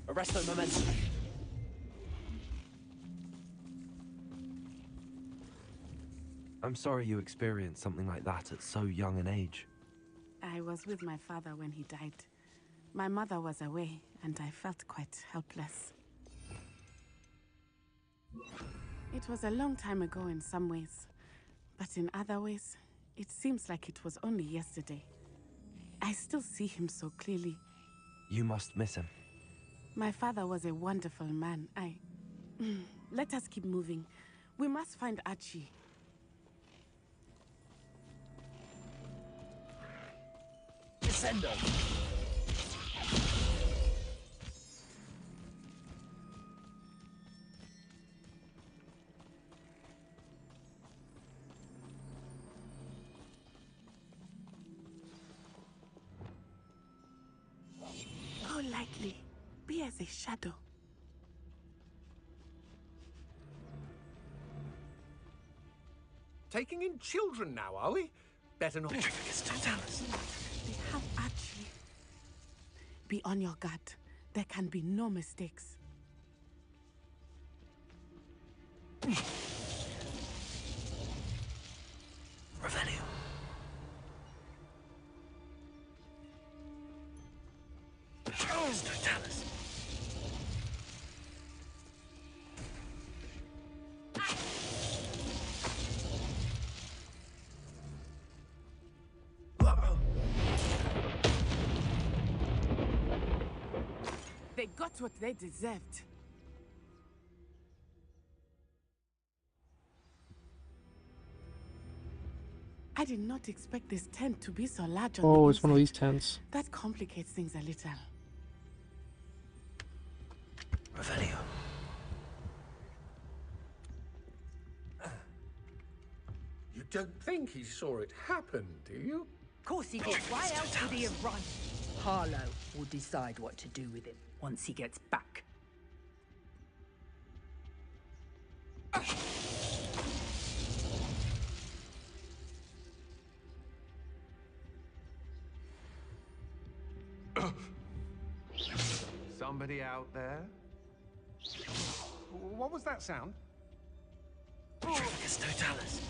Speaker 14: Arresto momentum. I'm sorry you experienced something like that at so young an age.
Speaker 13: I was with my father when he died. My mother was away, and I felt quite helpless. It was a long time ago in some ways, but in other ways, it seems like it was only yesterday. I still see him so clearly.
Speaker 14: You must miss him.
Speaker 13: My father was a wonderful man. Let us keep moving. We must find Archie.
Speaker 7: Descendo!
Speaker 13: Oh, light. shadow.
Speaker 15: Taking in children now, are we? Better not.
Speaker 13: They have Archie. Be on your guard. There can be no mistakes.
Speaker 11: Revelio. Totalis.
Speaker 13: They got what they deserved. I did not expect this tent to be so large on the
Speaker 1: Oh, it's one of
Speaker 13: inside.
Speaker 1: these tents.
Speaker 13: That complicates things a little.
Speaker 11: Revelio.
Speaker 15: You don't think he saw it happen, do you?
Speaker 17: Of course he did. Why else would he have run? Harlow will decide what to do with him once he gets back.
Speaker 15: Somebody out there? What was that sound?
Speaker 11: Petrificus Totalis.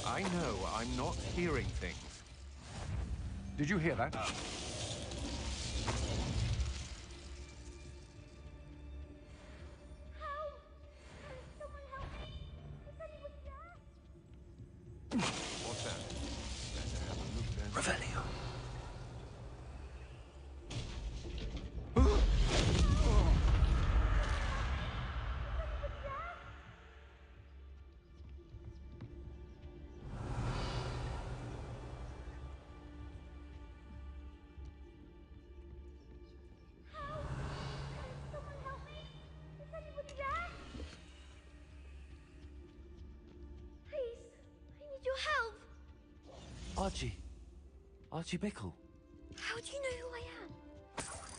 Speaker 15: I know, I'm not hearing things. Did you hear that? What's that? Better have a look then.
Speaker 11: Revelio.
Speaker 8: Archie. Archie Bickle.
Speaker 21: How do you know who I am?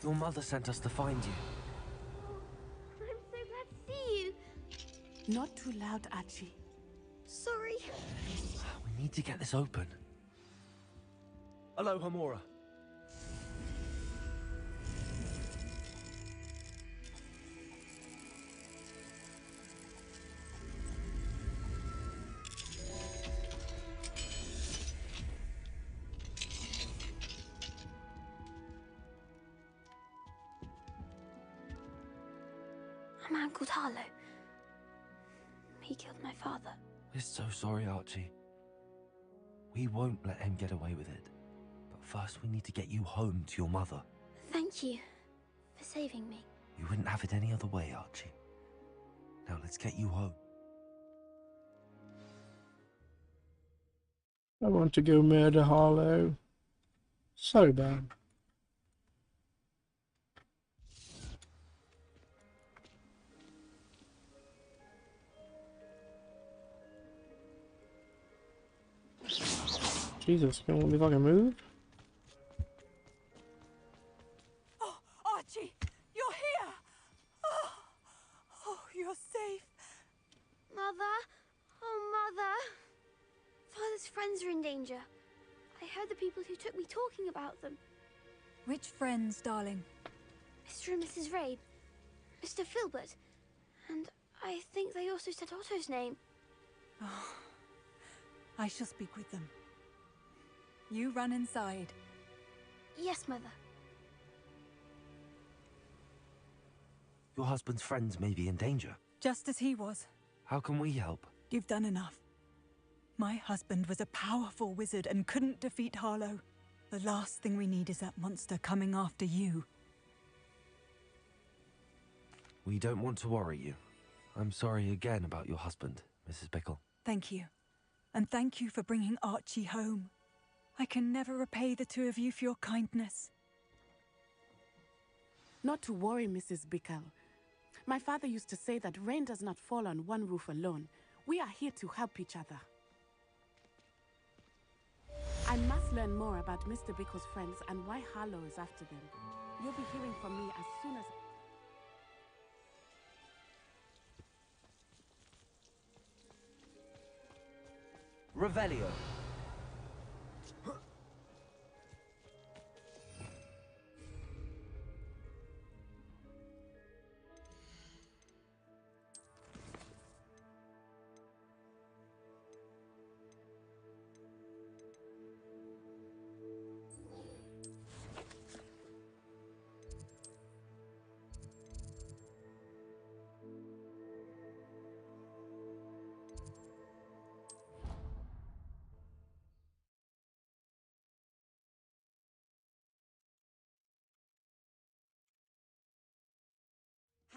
Speaker 8: Your mother sent us to find you.
Speaker 21: I'm so glad to see you.
Speaker 13: Not too loud, Archie.
Speaker 21: Sorry.
Speaker 8: We need to get this open.
Speaker 7: Hello, Hamura.
Speaker 21: A man called Harlow. He killed my father.
Speaker 8: We're so sorry, Archie. We won't let him get away with it. But first we need to get you home to your mother.
Speaker 21: Thank you for saving me.
Speaker 8: You wouldn't have it any other way, Archie. Now let's get you home.
Speaker 1: I want to go murder Harlow. So bad. Jesus, you want me to fucking move?
Speaker 6: Oh, Archie, you're here! Oh, you're safe.
Speaker 21: Mother? Oh, Mother. Father's friends are in danger. I heard the people who took me talking about them.
Speaker 6: Which friends, darling?
Speaker 21: Mr. and Mrs. Rabe, Mr. Filbert, and I think they also said Otto's name.
Speaker 6: Oh, I shall speak with them. You run inside.
Speaker 21: Yes, Mother.
Speaker 8: Your husband's friends may be in danger.
Speaker 6: Just as he was.
Speaker 8: How can we help?
Speaker 6: You've done enough. My husband was a powerful wizard and couldn't defeat Harlow. The last thing we need is that monster coming after you.
Speaker 8: We don't want to worry you. I'm sorry again about your husband, Mrs. Bickle.
Speaker 6: Thank you. And thank you for bringing Archie home. I can never repay the two of you for your kindness.
Speaker 13: Not to worry, Mrs. Bickle. My father used to say that rain does not fall on one roof alone. We are here to help each other. I must learn more about Mr. Bickle's friends and why Harlow is after them. You'll be hearing from me as soon as...
Speaker 14: Revelio.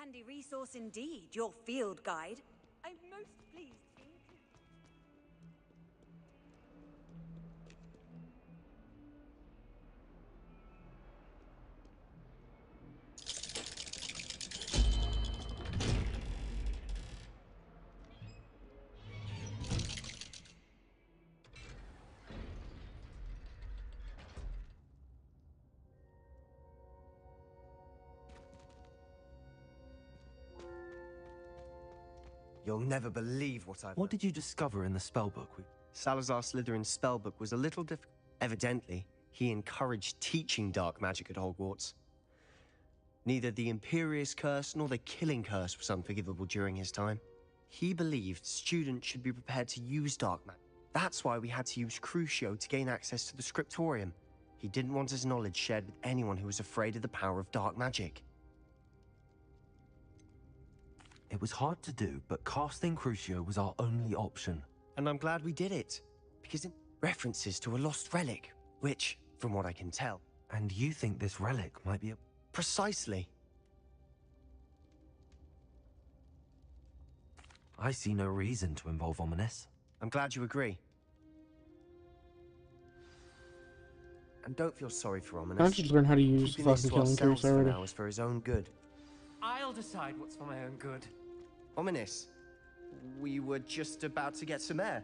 Speaker 9: Handy resource indeed, your field guide.
Speaker 6: I'm most pleased to be included.
Speaker 4: You'll never believe what I've...
Speaker 8: What did you discover in the spellbook?
Speaker 4: Salazar Slytherin's spellbook was a little difficult. Evidently, he encouraged teaching dark magic at Hogwarts. Neither the Imperious Curse nor the Killing Curse was unforgivable during his time. He believed students should be prepared to use dark magic. That's why we had to use Crucio to gain access to the Scriptorium. He didn't want his knowledge shared with anyone who was afraid of the power of dark magic.
Speaker 8: It was hard to do, but casting Crucio was our only option.
Speaker 4: And I'm glad we did it, because it references to a lost relic, which, from what I can tell...
Speaker 8: And you think this relic might be a...
Speaker 4: Precisely.
Speaker 8: I see no reason to involve Ominous.
Speaker 4: I'm glad you agree. And don't feel sorry for Ominous.
Speaker 1: I just learned how to use
Speaker 4: Keeping this
Speaker 1: fucking
Speaker 4: to
Speaker 1: killing curse
Speaker 4: ourselves for
Speaker 1: already.
Speaker 4: now is for his own good.
Speaker 14: I'll decide what's for my own good.
Speaker 4: Ominous, we were just about to get some air.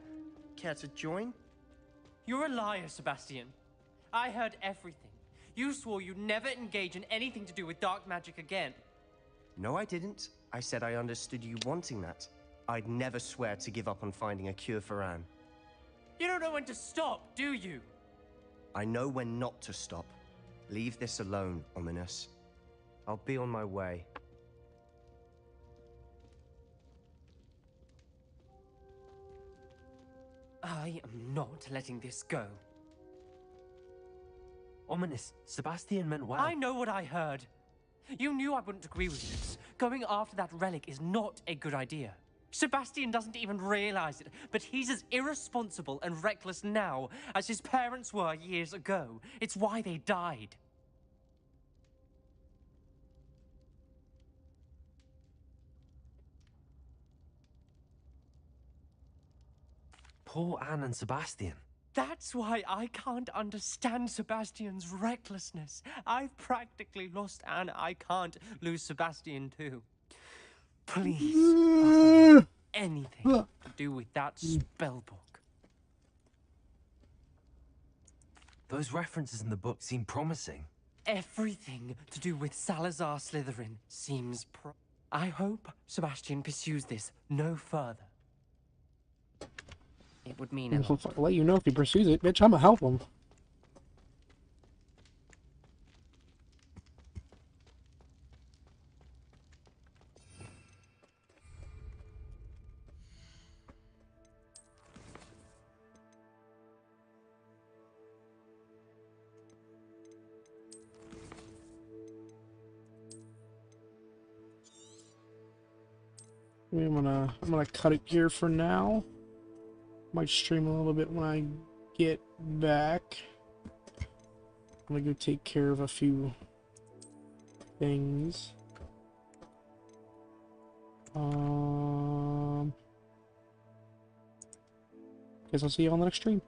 Speaker 4: Care to join?
Speaker 14: You're a liar, Sebastian. I heard everything. You swore you'd never engage in anything to do with dark magic again.
Speaker 4: No, I didn't. I said I understood you wanting that. I'd never swear to give up on finding a cure for Anne.
Speaker 14: You don't know when to stop, do you?
Speaker 4: I know when not to stop. Leave this alone, Ominous. I'll be on my way.
Speaker 14: I am not letting this go.
Speaker 8: Ominous, Sebastian meant well.
Speaker 14: I know what I heard. You knew I wouldn't agree with this. Going after that relic is not a good idea. Sebastian doesn't even realize it, but he's as irresponsible and reckless now as his parents were years ago. It's why they died.
Speaker 8: Poor Anne and Sebastian.
Speaker 14: That's why I can't understand Sebastian's recklessness. I've practically lost Anne. I can't lose Sebastian too. Please, anything to do with that spellbook.
Speaker 8: Those references in the book seem promising.
Speaker 14: Everything to do with Salazar Slytherin seems I hope Sebastian pursues this no further. It would mean a lot.
Speaker 1: I'll let you know if he pursues it, bitch. I'ma help him. I'm gonna cut it here for now. Might stream a little bit when I get back. I'm gonna go take care of a few things. Guess I'll see you on the next stream.